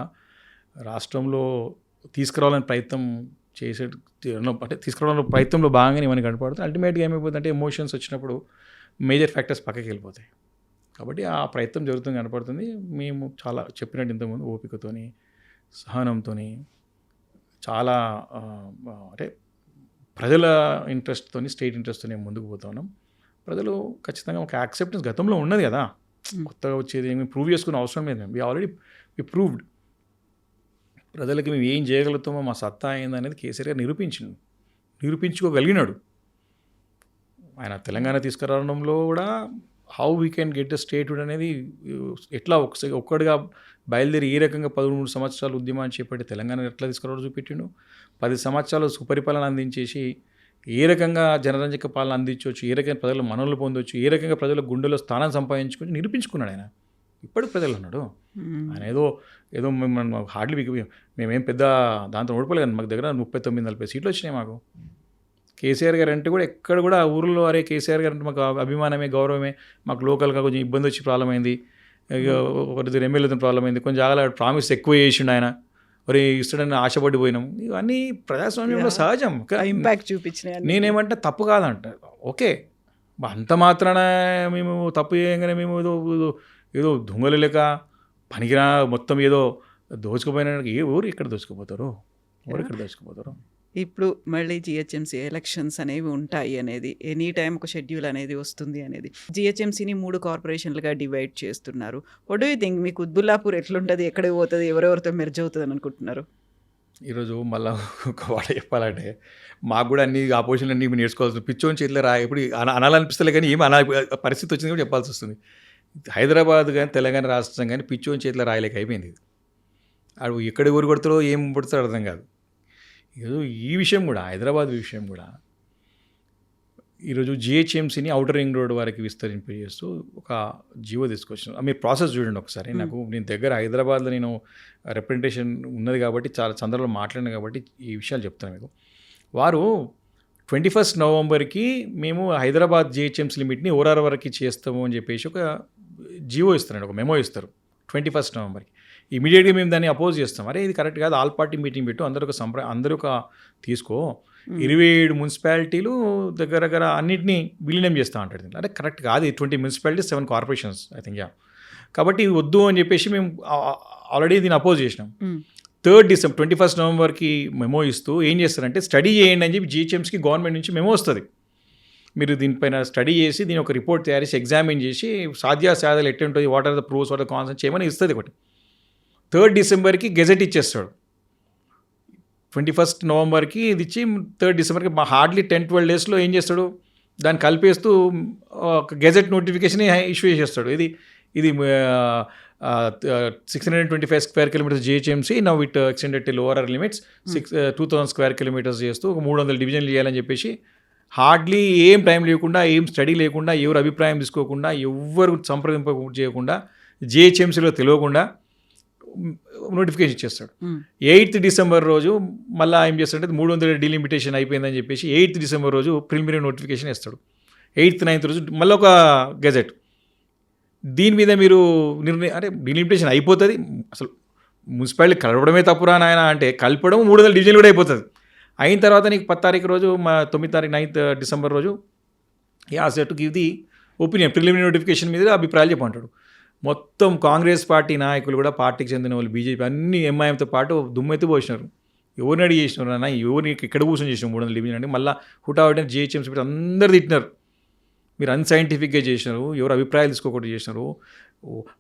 రాష్ట్రంలో తీసుకురావాలని ప్రయత్నం అంటే తీసుకురావాలని ప్రయత్నంలో భాగంగానే ఇవన్నీ కనపడుతుంది. అల్టిమేట్గా ఏమైపోతుందంటే ఎమోషన్స్ వచ్చినప్పుడు మేజర్ ఫ్యాక్టర్స్ పక్కకి వెళ్ళిపోతాయి. కాబట్టి ఆ ప్రయత్నం జరుగుతుంది కనపడుతుంది. మేము చాలా చెప్పినట్టు ఇంతకుముందు ఓపికతోని, సహనంతోని, చాలా అంటే ప్రజల ఇంట్రెస్ట్తోని, స్టేట్ ఇంట్రెస్ట్తోని ముందుకు పోతా ఉన్నాం. ప్రజలు ఖచ్చితంగా ఒక యాక్సెప్టెన్స్ గతంలో ఉన్నది కదా, కొత్తగా వచ్చేది ఏమి ప్రూవ్ చేసుకునే అవసరం లేదు. మేము ఆల్రెడీ ప్రూవ్డ్. ప్రజలకి మేము ఏం చేయగలుగుతామో మా సత్తా అయిందనేది కేసీఆర్ గారు నిరూపించుకోగలిగినాడు. ఆయన తెలంగాణ తీసుకురావడంలో కూడా how we can get the statehood అనేది ఎట్లా ఒక్కడిగా బయలుదేరి ఏ రకంగా 13 సంవత్సరాలు ఉద్యమాన్ని చేపట్టి తెలంగాణ ఎట్లా తీసుకురావడం చూపెట్టిండు. 10 సంవత్సరాలు సుపరిపాలన అందించేసి ఏ రకంగా జనరంజక పాలన అందించవచ్చు, ఏ రకంగా ప్రజలు మనల్ని పొందవచ్చు, ఏ రకంగా ప్రజల గుండెలో స్థానం సంపాదించుకొని నిరూపించుకున్నాడు ఆయన. ఇప్పటికి ప్రజలు అన్నాడు ఆయన ఏదో మేము హార్డ్లీ మేమేం పెద్ద దాంతో ఓడిపోలేదు. మాకు దగ్గర 39-40 సీట్లు వచ్చినాయి మాకు. కేసీఆర్ గారు అంటే కూడా ఎక్కడ కూడా ఊళ్ళో అరే కేసీఆర్ గారు అంటే మాకు అభిమానమే, గౌరవమే. మాకు లోకల్గా కొంచెం ఇబ్బంది వచ్చి ప్రాబ్లం అయింది, ఒకరిద్దరు ఎమ్మెల్యేతో ప్రాబ్లం అయింది, కొంచెం జాగాల ప్రామిస్ ఎక్కువ చేసిండు ఆయన, మరి ఇస్తాడని ఆశపడి పోయినాం. ఇవన్నీ ప్రజాస్వామ్యంలో సహజం. ఇంపాక్ట్ చూపించినాయి. నేనేమంటే తప్పు కాదంట, ఓకే. అంత మాత్రాన మేము తప్పు చేయగానే మేము ఏదో దొంగలు లేక పనికిరా మొత్తం ఏదో దోచుకుపోయిన ఊరు ఇక్కడ దోచుకుపోతారు. ఇప్పుడు మళ్ళీ జిహెచ్ఎంసీ ఎలక్షన్స్ అనేవి ఉంటాయి అనేది, ఎనీ టైం ఒక షెడ్యూల్ అనేది వస్తుంది అనేది. జిహెచ్ఎంసీని 3 కార్పొరేషన్లుగా డివైడ్ చేస్తున్నారు. What do you think? మీకు కుత్బుల్లాపూర్ ఎట్లుంటుంది, ఎక్కడికి పోతుంది, ఎవరెవరితో మెర్జ్ అవుతుంది అని అనుకుంటున్నారు? ఈరోజు మళ్ళీ ఒక వాడ చెప్పాలంటే మాకు కూడా అన్ని ఆపోజిషన్ అన్ని నేర్చుకోవాల్సింది. పిచ్చోని చేతిలో ఇప్పుడు అనాలనిపిస్తలే కానీ ఏమి పరిస్థితి వచ్చింది కూడా చెప్పాల్సి వస్తుంది. హైదరాబాద్ కానీ తెలంగాణ రాష్ట్రం కానీ పిచ్చోని చేతిలో రాయలేక అయిపోయింది. అడు ఎక్కడి ఊరు కొడతారో ఏం పుడతారో అర్థం కాదు. ఏదో ఈ విషయం కూడా, హైదరాబాద్ విషయం కూడా ఈరోజు జిహెచ్ఎంసీని ఔటర్ రింగ్ రోడ్ వరకు విస్తరింపజేస్తూ ఒక జీవో తీసుకొచ్చాను. మీరు ప్రాసెస్ చూడండి ఒకసారి. నాకు నేను దగ్గర హైదరాబాద్లో నేను రిప్రజెంటేషన్ ఉన్నది కాబట్టి చాలా సందర్భంలో మాట్లాడిన కాబట్టి ఈ విషయాలు చెప్తాను మీకు. వారు 21 నవంబర్కి మేము హైదరాబాద్ జిహెచ్ఎంసీ లిమిట్ని ఓఆర్ఆర్ వరకు చేస్తాము అని చెప్పేసి ఒక జీవో ఇస్తారండి, ఒక మెమో ఇస్తారు 21 నవంబర్కి. ఇమీడియట్గా మేము దాన్ని అపోజ్ చేస్తాం. అరే ఇది కరెక్ట్ కాదు, ఆల్ పార్టీ మీటింగ్ పెట్టు, అందరూ ఒక తీసుకో, 27 మున్సిపాలిటీలు దగ్గర అన్నింటినీ విలీనం చేస్తూ ఉంటాడు. అంటే కరెక్ట్ కాదు, 20 మున్సిపాలిటీస్ 7 కార్పొరేషన్స్ ఐ థింక్. కాబట్టి వద్దు అని చెప్పేసి మేము ఆల్రెడీ దీన్ని అపోజ్ చేసినాం. 3 డిసెంబర్ 21 నవంబర్కి మెమో ఇస్తూ ఏం చేస్తారంటే స్టడీ చేయండి అని చెప్పి జిహెచ్ఎంసీకి గవర్నమెంట్ నుంచి మెమో వస్తుంది. మీరు దీనిపైన స్టడీ చేసి దీని ఒక రిపోర్ట్ తయారు చేసి ఎగ్జామిన్ చేసి సాధ్యాసాధ్యాలు ఎట్లా ఉంటుంది, what are the proofs, what are the concepts చేయమని ఇస్తుంది ఒకటి. 3 డిసెంబర్కి గెజెట్ ఇచ్చేస్తాడు. 21 నవంబర్కి ఇది ఇచ్చి 3 డిసెంబర్కి హార్డ్లీ 10-12 డేస్లో ఏం చేస్తాడు, దాన్ని కలిపేస్తూ ఒక గెజెట్ నోటిఫికేషన్ ఇష్యూ చేసేస్తాడు. ఇది 625 square kilometres GHMC, now it extended till ORR limits 2000 square kilometres చేస్తూ ఒక 300 డివిజన్లు చేయాలని చెప్పేసి హార్డ్లీ ఏం టైం లేకుండా, ఏం స్టడీ లేకుండా, ఎవరు అభిప్రాయం తీసుకోకుండా, ఎవరు సంప్రదింప చేయకుండా, జిహెచ్ఎంసీలో తెలియకుండా నోటిఫికేషన్ ఇచ్చేస్తాడు. 8th డిసెంబర్ రోజు మళ్ళీ ఏం చేస్తాడంటే 300 డీలిమిటేషన్ అయిపోయిందని చెప్పేసి 8th డిసెంబర్ రోజు ప్రిలిమినరీ నోటిఫికేషన్ ఇస్తాడు. 8th 9th రోజు మళ్ళీ ఒక గెజెట్. దీని మీద మీరు అంటే డీలిమిటేషన్ అయిపోతుంది, అసలు మున్సిపాలిటీ కలపడమే తప్పురా నాయన అంటే కలపడం 300 డివిజన్లు కూడా అయిపోతుంది. అయిన తర్వాత నీకు 10th తారీఖు రోజు 9th తారీఖు 9th డిసెంబర్ రోజు set give the opinion, preliminary notification మీద అభిప్రాయాలు చెప్పంటాడు. మొత్తం కాంగ్రెస్ పార్టీ నాయకులు కూడా, పార్టీకి చెందిన వాళ్ళు, బీజేపీ అన్ని ఎంఐఎంతో పాటు దుమ్మెత్తి పోసినారు. ఎవరిని అడిగి చేసినారు అన్న, ఎవరిని ఎక్కడ కూర్చొని చేసినాం 300 డివిజన్ అంటే, మళ్ళీ హుటాహుటిన జిహెచ్ఎంసీ పెట్టి అందరు తిట్టినారు. మీరు అన్సైంటిఫిక్గా చేసినారు, ఎవరు అభిప్రాయాలు తీసుకోకుండా చేసినారు,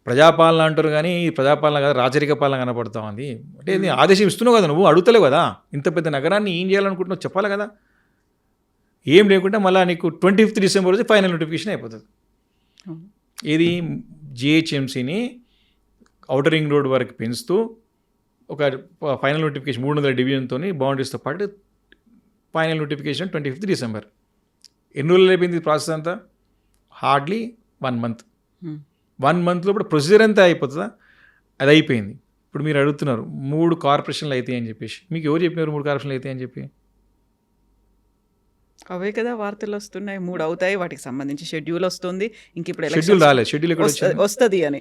ప్రజాపాలన అంటారు కానీ ప్రజాపాలన కదా రాచరిక పాలన కనపడతా ఉంది. అంటే ఇది ఆదేశం ఇస్తున్నావు కదా, నువ్వు అడుగుతలేవు కదా, ఇంత పెద్ద నగరాన్ని ఏం చేయాలనుకుంటున్నావు చెప్పాలి కదా. ఏం లేకుండా మళ్ళీ నీకు 25th డిసెంబర్ రోజు ఫైనల్ నోటిఫికేషన్ అయిపోతుంది. ఇది జిహెచ్ఎంసీని ఔటర్ రింగ్ రోడ్ వరకు పెంచుతూ ఒక ఫైనల్ నోటిఫికేషన్ 300 డివిజన్తో బౌండరీస్తో పాటు ఫైనల్ నోటిఫికేషన్ 25th డిసెంబర్. ఎన్ని రోజులు అయిపోయింది ప్రాసెస్ అంతా? Hardly 1 month. 1 month లోపల ప్రొసీజర్ అంతా అయిపోతుందా? అది అయిపోయింది. ఇప్పుడు మీరు అడుగుతున్నారు 3 కార్పొరేషన్లు అవుతాయి అని చెప్పేసి. మీకు ఎవరు చెప్పినారు 3 కార్పొరేషన్లు అవుతాయి అని చెప్పి? అవే కదా వార్తలు వస్తున్నాయి, 3 అవుతాయి, వాటికి సంబంధించి షెడ్యూల్ వస్తుంది, ఇంక ఇప్పుడు షెడ్యూల్ రాలేదు. షెడ్యూల్ ఎక్కడ వస్తుంది అని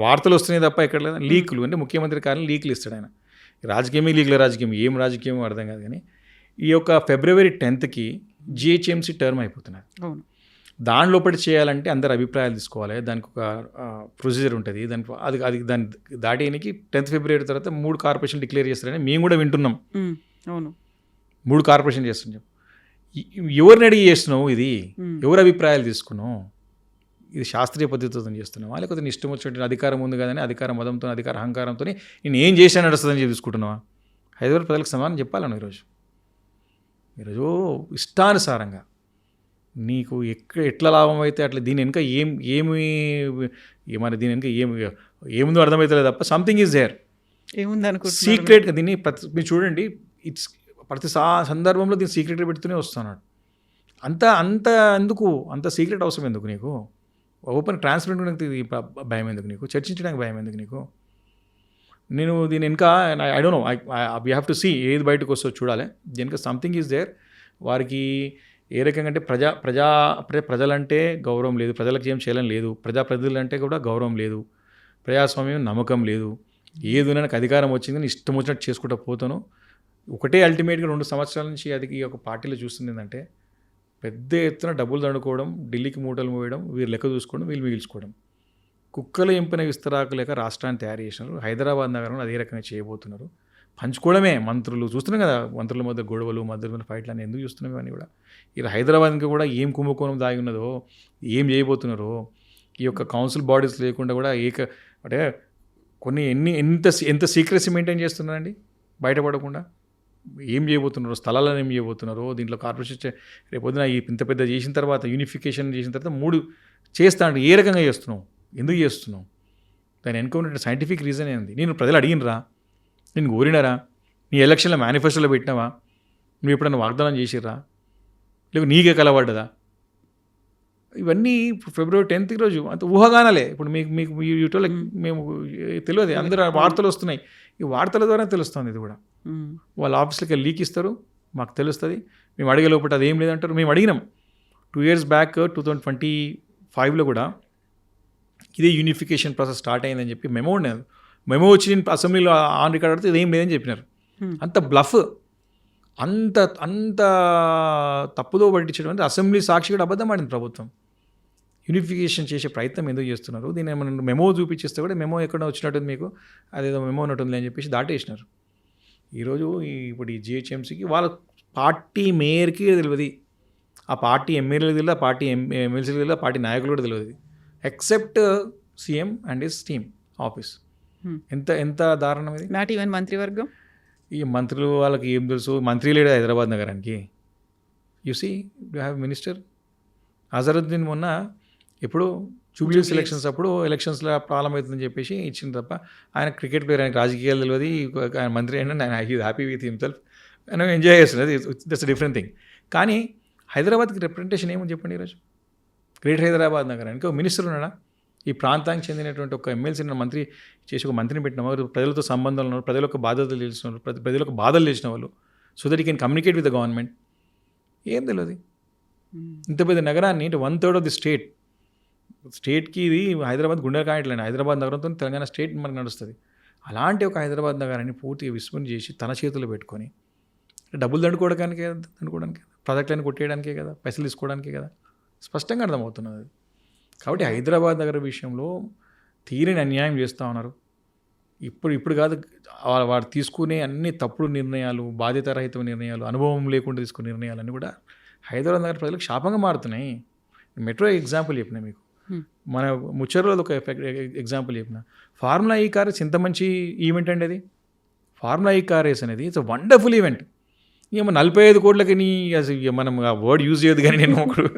వార్తలు వస్తున్నాయి తప్ప ఎక్కడ లేదా. లీకులు అంటే ముఖ్యమంత్రి కార్యాలయం లీకులు ఇస్తాడు ఆయన. రాజకీయమే లీకుల రాజకీయం, ఏం రాజకీయమో అర్థం కాదు. కానీ ఈ యొక్క February 10th జిహెచ్ఎంసీ టర్మ్ అయిపోతున్నారు. దాని లోపల చేయాలంటే అందరు అభిప్రాయాలు తీసుకోవాలి, దానికి ఒక ప్రొసీజర్ ఉంటుంది. దాన్ని దాటేయడానికి 10th February తర్వాత 3 కార్పొరేషన్ డిక్లేర్ చేస్తారని మేము కూడా వింటున్నాం. అవును, 3 కార్పొరేషన్ చేస్తున్నాం. ఎవరిని అడిగి చేస్తున్నావు? ఇది ఎవరు అభిప్రాయాలు తీసుకున్నావు? ఇది శాస్త్రీయ పద్ధతితో చేస్తున్నావా, లేకపోతే నీ ఇష్టం వచ్చినట్టు అధికారం ఉంది కదని అధికార మదంతో, అధికార అహంకారంతో నేను ఏం చేశాను నడుస్తుందని చెప్పి తీసుకుంటున్నావా? హైదరాబాద్ ప్రజలకు సమానం చెప్పాలను ఈరోజు ఇష్టానుసారంగా నీకు ఎట్లా లాభం అయితే అట్లా దీని వెనుక మరి దీని వెనుక ఏముందో అర్థమవుతలేదు తప్ప సంథింగ్ ఈజ్ దేర్. ఏముంది అనుకుంటున్నారు? సీక్రెట్గా దీన్ని మీరు చూడండి, ప్రతి సందర్భంలో దీన్ని సీక్రెట్గా పెడుతూనే వస్తున్నాడు. అంత ఎందుకు, అంత సీక్రెట్ అవసరం ఎందుకు నీకు? ఓపెన్ ట్రాన్స్పరెంట్ భయం ఎందుకు నీకు? చర్చించడానికి భయం ఎందుకు నీకు? నేను దీని వెనుక I don't know, we have to see ఏది బయటకు వస్తుందో చూడాలి. దీనికి సంథింగ్ ఈజ్ దేర్. వారికి ఏ రకంగా అంటే ప్రజలంటే గౌరవం లేదు, ప్రజలకు ఏం చేయాలని లేదు, ప్రజలంటే కూడా గౌరవం లేదు, ప్రజాస్వామ్యం నమ్మకం లేదు. ఏదో నాకు అధికారం వచ్చిందని ఇష్టం వచ్చినట్టు చేసుకుంటూ పోతాను. ఒకటే అల్టిమేట్గా 2 సంవత్సరాల నుంచి అది ఈ యొక్క పార్టీలో చూస్తుంది ఏంటంటే పెద్ద ఎత్తున డబ్బులు దండుకోవడం, ఢిల్లీకి మూటలు మోయడం, వీరు లెక్క చూసుకోవడం, వీళ్ళు మిగిల్చుకోవడం. కుక్కలు ఎంపిన విస్తరాకు లేక రాష్ట్రాన్ని తయారు చేసినారు. హైదరాబాద్ నగరంలో అదే రకంగా చేయబోతున్నారు. పంచుకోవడమే. మంత్రులు చూస్తున్నాం కదా, మంత్రుల మధ్య గొడవలు, మధ్య ఫైట్లు అని ఎందుకు చూస్తున్నాం? ఇవన్నీ కూడా ఇలా హైదరాబాద్కి కూడా ఏం కుంభకోణం దాగి ఉన్నదో, ఏం చేయబోతున్నారో, ఈ యొక్క కౌన్సిల్ బాడీస్ లేకుండా కూడా అంటే కొన్ని ఎంత సీక్రెసీ మెయింటైన్ చేస్తున్నారండి బయటపడకుండా. ఏం చేయబోతున్నారో, స్థలాలను ఏం చేయబోతున్నారో, దీంట్లో కార్పొరేషన్ రేపొద్దున ఇంత పెద్ద చేసిన తర్వాత, యూనిఫికేషన్ చేసిన తర్వాత 3 చేస్తా అంటే ఏ రకంగా చేస్తున్నావు, ఎందుకు చేస్తున్నావు? దాని వెనుక సైంటిఫిక్ రీజన్ ఏంది? నేను ప్రజలు అడిగినరా, నేను కోరినారా? నీ ఎలక్షన్లో మేనిఫెస్టోలో పెట్టినావా? నువ్వు ఎప్పుడైనా వాగ్దానం చేసిర్రా? లేక నీకే కలబడ్డదా? ఇవన్నీ ఫిబ్రవరి 10th రోజు అంత ఊహాగానాలే. ఇప్పుడు మీకు మీకు యూట్యూబ్లో మేము తెలియదు, అందరూ వార్తలు వస్తున్నాయి, ఈ వార్తల ద్వారా తెలుస్తుంది. ఇది కూడా వాళ్ళ ఆఫీస్లకి లీక్ ఇస్తారు, మాకు తెలుస్తుంది, మేము అడిగే లోపల అది ఏం లేదంటారు. మేము అడిగినాం 2 years బ్యాక్ 2025లో కూడా ఇదే యూనిఫికేషన్ ప్రాసెస్ స్టార్ట్ అయిందని చెప్పి మెమో ఉండేది. మెమో వచ్చి నేను అసెంబ్లీలో ఆన్ రికార్డ్ అడితే ఇదేం లేదని చెప్పినారు. అంత బ్లఫ్, అంత అంత తప్పుదో పట్టించడం అంటే అసెంబ్లీ సాక్షి కూడా అబద్ధం ఆడింది ప్రభుత్వం. యూనిఫికేషన్ చేసే ప్రయత్నం ఎందుకు చేస్తున్నారు? దీన్ని ఏమైనా మెమో చూపించేస్తే కూడా మెమో ఎక్కడ వచ్చినట్టుంది మీకు, అదేదో మెమో ఉన్నట్టుంది అని చెప్పేసి దాటేసినారు. ఈరోజు ఇప్పుడు ఈ జిహెచ్ఎంసీకి వాళ్ళ పార్టీ మేయర్కి తెలియదు, ఆ పార్టీ ఎమ్మెల్యేలకు తెలియదు, ఆ పార్టీ ఎమ్మెల్సీలకు తెలియదు, ఆ పార్టీ నాయకులు కూడా తెలియదు, except CM and his team office. ఎంత ఎంత దారుణం ఇది. నాట్ ఈవెన్ మంత్రివర్గం, ఈ మంత్రులు వాళ్ళకి ఏం తెలుసు? మంత్రి లేడు హైదరాబాద్ నగరానికి. You see you have minister Azharuddin మొన్న ఎప్పుడు జూబ్లీ ఎలక్షన్స్ అప్పుడు ఎలక్షన్స్లో ప్రాబ్లం అవుతుందని చెప్పేసి ఇచ్చింది తప్ప ఆయన క్రికెట్ ప్లేయర్, ఆయనకి రాజకీయాలు తెలియదు, ఆయన మంత్రి అయినా ఆయన హీ హ్యాపీ విత్ హిమ్సెల్ఫ్, ఆయన ఎంజాయ్ చేస్తున్నది. That's different thing. కానీ హైదరాబాద్కి రిప్రజెంటేషన్ ఏమని చెప్పండి ఈరోజు? గ్రేటర్ హైదరాబాద్ నగరానికి ఒక మినిస్టర్ ఉన్నాడా? ఈ ప్రాంతానికి చెందినటువంటి ఒక ఎమ్మెల్సీ మంత్రి చేసి ఒక మంత్రిని పెట్టిన వారు, ప్రజలతో సంబంధాలు ఉన్నారు, ప్రజలకు బాధ్యతలు తెలిసిన వాళ్ళు, ప్రజలకు బాధలు తెలిసిన వాళ్ళు, so that you can communicate with the government. ఏం తెలియదు. ఇంత పెద్ద నగరాన్ని 1/3 ఆఫ్ ది స్టేట్కి ఇది హైదరాబాద్ గుండె కాయట్లేదు. హైదరాబాద్ నగరంతో తెలంగాణ స్టేట్ మనకు నడుస్తుంది. అలాంటి ఒక హైదరాబాద్ నగరాన్ని పూర్తిగా విస్మరణ చేసి తన చేతుల్లో పెట్టుకొని డబ్బులు దండుకోవడానికే కదా, ప్రాజెక్టులను కొట్టేయడానికే కదా, పైసలు తీసుకోవడానికే కదా, స్పష్టంగా అర్థమవుతున్నది అది. కాబట్టి హైదరాబాద్ నగర విషయంలో తీరని అన్యాయం చేస్తూ ఉన్నారు. ఇప్పుడు కాదు, వాడు తీసుకునే అన్ని తప్పుడు నిర్ణయాలు, బాధ్యతారహిత నిర్ణయాలు, అనుభవం లేకుండా తీసుకునే నిర్ణయాలన్నీ కూడా హైదరాబాద్ నగర ప్రజలకు శాపంగా మారుతున్నాయి. మెట్రో ఎగ్జాంపుల్ చెప్పిన మీకు, మన ముచ్చర్లో ఒక ఎగ్జాంపుల్ చెప్పిన. ఫార్ములా ఈ కార్ ఎంత మంచి ఈవెంట్ అండి అది. ఫార్ములా ఈ కార్ రేస్ అనేది ఇట్స్ వండర్ఫుల్ ఈవెంట్. ఇక 45 కోట్లకి మనం ఆ వర్డ్ యూజ్ చేయదు, కానీ నేను ఒకడు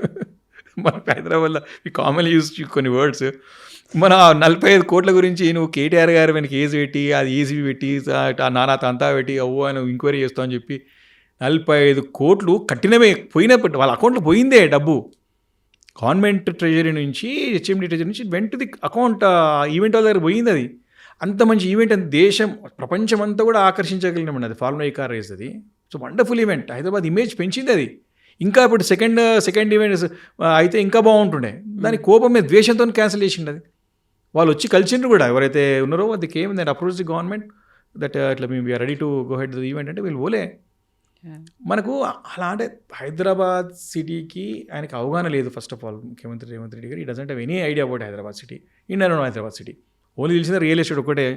మన హైదరాబాద్లో ఈ కామన్ యూజ్ కొన్ని వర్డ్స్, మన 45 కోట్ల గురించి నువ్వు కేటీఆర్ గారు వెనక కేసు పెట్టి, అది ఏసీబీ పెట్టి, నానా తంతా పెట్టి, అవ్వో ఆయన ఎంక్వైరీ చేస్తామని చెప్పి 45 కోట్లు కట్టినవే పోయినప్పుడు వాళ్ళ అకౌంట్లో పోయిందే డబ్బు. గవర్నమెంట్ ట్రెజరీ నుంచి, హెచ్ఎండి ట్రెజరీ నుంచి వెంట ది అకౌంట్ ఈవెంట్ వాళ్ళ దగ్గర పోయింది. అది అంత మంచి ఈవెంట్, అది దేశం ప్రపంచం అంతా కూడా ఆకర్షించగలిగినామండి అది ఫార్ములా ఈ కార్ రేస్. అది so wonderful event, Hyderabad image పెంచింది అది. ఇంకా ఇప్పుడు సెకండ్ ఈవెంట్స్ అయితే ఇంకా బాగుంటుండే. దాని కోపం మీద ద్వేషంతో క్యాన్సిల్ చేసిండు. అది వాళ్ళు వచ్చి కలిసిండ్రు కూడా, ఎవరైతే ఉన్నారో అది came that approach the government that ఇట్లా మేము we are ready to go ahead the event అంటే వీళ్ళు పోలే. మనకు అలా అంటే హైదరాబాద్ సిటీకి ఆయనకి అవగాహన లేదు. ఫస్ట్ ఆఫ్ ఆల్ ముఖ్యమంత్రి రేవంత్ రెడ్డి గారు ఈ doesn't have any idea about Hyderabad city. Indian Hyderabad city only తెలిసిందే రియల్ ఎస్టేట్ ఒకటే.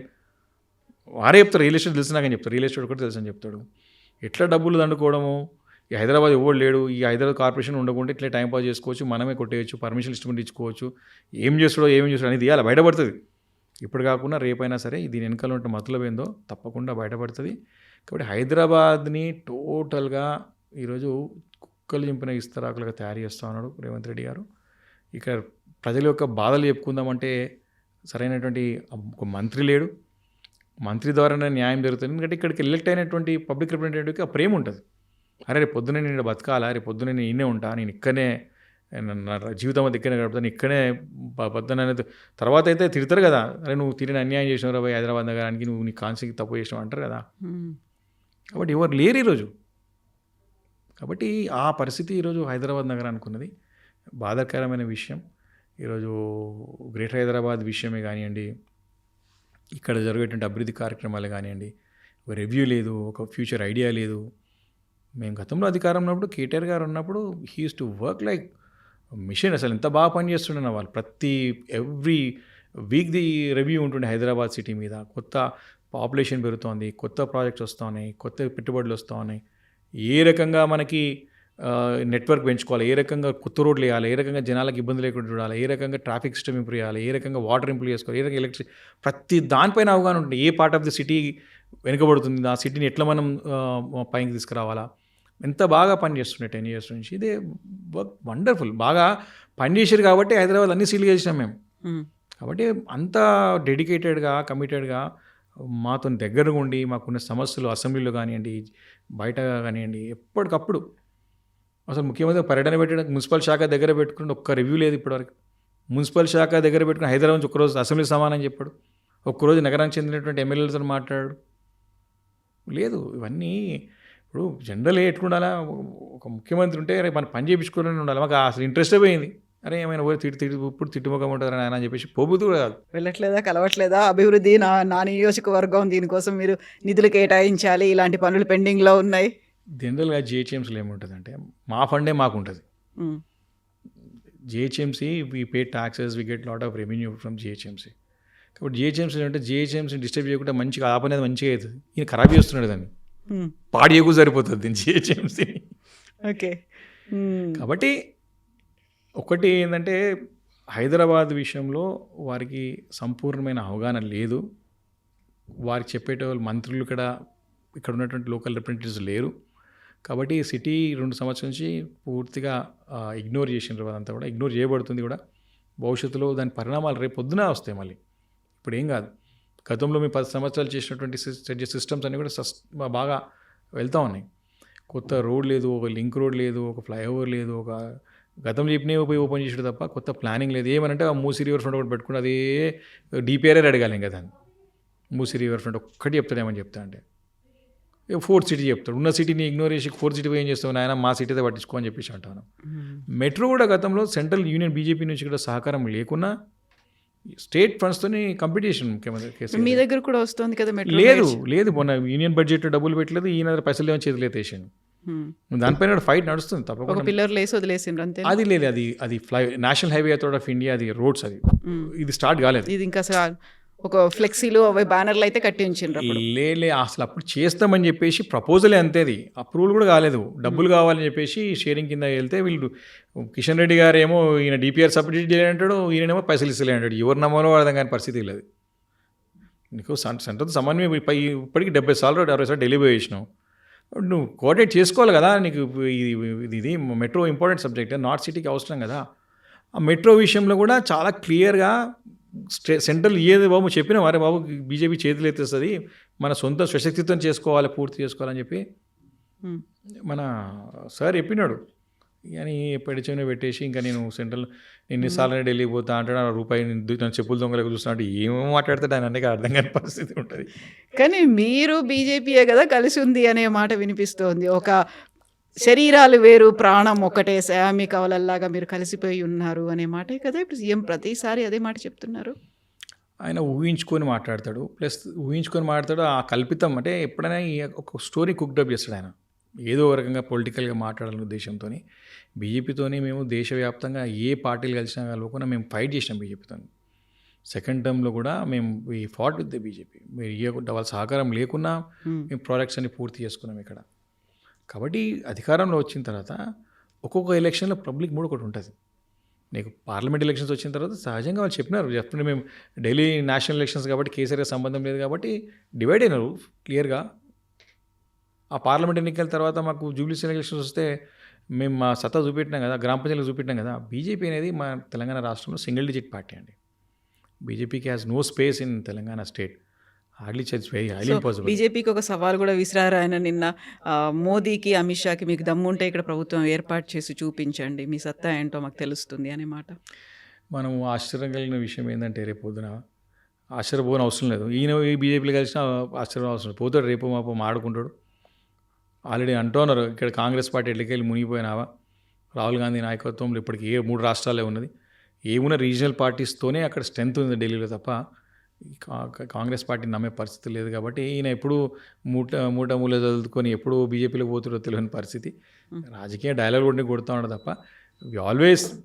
వారే చెప్తారు రియల్ ఎస్టేట్ తెలిసినాకని చెప్తారు, రియల్ ఎస్టేట్ ఒకటి తెలుసు అని చెప్తాడు. ఎట్లా డబ్బులు దండుకోవడము, ఈ హైదరాబాద్ ఎవరు లేడు, ఈ హైదరాబాద్ కార్పొరేషన్ ఉండకుండా ఇట్లా టైం పాస్ చేసుకోవచ్చు, మనమే కొట్టేయచ్చు, పర్మిషన్ ఇష్టం ఇచ్చుకోవచ్చు, ఏం చేస్తాడో అనేది అలా బయటపడుతుంది. ఇప్పుడు కాకుండా రేపైనా సరే దీని వెనకాల ఉంటే మతలబ్ ఏందో తప్పకుండా బయటపడుతుంది. కాబట్టి హైదరాబాద్ని టోటల్గా ఈరోజు కుక్కలు చింపిన ఇస్తరాకులుగా తయారు చేస్తూ ఉన్నాడు రేవంత్ రెడ్డి గారు. ఇక ప్రజల యొక్క బాధలు చెప్పుకుందామంటే సరైనటువంటి ఒక మంత్రి లేడు, మంత్రి ద్వారానే న్యాయం జరుగుతుంది. ఎందుకంటే ఇక్కడికి ఎలెక్ట్ అయినటువంటి పబ్లిక్ రిప్రజెంటేటివ్కి ఆ ప్రేమ ఉంటుంది. అరే రేపు పొద్దునే నేను బతకాలా, రేపు పొద్దునే నేను ఇన్నే ఉంటా, నేను ఇక్కడనే నా జీవితం అంతా ఇక్కడనే గడుపుతాను, ఇక్కడనే పొద్దున అనేది. తర్వాత అయితే తిడతారు కదా, అరే నువ్వు తిరిగి అన్యాయం చేసినావు రా హైదరాబాద్ నగరానికి, నువ్వు నీ కాన్స్టిట్యూన్సీకి తప్పు చేసినావు అంటారు కదా. కాబట్టి ఎవరు లేరు ఈరోజు. కాబట్టి ఆ పరిస్థితి ఈరోజు హైదరాబాద్ నగరానికి ఉన్నది. బాధాకరమైన విషయం. ఈరోజు గ్రేటర్ హైదరాబాద్ విషయమే కానివ్వండి, ఇక్కడ జరిగేటువంటి అభివృద్ధి కార్యక్రమాలు కానివ్వండి, ఒక రివ్యూ లేదు, ఒక ఫ్యూచర్ ఐడియా లేదు. మేము గతంలో అధికారం ఉన్నప్పుడు కేటీఆర్ గారు ఉన్నప్పుడు he used to work like mission. అసలు ఎంత బాగా పనిచేస్తుండే వాళ్ళు. ఎవ్రీ వీక్ ది రివ్యూ ఉంటుండే హైదరాబాద్ సిటీ మీద. కొత్త పాపులేషన్ పెరుగుతోంది, కొత్త ప్రాజెక్ట్స్ వస్తూ ఉన్నాయి, కొత్త పెట్టుబడులు వస్తూ ఉన్నాయి. ఏ రకంగా మనకి నెట్వర్క్ పెంచుకోవాలి, ఏ రకంగా కొత్త రోడ్లు వేయాలి, ఏ రకంగా జనాలకు ఇబ్బంది లేకుండా చూడాలి, ఏ రకంగా ట్రాఫిక్ సిస్టమ్ ఇంప్రూవ్ చేయాలి, ఏ రకంగా వాటర్ ఇంప్రూవ్ చేసుకోవాలి, ఏ రకంగా ఎలక్ట్రిసిటీ, ప్రతి దానిపైన అవగాహన ఉంటుంది. ఏ పార్ట్ ఆఫ్ ది సిటీ వెనుకబడుతుంది, ఆ సిటీని ఎట్లా మనం పైకి తీసుకురావాలా, ఎంత బాగా పనిచేస్తుండే 10 years నుంచి. ఇదే వర్క్ వండర్ఫుల్. బాగా పనిచేసారు కాబట్టి హైదరాబాద్ అన్ని సీల్ చేసినాం మేము. కాబట్టి అంత డెడికేటెడ్గా, కమిటెడ్గా మాతో దగ్గరగా ఉండి మాకున్న సమస్యలు అసెంబ్లీలో కానివ్వండి, బయట కానివ్వండి, ఎప్పటికప్పుడు అసలు ముఖ్యమంత్రి పర్యటన పెట్టడానికి మున్సిపల్ శాఖ దగ్గర పెట్టుకుని ఒక్క రివ్యూ లేదు ఇప్పటివరకు. మున్సిపల్ శాఖ దగ్గర పెట్టుకుని హైదరాబాద్ నుంచి ఒక్కరోజు అసెంబ్లీ సమానం చెప్పాడు, ఒక్కరోజు నగరానికి చెందినటువంటి ఎమ్మెల్యేలతో మాట్లాడాడు. లేదు, ఇవన్నీ ఇప్పుడు జనరల్ ఎట్లుండాలా, ఒక ముఖ్యమంత్రి ఉంటే రేపు మన పని చేయించుకోవాలని ఉండాలి. మాకు అసలు ఇంట్రెస్టే పోయింది. అరే ఏమైనా పోయి ఇప్పుడు తిట్టుముఖం ఉంటుంది అని చెప్పేసి పోబుతూ కూడా కాదు. వెళ్ళట్లేదా, కలవట్లేదా, అభివృద్ధి నా నియోజకవర్గం దీనికోసం మీరు నిధులు కేటాయించాలి, ఇలాంటి పనులు పెండింగ్లో ఉన్నాయి. జనరల్గా జిహెచ్ఎంసీలో ఏముంటుందంటే మా ఫండే మాకు ఉంటుంది. GHMC we pay taxes, we get lot of revenue from GHMC. కాబట్టి జిహెచ్ఎంసీ అంటే జిహెచ్ఎంసీ డిస్టర్బ్ చేయకుండా మంచిగా ఆపనేది మంచిగా అవుతుంది. ఈయన ఖరాబ్ చేస్తున్నాడు దాన్ని, పాడియకు సరిపోతుంది దీన్ని జిహెచ్ఎంసీ. ఓకే. కాబట్టి ఒకటి ఏంటంటే హైదరాబాద్ విషయంలో వారికి సంపూర్ణమైన అవగాహన లేదు. వారికి చెప్పేటోళ్ళు మంత్రులు ఇక్కడ ఉన్నటువంటి లోకల్ రిప్రజెంటేటివ్స్ లేరు. కాబట్టి సిటీ 2 సంవత్సరాల నుంచి పూర్తిగా ఇగ్నోర్ చేసినారు. అదంతా కూడా ఇగ్నోర్ చేయబడుతుంది కూడా. భవిష్యత్తులో దాని పరిణామాలు రేపు పొద్దున వస్తాయి. మళ్ళీ ఇప్పుడు ఏం కాదు, గతంలో మేము 10 సంవత్సరాలు చేసినటువంటి సిస్టమ్స్ అన్నీ కూడా బాగా వెళ్తూ ఉన్నాయి. కొత్త రోడ్ లేదు, ఒక లింక్ రోడ్ లేదు, ఒక ఫ్లైఓవర్ లేదు, ఒక గతం చెప్పినే పోయి ఓపెన్ చేసాడు తప్ప కొత్త ప్లానింగ్ లేదు. ఏమనంటే ఆ మూసీ రివర్ ఫ్రంట్ ఒకటి పెట్టుకుని అదే డిపిఆర్ఆర్ అడగాలి ఇంకా దాన్ని. మూసీ రివర్ ఫ్రంట్ ఒక్కటి చెప్తాడేమని చెప్తా అంటే 4th సిటీ చెప్తాడు. ఉన్న సిటీని ఇగ్నోర్ చేసి 4th సిటీ ఏం చేస్తావు నాయన, మా సిటీతో పట్టించుకో అని చెప్పేసి అంటాను. మెట్రో కూడా గతంలో సెంట్రల్ యూనియన్ బీజేపీ నుంచి కూడా సహకారం లేకున్నా స్టేట్ ఫండ్స్తోని కంపిటీషన్ ముఖ్యమంత్రి మీ దగ్గర కూడా వస్తుంది కదా మెట్రో. లేదు మొన్న యూనియన్ బడ్జెట్ డబ్బులు పెట్టలేదు, ఈయన పైసలు ఏమో చేతులు ఎత్తేసాను. దానిపైన ఫైట్ నడుస్తుంది తప్పకుండా. పిల్లర్లు వేసి వదిలేసిండ్రు అంతే. అది లేదు, అది national highway authority of India, అది రోడ్స్, అది ఇది స్టార్ట్ కాలేదు. ఇది ఇంకా ఒక ఫ్లెక్సీలు బ్యానర్లు అయితే కట్టి ఉంచిండ్రు. అసలు అప్పుడు చేస్తామని చెప్పేసి ప్రపోజలే అంతేది, అప్రూవల్ కూడా కాలేదు. డబ్బులు కావాలని చెప్పేసి షేరింగ్ కింద వెళ్తే వీళ్ళు కిషన్ రెడ్డి గారు ఏమో ఈయన డిపిఆర్ సబ్మిట్ చేయాలంటాడు, ఈయనేమో పైసలు ఇస్తలే అంటాడు. ఎవరు నమ్మలో అర్థం కాని పరిస్థితి లేదు. నీకు సెంటర్తో సమన్వయం ఇప్పటికి 70 సార్లు 60 సార్లు ఢిల్లీ పోయి చేసినావు. నువ్వు కోఆర్డినేట్ చేసుకోవాలి కదా. నీకు ఇది మెట్రో ఇంపార్టెంట్ సబ్జెక్ట్, నార్త్ సిటీకి అవసరం కదా. ఆ మెట్రో విషయంలో కూడా చాలా క్లియర్గా సెంట్రల్ ఏది బాబు చెప్పినా వారే బాబు బీజేపీ చేతులు ఎత్తేస్తుంది, మన సొంత స్వశక్తిత్వం చేసుకోవాలి, పూర్తి చేసుకోవాలని చెప్పి మన సార్ చెప్పినాడు. కానీ పెడిచైనా పెట్టేసి ఇంకా నేను సెంట్రల్ ఎన్నిసార్లు ఢిల్లీ పోతా అంటాడు, రూపాయి చెప్పులు దొంగలకు చూస్తున్నట్టు ఏమేమో మాట్లాడతాడు ఆయన, అనేక అర్థం కాని పరిస్థితి ఉంటుంది. కానీ మీరు బీజేపీయే కదా కలిసి ఉంది అనే మాట వినిపిస్తోంది. ఒక శరీరాలు వేరు, ప్రాణం ఒకటే, శామి కవలల్లాగా మీరు కలిసిపోయి ఉన్నారు అనే మాటే కదా ఇప్పుడు సీఎం ప్రతిసారి అదే మాట చెప్తున్నారు. ఆయన ఊహించుకొని మాట్లాడతాడు, ప్లస్ ఊహించుకొని మాట్లాడతాడు. ఆ కల్పితం అంటే ఎప్పుడైనా ఒక స్టోరీ కుక్డప్ చేస్తాడు ఆయన, ఏదో ఒక రకంగా పొలిటికల్గా మాట్లాడాలనే ఉద్దేశంతో. బీజేపీతోని మేము దేశవ్యాప్తంగా ఏ పార్టీలు కలిసినా కలవకుండా మేము ఫైట్ చేసినాం బీజేపీతో. సెకండ్ టర్మ్లో కూడా మేము ఈ ఫాట్ విత్ ద బీజేపీ. మీరు ఇవ్వకుండా వాళ్ళ సహకారం లేకున్నా మేము ప్రాజెక్ట్స్ అన్ని పూర్తి చేసుకున్నాం ఇక్కడ. కాబట్టి అధికారంలో వచ్చిన తర్వాత ఒక్కొక్క ఎలక్షన్లో పబ్లిక్ మూడ్ ఒకటి ఉంటుంది. నీకు పార్లమెంట్ ఎలక్షన్స్ వచ్చిన తర్వాత సహజంగా వాళ్ళు చెప్పినారు మేము ఢిల్లీ నేషనల్ ఎలక్షన్స్ కాబట్టి కేసీఆర్ సంబంధం లేదు కాబట్టి డివైడ్ అయినారు క్లియర్గా. ఆ పార్లమెంట్ ఎన్నికల తర్వాత మాకు జూబ్లీ ఎలక్షన్స్ వస్తే మేము మా సత్తా చూపెట్టినాం కదా, గ్రామ పంచాయతీలు చూపెట్టినాం కదా. బీజేపీ అనేది మా తెలంగాణ రాష్ట్రంలో సింగిల్ డిజిట్ పార్టీ అండి. బీజేపీకి has no space in Telangana state. Hardly it's very highly impossible. బీజేపీకి ఒక సవాల్ కూడా విసిరారు ఆయన నిన్న. మోదీకి, అమిత్ షాకి మీకు దమ్ముంటే ఇక్కడ ప్రభుత్వం ఏర్పాటు చేసి చూపించండి, మీ సత్తా ఏంటో మాకు తెలుస్తుంది అనే మాట. మనం ఆశ్చర్యం కలిగిన విషయం ఏంటంటే రేపు పొద్దున ఆశ్చర్యపోని అవసరం లేదు. ఈయన బీజేపీలో కలిసిన ఆశ్చర్యం అవసరం లేదు. పోతాడు రేపు మాపు ఆడుకుంటాడు. ఆల్రెడీ అంటున్నారు ఇక్కడ కాంగ్రెస్ పార్టీ ఎట్లకెళ్ళి మునిగిపోయినావా, రాహుల్ గాంధీ నాయకత్వంలో ఇప్పటికి 3 రాష్ట్రాలే ఉన్నది, ఏమున్నా రీజనల్ పార్టీస్తోనే అక్కడ స్ట్రెంత్ ఉంది ఢిల్లీలో తప్ప కాంగ్రెస్ పార్టీని నమ్మే పరిస్థితి లేదు. కాబట్టి ఈయన ఎప్పుడు మూల చదువుకొని ఎప్పుడు బీజేపీలో పోతుండో తెలియని పరిస్థితి. రాజకీయ డైలాగ్ కూడా కొడుతూ ఉండదు తప్ప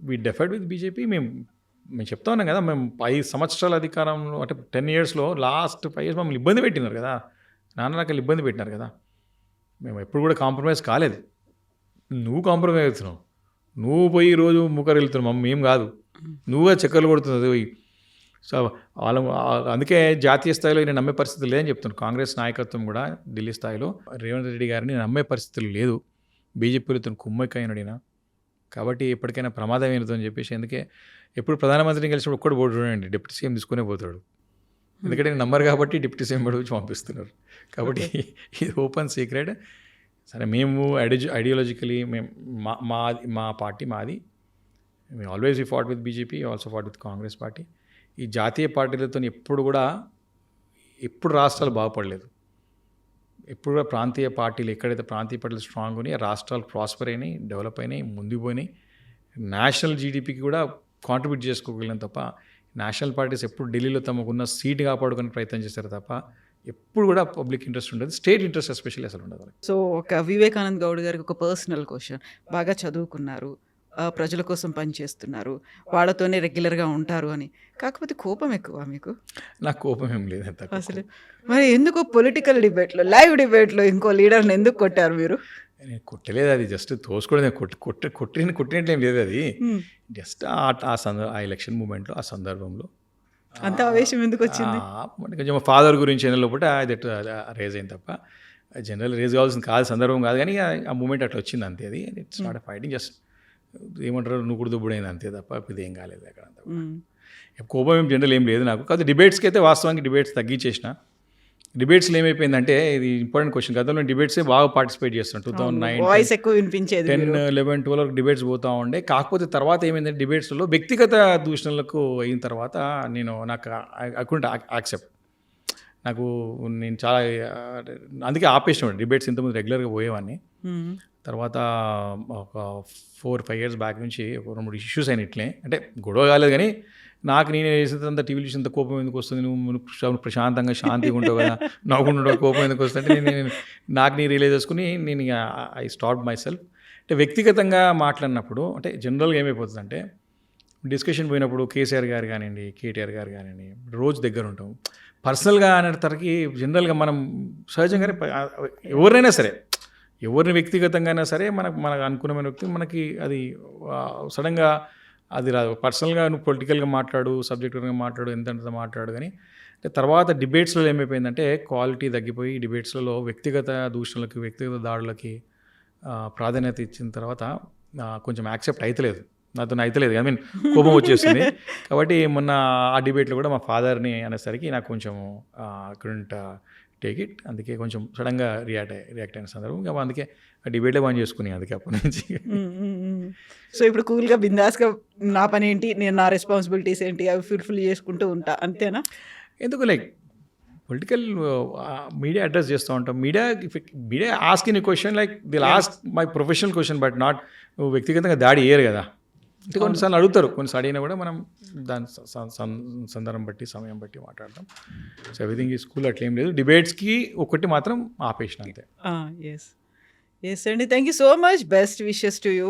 వి డెఫర్డ్ విత్ బీజేపీ. మేము చెప్తా ఉన్నాం కదా, మేము 5 సంవత్సరాల అధికారంలో అంటే 10 yearsలో లాస్ట్ 5 years మమ్మల్ని ఇబ్బంది పెట్టినారు కదా, నాన్న రకాలు ఇబ్బంది పెట్టినారు కదా. మేము ఎప్పుడు కూడా కాంప్రమైజ్ కాలేదు. నువ్వు కాంప్రమైజ్ అవుతున్నావు, నువ్వు పోయి రోజు ముఖరు వెళ్తున్నావు, మేము కాదు, నువ్వే చక్కర్లు కొడుతున్నది పోయి. సో అందుకే జాతీయ స్థాయిలో నేను నమ్మే పరిస్థితి లేదని చెప్తున్నాను. కాంగ్రెస్ నాయకత్వం కూడా ఢిల్లీ స్థాయిలో రేవంత్ రెడ్డి గారిని నమ్మే పరిస్థితులు లేదు. బీజేపీలతో కుమ్మక్కైనడినా కాబట్టి ఎప్పటికైనా ప్రమాదం ఏంటో అని చెప్పేసి, అందుకే ఎప్పుడు ప్రధానమంత్రిని కలిసి ఒక్కడు పోటు చూడండి, డిప్యూటీ సీఎం తీసుకునే పోతాడు. ఎందుకంటే నేను నంబర్ కాబట్టి డిప్యూటీ సీఎం వచ్చి పంపిస్తున్నారు. కాబట్టి ఇది ఓపెన్ సీక్రెట్. సరే మేము ఐడియాలజికలీ మేము మా పార్టీ మాది. మేము always we fought with BJP, also fought with Congress party. ఈ జాతీయ పార్టీలతో ఎప్పుడు రాష్ట్రాలు బాగుపడలేదు. ఎప్పుడు కూడా ప్రాంతీయ పార్టీలు ఎక్కడైతే ప్రాంతీయ పార్టీలు స్ట్రాంగ్ ఉన్నాయి, రాష్ట్రాలు ప్రాస్పర్ అయినాయి, డెవలప్ అయినాయి, ముందుకు పోయినాయి, నేషనల్ జీడిపికి కూడా కాంట్రిబ్యూట్ చేసుకోగలిగిన తప్ప నేషనల్ పార్టీస్ ఎప్పుడు ఢిల్లీలో తమకున్న సీట్ కాపాడుకునే ప్రయత్నం చేస్తారు తప్ప ఎప్పుడు కూడా పబ్లిక్ ఇంట్రెస్ట్ ఉండదు, స్టేట్ ఇంట్రెస్ట్ ఎస్పెషల్లీ అసలు ఉండదు. సో ఒక వివేకానంద్ గౌడ్ గారికి ఒక పర్సనల్ క్వశ్చన్. బాగా చదువుకున్నారు, ప్రజల కోసం పనిచేస్తున్నారు, వాళ్ళతోనే రెగ్యులర్గా ఉంటారు అని, కాకపోతే కోపం ఎక్కువ మీకు? నాకు కోపం ఏం లేదు అంత అసలు. మరి ఎందుకు పొలిటికల్ డిబేట్లో, లైవ్ డిబేట్లో ఇంకో లీడర్ని ఎందుకు కొట్టారు మీరు? నేను కొట్టలేదు, అది జస్ట్ తోసుకోవడం. కొట్టినట్లు ఏం లేదు, అది జస్ట్ ఆ ఎలక్షన్ మూమెంట్లో ఆ సందర్భంలో అంత ఆవేశం ఎందుకు వచ్చింది? కొంచెం ఫాదర్ గురించి లోపల అది రేజ్ అయింది తప్ప జనరల్ రేజ్ కావాల్సింది కాదు, సందర్భం కాదు. కానీ ఆ మూమెంట్ అట్లా వచ్చింది అంతే. అది ఇట్స్ నాట్ ఫైటింగ్, జస్ట్ ఏమంటారు నువ్వుడు దుబ్బుడైంది అంతే తప్ప ఇది ఏం కాలేదు అక్కడ. అంతా కోపం ఏం జనరల్ ఏం లేదు నాకు. కాదు డిబేట్స్కి అయితే వాస్తవానికి డిబేట్స్ తగ్గించేసిన. డిబేట్స్లో ఏమైపోయిందంటే, ఇది ఇంపార్టెంట్ క్వశ్చన్, గతంలో డిబేట్సే బాగా పార్టిసిపేట్ చేస్తాను. 2009 వాయిస్ ఎక్కువ వినిపించేది, 10, 11, 12 వరకు డిబేట్స్ పోతూ ఉండే. కాకపోతే తర్వాత ఏమైందంటే డిబేట్స్లో వ్యక్తిగత దూషణలకు అయిన తర్వాత నాకు ఐ కుడెంట్ యాక్సెప్ట్. నేను చాలా అందుకే ఆపేసిన డిబేట్స్. ఇంతకుముందు రెగ్యులర్గా పోయేవాడిని. తర్వాత ఒక 4-5 years బ్యాక్ నుంచి 2-3 ఇష్యూస్ అయిన ఇట్లే, అంటే గొడవ కాలేదు కానీ నాకు నేను వేసేంత టీవీలో చూసేంత కోపం ఎందుకు వస్తుంది, నువ్వు ప్రశాంతంగా శాంతిగా ఉంటావు కదా, నవ్వుకుంటూ కోపం ఎందుకు వస్తుంటే నేను రియలైజ్ చేసుకుని నేను ఐ స్టాప్ మై సెల్ఫ్. అంటే వ్యక్తిగతంగా మాట్లాడినప్పుడు అంటే జనరల్గా ఏమైపోతుందంటే, డిస్కషన్ పోయినప్పుడు కేసీఆర్ గారు కానివ్వండి, కేటీఆర్ గారు కానివ్వండి, రోజు దగ్గర ఉంటాం. పర్సనల్గా అనేసరికి జనరల్గా మనం సహజంగానే ఎవరినైనా సరే, ఎవరిని వ్యక్తిగతంగా సరే మనకు అనుకున్నమైన వ్యక్తి మనకి అది సడన్గా అది రాదు. పర్సనల్గా నువ్వు పొలిటికల్గా మాట్లాడు, సబ్జెక్టుగా మాట్లాడు, ఎంత మాట్లాడు. కానీ తర్వాత డిబేట్స్లో ఏమైపోయిందంటే క్వాలిటీ తగ్గిపోయి డిబేట్స్లలో వ్యక్తిగత దూషణలకి, వ్యక్తిగత దాడులకి ప్రాధాన్యత ఇచ్చిన తర్వాత కొంచెం యాక్సెప్ట్ అవుతలేదు, నాతో అవుతలేదు. ఐ మీన్ కోపం వచ్చేస్తుంది. కాబట్టి మొన్న ఆ డిబేట్లో కూడా మా ఫాదర్ని అనేసరికి నాకు కొంచెం కుడెంట్ టేక్ ఇట్. అందుకే కొంచెం సడన్గా రియాక్ట్ అయిన సందర్భం. అందుకే ఆ డిబేటే బంద్ చేసుకుని అందుకే అప్పటి నుంచి. సో ఇప్పుడు కూల్గా బిందాస్గా నా పని ఏంటి, నేను నా రెస్పాన్సిబిలిటీస్ ఏంటి అవి ఫుల్ఫిల్ చేసుకుంటూ ఉంటా, అంతేనా? ఎందుకు లైక్ పొలిటికల్ మీడియా అడ్రస్ చేస్తూ ఉంటాం. Media ask in question like they'll ask my professional question, but not నువ్వు వ్యక్తిగతంగా దాడి చేయరు కదా. అంటే కొన్నిసార్లు అడుగుతారు, కొన్నిసార్లు అడిగినా కూడా మనం దాని సందర్భం బట్టి సమయం బట్టి మాట్లాడతాం. సో ఎవ్రీథింగ్ ఈ స్కూల్ అట్లేం లేదు. డిబేట్స్కి ఒకటి మాత్రం ఆపేసిన అంతే. ఎస్ అండి, thank you so much. Best wishes to you.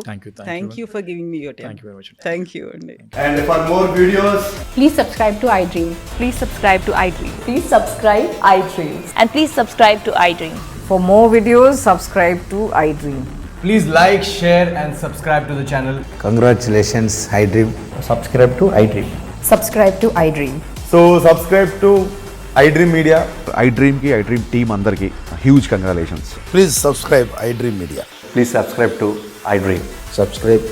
Thank you for giving me your time. Thank you very much. Thank you అండి. And for more videos, Please subscribe to iDream. Please subscribe to iDream. Please subscribe iDream. And please subscribe to iDream. For more videos, subscribe to iDream. please like, share and subscribe to the channel. Congratulations, iDream. Subscribe to iDream. Subscribe to iDream. So subscribe to iDream Media. iDream ki iDream team andarki huge congratulations. Please subscribe iDream Media. Please subscribe to iDream. Subscribe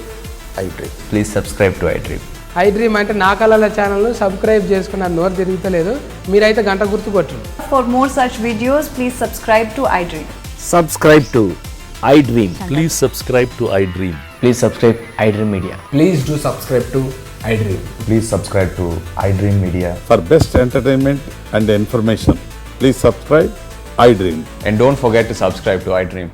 iDream. Please subscribe to iDream. iDream అంటే నా కళల ఛానల్ను సబ్స్క్రైబ్ చేసుకున్న నోరు తిరుగుతలేదు, మీరైతే గంట గుర్తు కొట్టండి. For more such videos, please subscribe to iDream. Subscribe to iDream. Please subscribe to iDream. Please subscribe iDream Media. Please do subscribe to iDream. Please subscribe to iDream Media. For best entertainment and information, please subscribe iDream. And don't forget to subscribe to iDream.